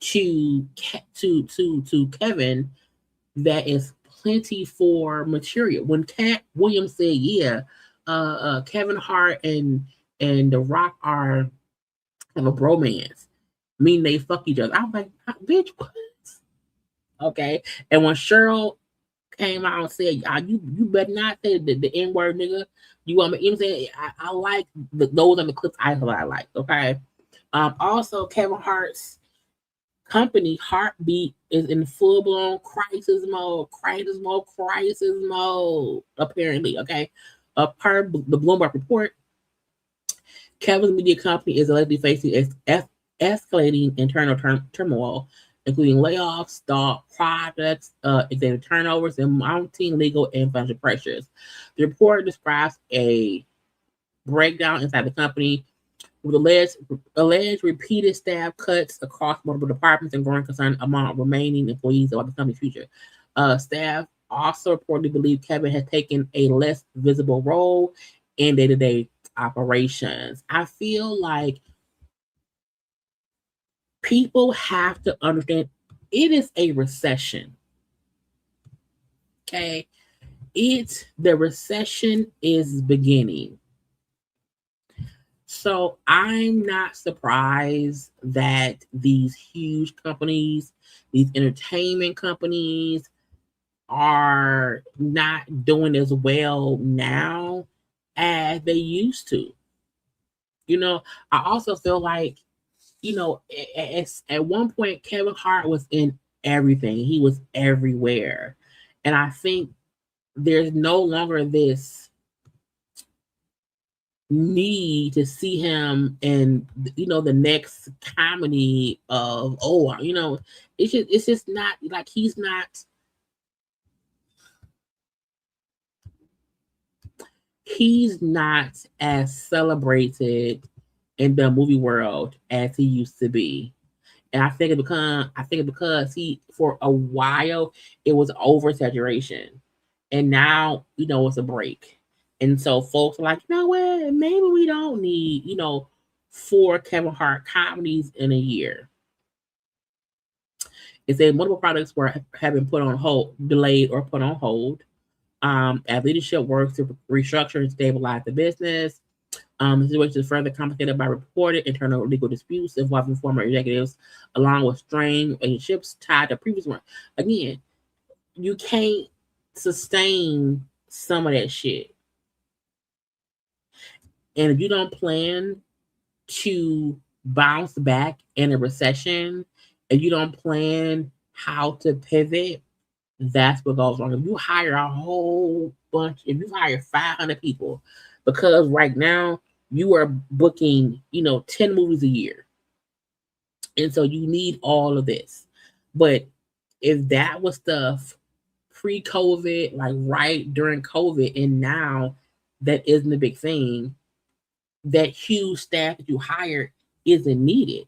to Kevin that is plenty for material. When Cat Williams said, yeah, Kevin Hart and The Rock have a bromance, meaning they fuck each other. I was like, bitch, what? Okay. And when Cheryl came out and said, you better not say the N-word, nigga. You want me, you know what I'm saying? I like those are the clips I like, okay? Also, Kevin Hart's company, Heartbeat, is in full-blown crisis mode, apparently, okay? Per the Bloomberg report, Kevin's media company is allegedly facing escalating internal turmoil, including layoffs, stalled projects, executive turnovers, and mounting legal and financial pressures. The report describes a breakdown inside the company with alleged repeated staff cuts across multiple departments and growing concern among remaining employees about the company's future. Staff also reportedly believe Kevin has taken a less visible role in day-to-day operations. I feel like people have to understand it is a recession. Okay? The recession is beginning. So I'm not surprised that these huge companies, these entertainment companies, are not doing as well now as they used to. You know, I also feel like, you know, at one point, Kevin Hart was in everything. He was everywhere. And I think there's no longer this need to see him in, you know, the next comedy of, you know, it's just not like he's not as celebrated in the movie world as he used to be. And I think because he, for a while, it was oversaturation. And now, you know, it's a break. And so folks are like, you know what, maybe we don't need, you know, 4 Kevin Hart comedies in a year. It said multiple projects have been put on hold, delayed or put on hold. As leadership works to restructure and stabilize the business. The situation is further complicated by reported internal legal disputes involving former executives, along with strained relationships tied to previous one. Again, you can't sustain some of that shit. And if you don't plan to bounce back in a recession, and you don't plan how to pivot, that's what goes wrong. If you hire a whole bunch, if you hire 500 people, because right now you are booking, you know, 10 movies a year. And so you need all of this. But if that was stuff pre-COVID, like right during COVID, and now that isn't a big thing, that huge staff that you hired isn't needed.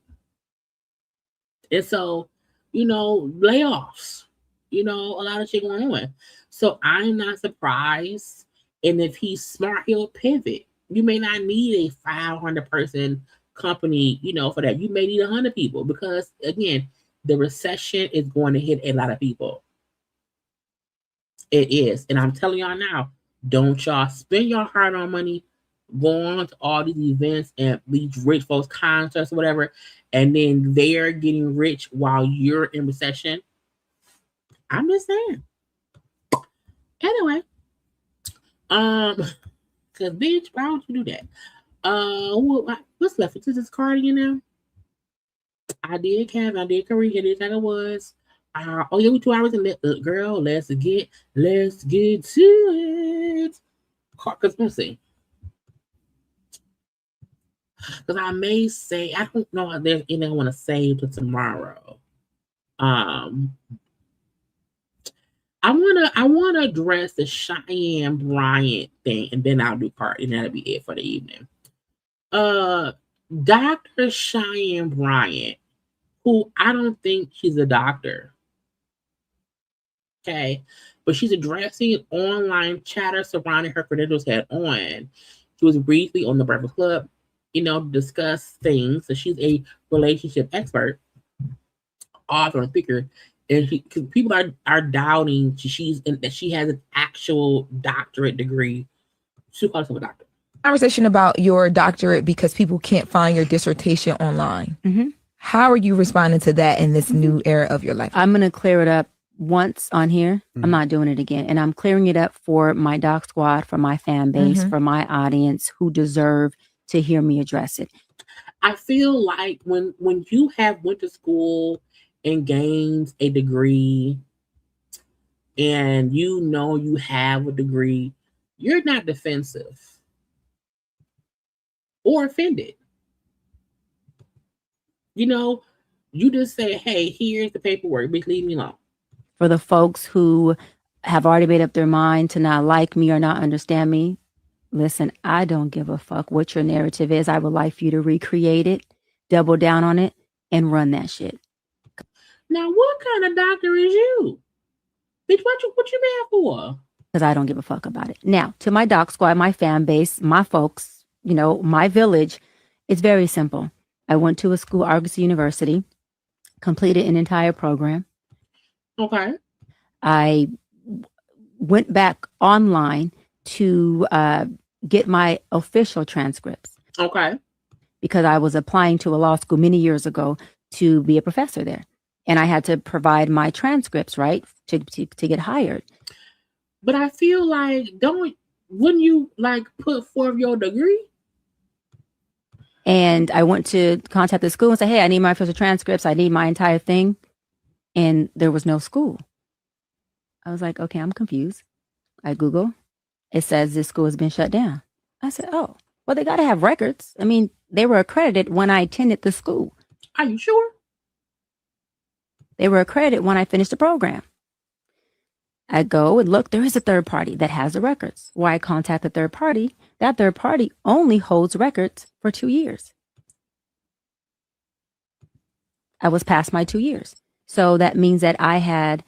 And so, you know, layoffs, you know, a lot of shit going on. So I'm not surprised. And if he's smart, he'll pivot. You may not need a 500-person company, you know, for that. You may need 100 people because, again, the recession is going to hit a lot of people. It is. And I'm telling y'all now, don't y'all spend your hard-earned money going to all these events and these rich folks concerts or whatever, and then they're getting rich while you're in recession. I'm just saying. Anyway, because bitch, why would you do that? What's left? Is this Cardi in there? I did Kevin, I did Caresha, I did like it was. Oh yeah, we 2 hours in. Girl, let's get to it. Cause let's see. Because I may say, I don't know if there's anything I want to save to tomorrow. I wanna address the Cheyenne Bryant thing, and then I'll do Cardi, and that'll be it for the evening. Dr. Cheyenne Bryant, who I don't think she's a doctor. Okay, but she's addressing online chatter surrounding her credentials head on. She was briefly on the Breakfast Club, you know, discuss things. So she's a relationship expert, author, and speaker. And because people are doubting that she has an actual doctorate degree. She calls herself a doctor. Conversation about your doctorate because people can't find your dissertation online. Mm-hmm. How are you responding to that in this new era of your life? I'm going to clear it up once on here, I'm not doing it again. And I'm clearing it up for my doc squad, for my fan base, for my audience who deserve to hear me address it. I feel like when you have went to school and gained a degree and you know you have a degree, you're not defensive or offended. You know, you just say, hey, here's the paperwork, bitch, leave me alone. For the folks who have already made up their mind to not like me or not understand me, listen, I don't give a fuck what your narrative is. I would like for you to recreate it, double down on it, and run that shit. Now, what kind of doctor is you? Bitch, what you mad for? Because I don't give a fuck about it. Now, to my doc squad, my fan base, my folks, you know, my village, it's very simple. I went to a school, Argos University, completed an entire program. Okay. I went back online to get my official transcripts. Okay. Because I was applying to a law school many years ago to be a professor there. And I had to provide my transcripts, right, to get hired. But I feel like, wouldn't you like put forth your degree? And I went to contact the school and say, hey, I need my official transcripts. I need my entire thing. And there was no school. I was like, okay, I'm confused. I Google. It says this school has been shut down. I said, oh, well, they got to have records. I mean, they were accredited when I attended the school. Are you sure? They were accredited when I finished the program. I go and look, there is a third party that has the records. Why I contact the third party? That third party only holds records for 2 years. I was past my 2 years. So that means that I had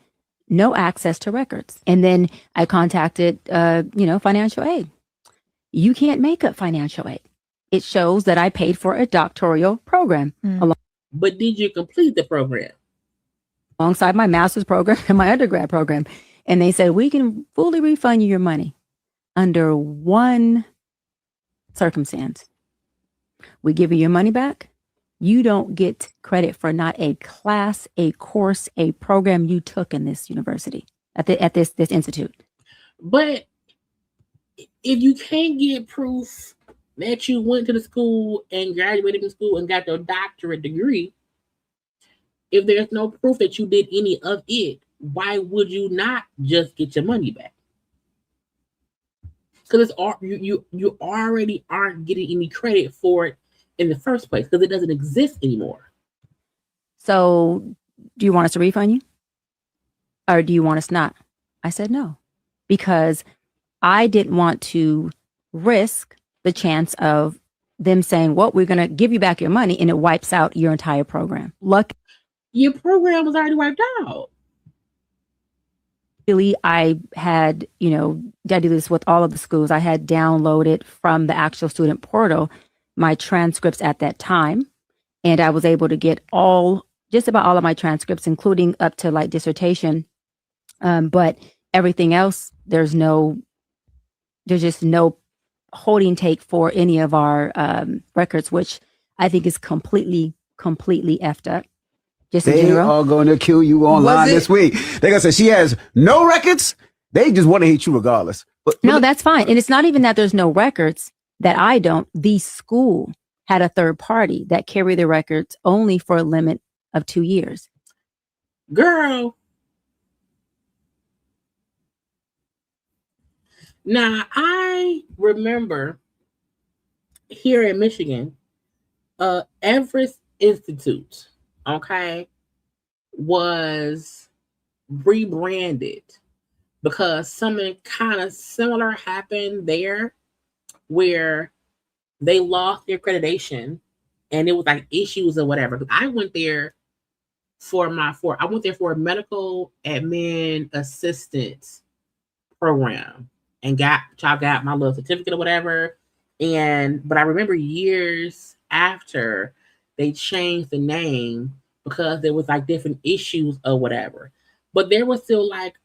no access to records. And then I contacted, financial aid. You can't make up financial aid. It shows that I paid for a doctoral program. But did you complete the program? Alongside my master's program and my undergrad program. And they said, we can fully refund you your money under one circumstance. We give you your money back. You don't get credit for not a class, a course, a program you took in this university, at this institute. But if you can't get proof that you went to the school and graduated from school and got your doctorate degree, if there's no proof that you did any of it, why would you not just get your money back? Because you already aren't getting any credit for it in the first place because it doesn't exist anymore. So do you want us to refund you? Or do you want us not? I said no, because I didn't want to risk the chance of them saying, well, we're going to give you back your money, and it wipes out your entire program. Your program was already wiped out. Really, I had, I do this with all of the schools. I had downloaded from the actual student portal my transcripts at that time. And I was able to get just about all of my transcripts, including up to like dissertation. But everything else, there's just no holding take for any of our records, which I think is completely effed up. Just they are going to kill you online this week. They're going to say she has no records. They just want to hate you regardless. But no, that's fine. And it's not even that there's no records that I don't. The school had a third party that carried the records only for a limit of 2 years. Girl. Now, I remember here in Michigan, Everest Institute, okay, was rebranded because something kind of similar happened there where they lost their accreditation and it was like issues or whatever. But I went there for a medical admin assistant program and got my little certificate or whatever. But I remember years after they changed the name because there was like different issues or whatever. But there was still like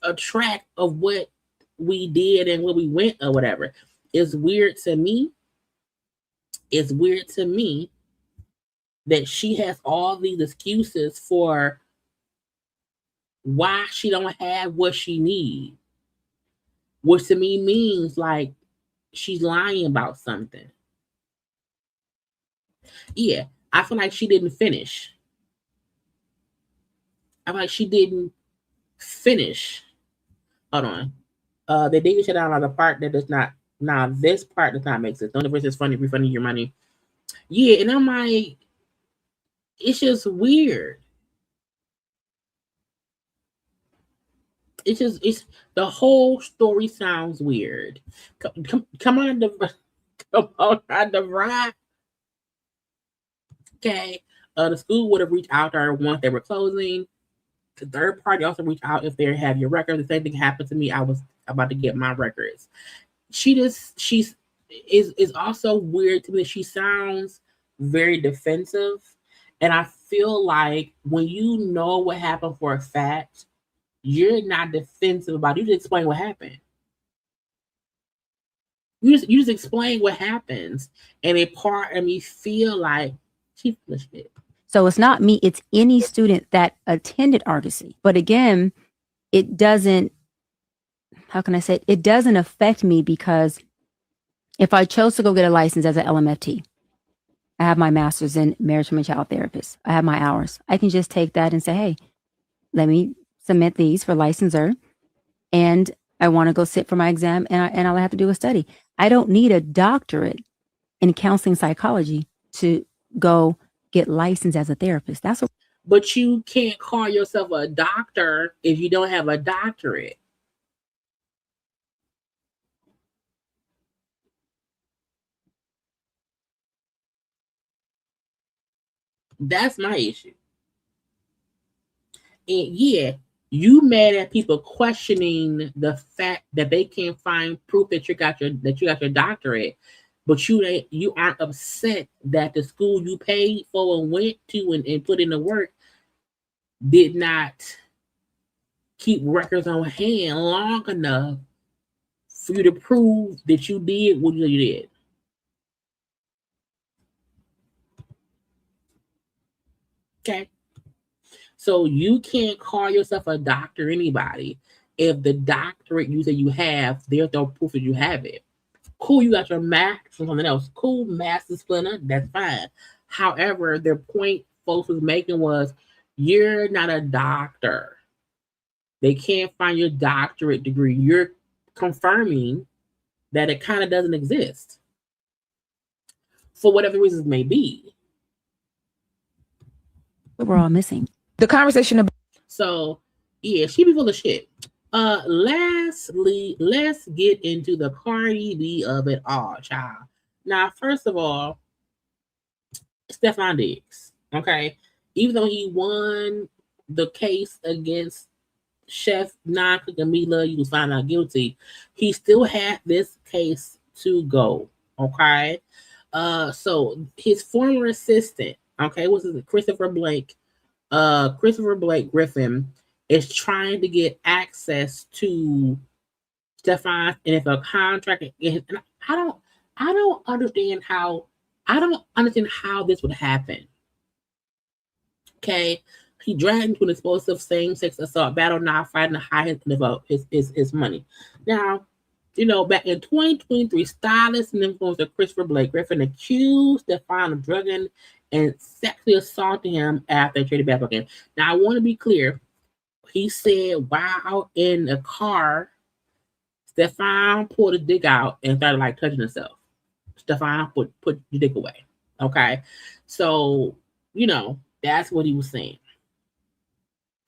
a track of what we did and where we went or whatever. It's weird to me that she has all these excuses for why she don't have what she need, which to me means like she's lying about something. Yeah, I feel like she didn't finish. I feel like she didn't finish. Hold on. They did shut down on the part that does not. Now this part does not make sense. The only difference is funny refunding your money. Yeah, and I'm like, it's just weird. It's the whole story sounds weird. Come on the ride. Okay. The school would have reached out to her once they were closing. The third party also reached out if they have your records. The same thing happened to me. I was about to get my records. She's also weird to me. She sounds very defensive. And I feel like when you know what happened for a fact, you're not defensive about it. You just explain what happened. You just explain what happens. And a part of me feel like she's full of shit. So it's not me, it's any student that attended Argosy. But again, it doesn't, how can I say it? It doesn't affect me because if I chose to go get a license as an LMFT, I have my master's in marriage and child therapist. I have my hours. I can just take that and say, hey, let me submit these for licensure. And I want to go sit for my exam and all I have to do is study. I don't need a doctorate in counseling psychology to go get licensed as a therapist. That's what. But you can't call yourself a doctor if you don't have a doctorate. That's my issue. And yeah, you mad at people questioning the fact that they can't find proof that you got your doctorate, but you aren't upset that the school you paid for and went to and put in the work did not keep records on hand long enough for you to prove that you did what you did. Okay. So you can't call yourself a doctor or anybody if the doctorate you say you have, there's no proof that you have it. Cool, you got your master's from something else. Cool, master's splinter, that's fine. However, the point folks was making was you're not a doctor. They can't find your doctorate degree. You're confirming that it kind of doesn't exist for whatever reasons may be. But we're all missing. The conversation about. So, yeah, she be full of shit. Lastly, let's get into the Cardi B of it all, child. Now, first of all, Stefan Diggs, okay? Even though he won the case against Chef non-cook and Mila, he was found not guilty, he still had this case to go, okay? So his former assistant, okay, was Christopher Blake Griffin, is trying to get access to Stefan's NFL contract. And I don't understand how this would happen. Okay. He dragged into an explosive same-sex assault battle, now fighting to hide his money. Now, back in 2023, stylist and influencer Christopher Blake Griffin accused Stefan of drugging and sexually assaulting him after they traded back again. Now, I want to be clear. He said while in the car, Stefan pulled his dick out and started like touching himself. Stefan put your dick away. Okay. So, that's what he was saying.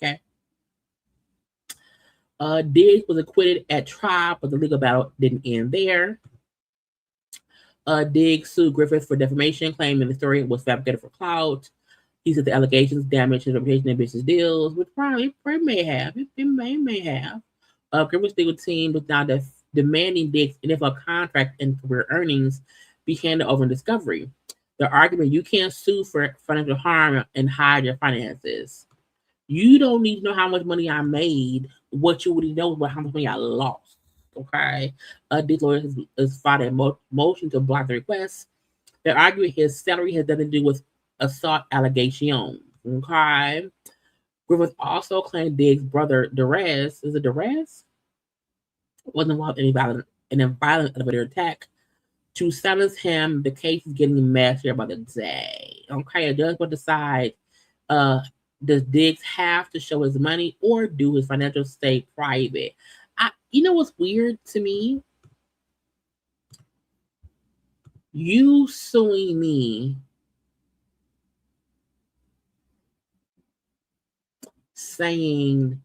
Okay. Diggs was acquitted at trial, but the legal battle didn't end there. Diggs sued Griffith for defamation, claiming the story was fabricated for clout. He said the allegations damaged his reputation and business deals, which probably may have. It may have. Griffith's legal team was now demanding Diggs' NFL contract and career earnings be handed over in discovery. The argument, you can't sue for financial harm and hide your finances. You don't need to know how much money I made. What you would know about how much money I lost. Okay. Diggs' lawyer has filed a motion to block the request. They're arguing his salary has nothing to do with assault allegations. Okay. Rivers also claimed Diggs' brother, Derez, is it Derez? Was involved in a violent elevator attack. To silence him, the case is getting messier by the day. Okay, a judge will decide, does Diggs have to show his money or do his financial stay private? You know what's weird to me? You suing me saying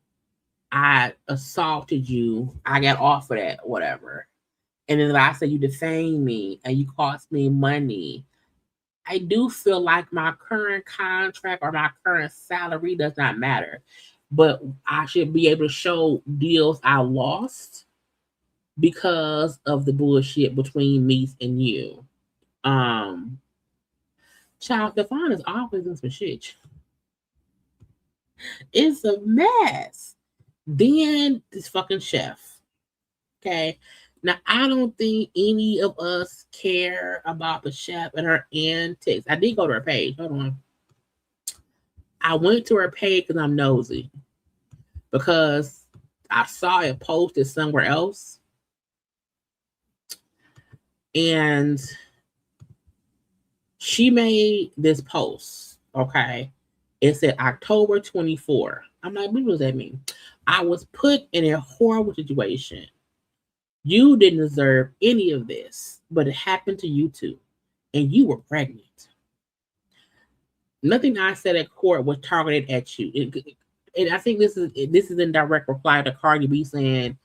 I assaulted you, I got off of that, whatever. And then I say you defamed me and you cost me money. I do feel like my current contract or my current salary does not matter, but I should be able to show deals I lost because of the bullshit between me and you. Child, Devon is always in some shit. It's a mess. Then this fucking chef. Okay. Now, I don't think any of us care about the chef and her antics. I did go to her page. Hold on. I went to her page because I'm nosy. Because I saw it posted somewhere else. And she made this post. Okay. It said October 24. I'm like, what does that mean? I was put in a horrible situation. You didn't deserve any of this, but it happened to you too. And you were pregnant. Nothing I said at court was targeted at you. And I think this is in direct reply to Cardi B saying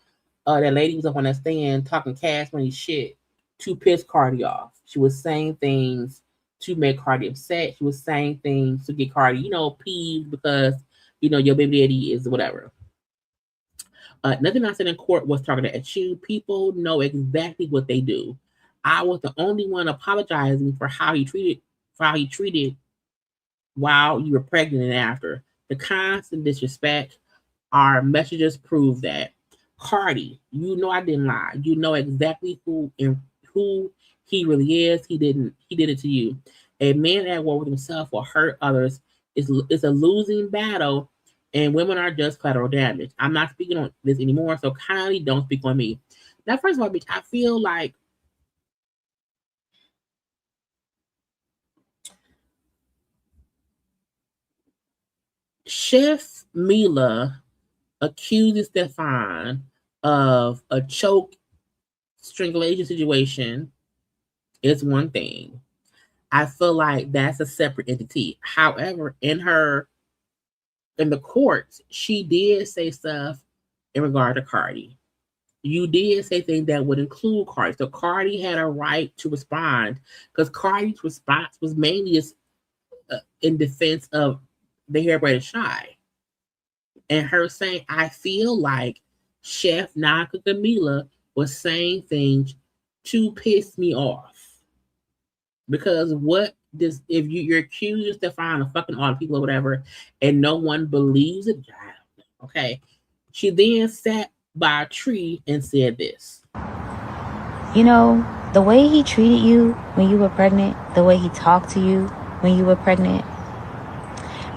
that lady was up on that stand talking cash money shit to piss Cardi off. She was saying things to make Cardi upset. She was saying things to get Cardi, peeved because, your baby daddy is whatever. Nothing I said in court was targeted at you. People know exactly what they do. I was the only one apologizing for how he treated while you were pregnant and after. The constant disrespect, our messages prove that. Cardi, I didn't lie. You know exactly who he really is. He did it to you. A man at war with himself will hurt others. It's a losing battle. And women are just collateral damage. I'm not speaking on this anymore, so kindly don't speak on me. Now, first of all, bitch, I feel like Chef Mila accuses Stefan of a choke strangulation situation is one thing. I feel like that's a separate entity. However, in the courts, she did say stuff in regard to Cardi. You did say things that would include Cardi. So Cardi had a right to respond because Cardi's response was mainly in defense of the hair braided shy. And her saying, I feel like Chef Naka Camila was saying things to piss me off. Because if you're accusing Stefan of fucking all the people or whatever, and no one believes it, okay. She then sat by a tree and said this. The way he treated you when you were pregnant, the way he talked to you when you were pregnant,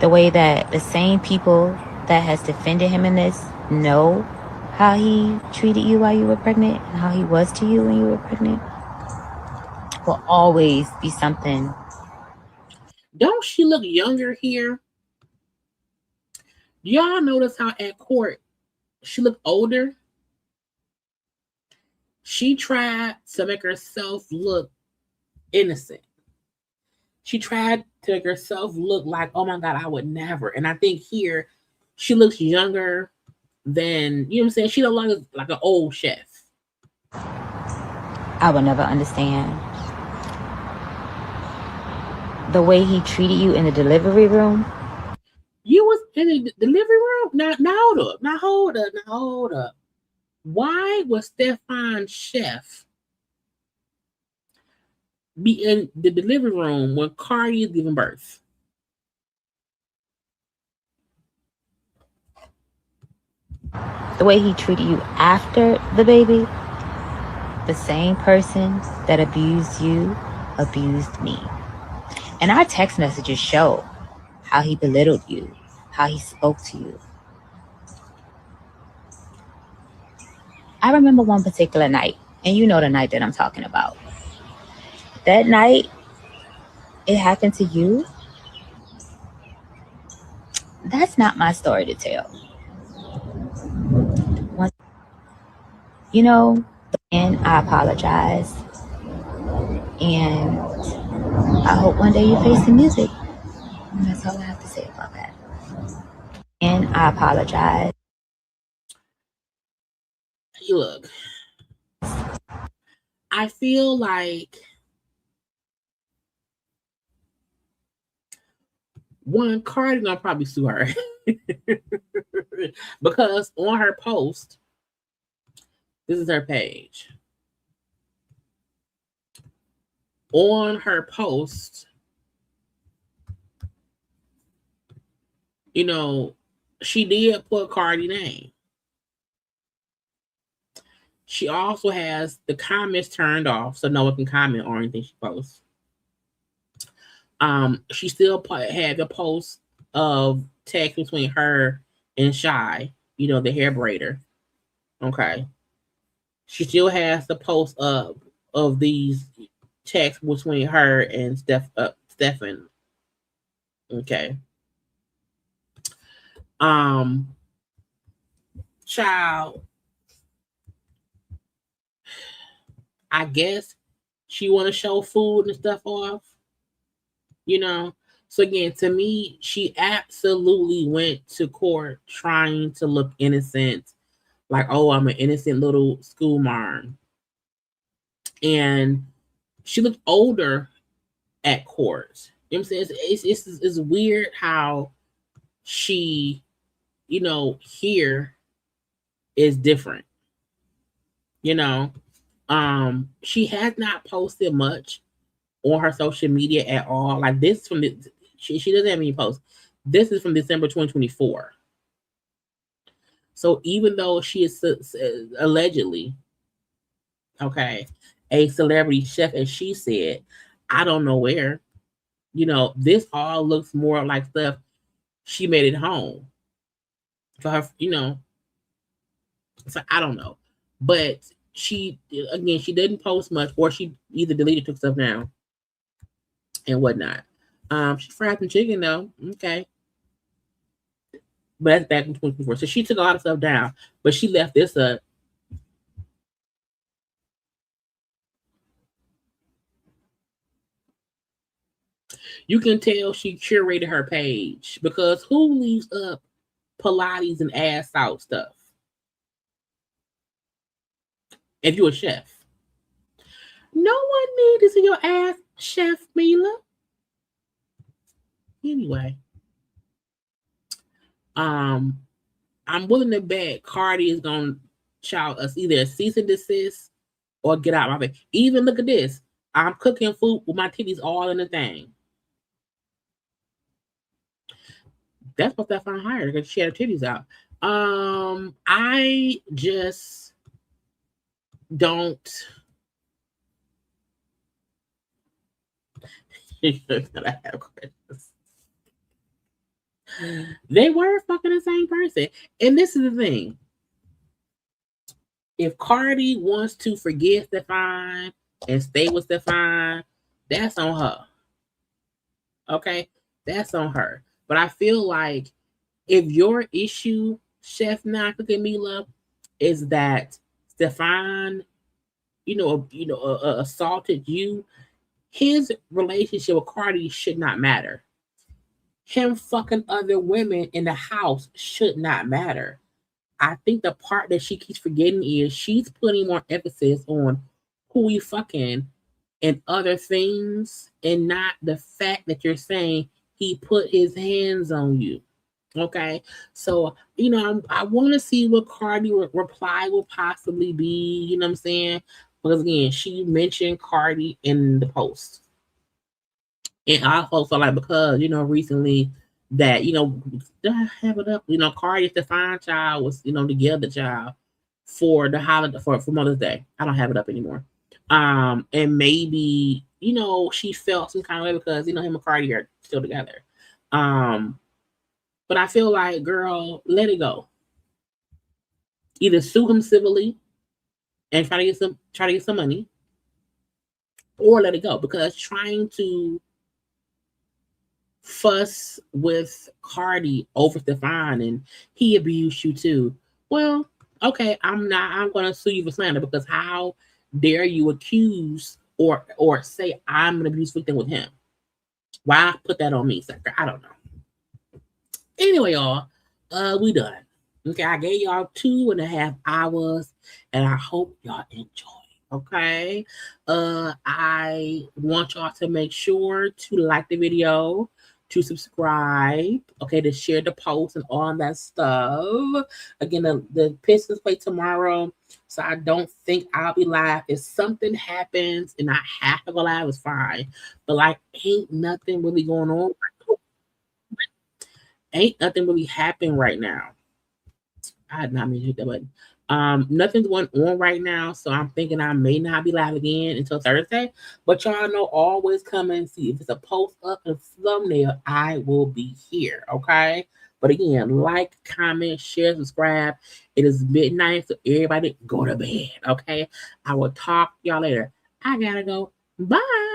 the way that the same people that has defended him in this know how he treated you while you were pregnant and how he was to you when you were pregnant, will always be something. Don't she look younger here? Do y'all notice how at court she looked older? She tried to make herself look innocent. She tried to make herself look like, oh my God, I would never. And I think here she looks younger than, you know what I'm saying? She don't look like an old chef. I would never understand. The way he treated you in the delivery room. You was in the delivery room? Now hold up. Why was Stefan Chef be in the delivery room when Cardi is giving birth? The way he treated you after the baby, the same person that abused you, abused me. And our text messages show how he belittled you, how he spoke to you. I remember one particular night, and you know the night that I'm talking about. That night, it happened to you. That's not my story to tell. You know, and I apologize. And I hope one day you face the music. And that's all I have to say about that. And I apologize. Hey, look, I feel like one, Cardi gonna probably sue her because on her post, this is her page. On her post, you know, she did put Cardi name. She also has the comments turned off, so no one can comment on anything she posts. She still had the post of text between her and Shy, you know, the hair braider. Okay. She still has the post of these texts between her and Stefan. Okay. Child, I guess she want to show food and stuff off, you know. So again, to me, she absolutely went to court trying to look innocent, like, oh, I'm an innocent little school marm. And she looked older at court. You know what I'm saying? It's weird how she, you know, here is different. You know, she has not posted much on her social media at all. Like this from the she doesn't have any posts. This is from December 2024. So even though she is allegedly, okay, a celebrity chef, as she said, I don't know where. You know, this all looks more like stuff she made at home for her, you know. So I don't know. But she didn't post much, or she either deleted, took stuff down and whatnot. She fried some chicken though. Okay. But that's back in 2024. So she took a lot of stuff down, but she left this up. You can tell she curated her page, because who leaves up Pilates and ass out stuff? If you're a chef. No one needs to see your ass, Chef Mila. Anyway. I'm willing to bet Cardi is gonna shout us either a cease and desist or get out of my face. Even look at this. I'm cooking food with my titties all in the thing. That's what that found hired, because she had her titties out. I just don't. They were fucking the same person. And this is the thing. If Cardi wants to forget Stefan and stay with Stefan, that's on her. Okay? That's on her. But I feel like if your issue, Chef Not Cooking Mila, is that Stefan, assaulted you, his relationship with Cardi should not matter. Him fucking other women in the house should not matter. I think the part that she keeps forgetting is she's putting more emphasis on who we fucking and other things, and not the fact that you're saying he put his hands on you. Okay, so I want to see what Cardi reply will possibly be. You know what I'm saying? Because again, she mentioned Cardi in the post. And I also like, because recently that have it up, Cardi Stefan child was together child for the holiday for Mother's Day. I don't have it up anymore. And maybe she felt some kind of way because him and Cardi are still together. But I feel like, girl, let it go. Either sue him civilly and try to get some money, or let it go. Because trying to fuss with Cardi over Stefan and he abused you too. Well, okay, I'm gonna sue you for slander, because how dare you accuse or say I'm an abuse victim with him? Why put that on me, sucker? I don't know. Anyway, y'all, we done. Okay, I gave y'all 2.5 hours, and I hope y'all enjoy. Okay, I want y'all to make sure to like the video, to subscribe, okay, to share the post and all that stuff. Again, the Pistons play tomorrow, so I don't think I'll be live. If something happens and I have to go live, it's fine. But like, ain't nothing really going on. Ain't nothing really happening right now. I did not mean to hit that button. Nothing's going on right now, so I'm thinking I may not be live again until Thursday. But y'all know, always come and see. If it's a post up and thumbnail, I will be here, okay? But again, like, comment, share, subscribe. It is midnight, so everybody go to bed, okay? I will talk to y'all later. I gotta go. Bye.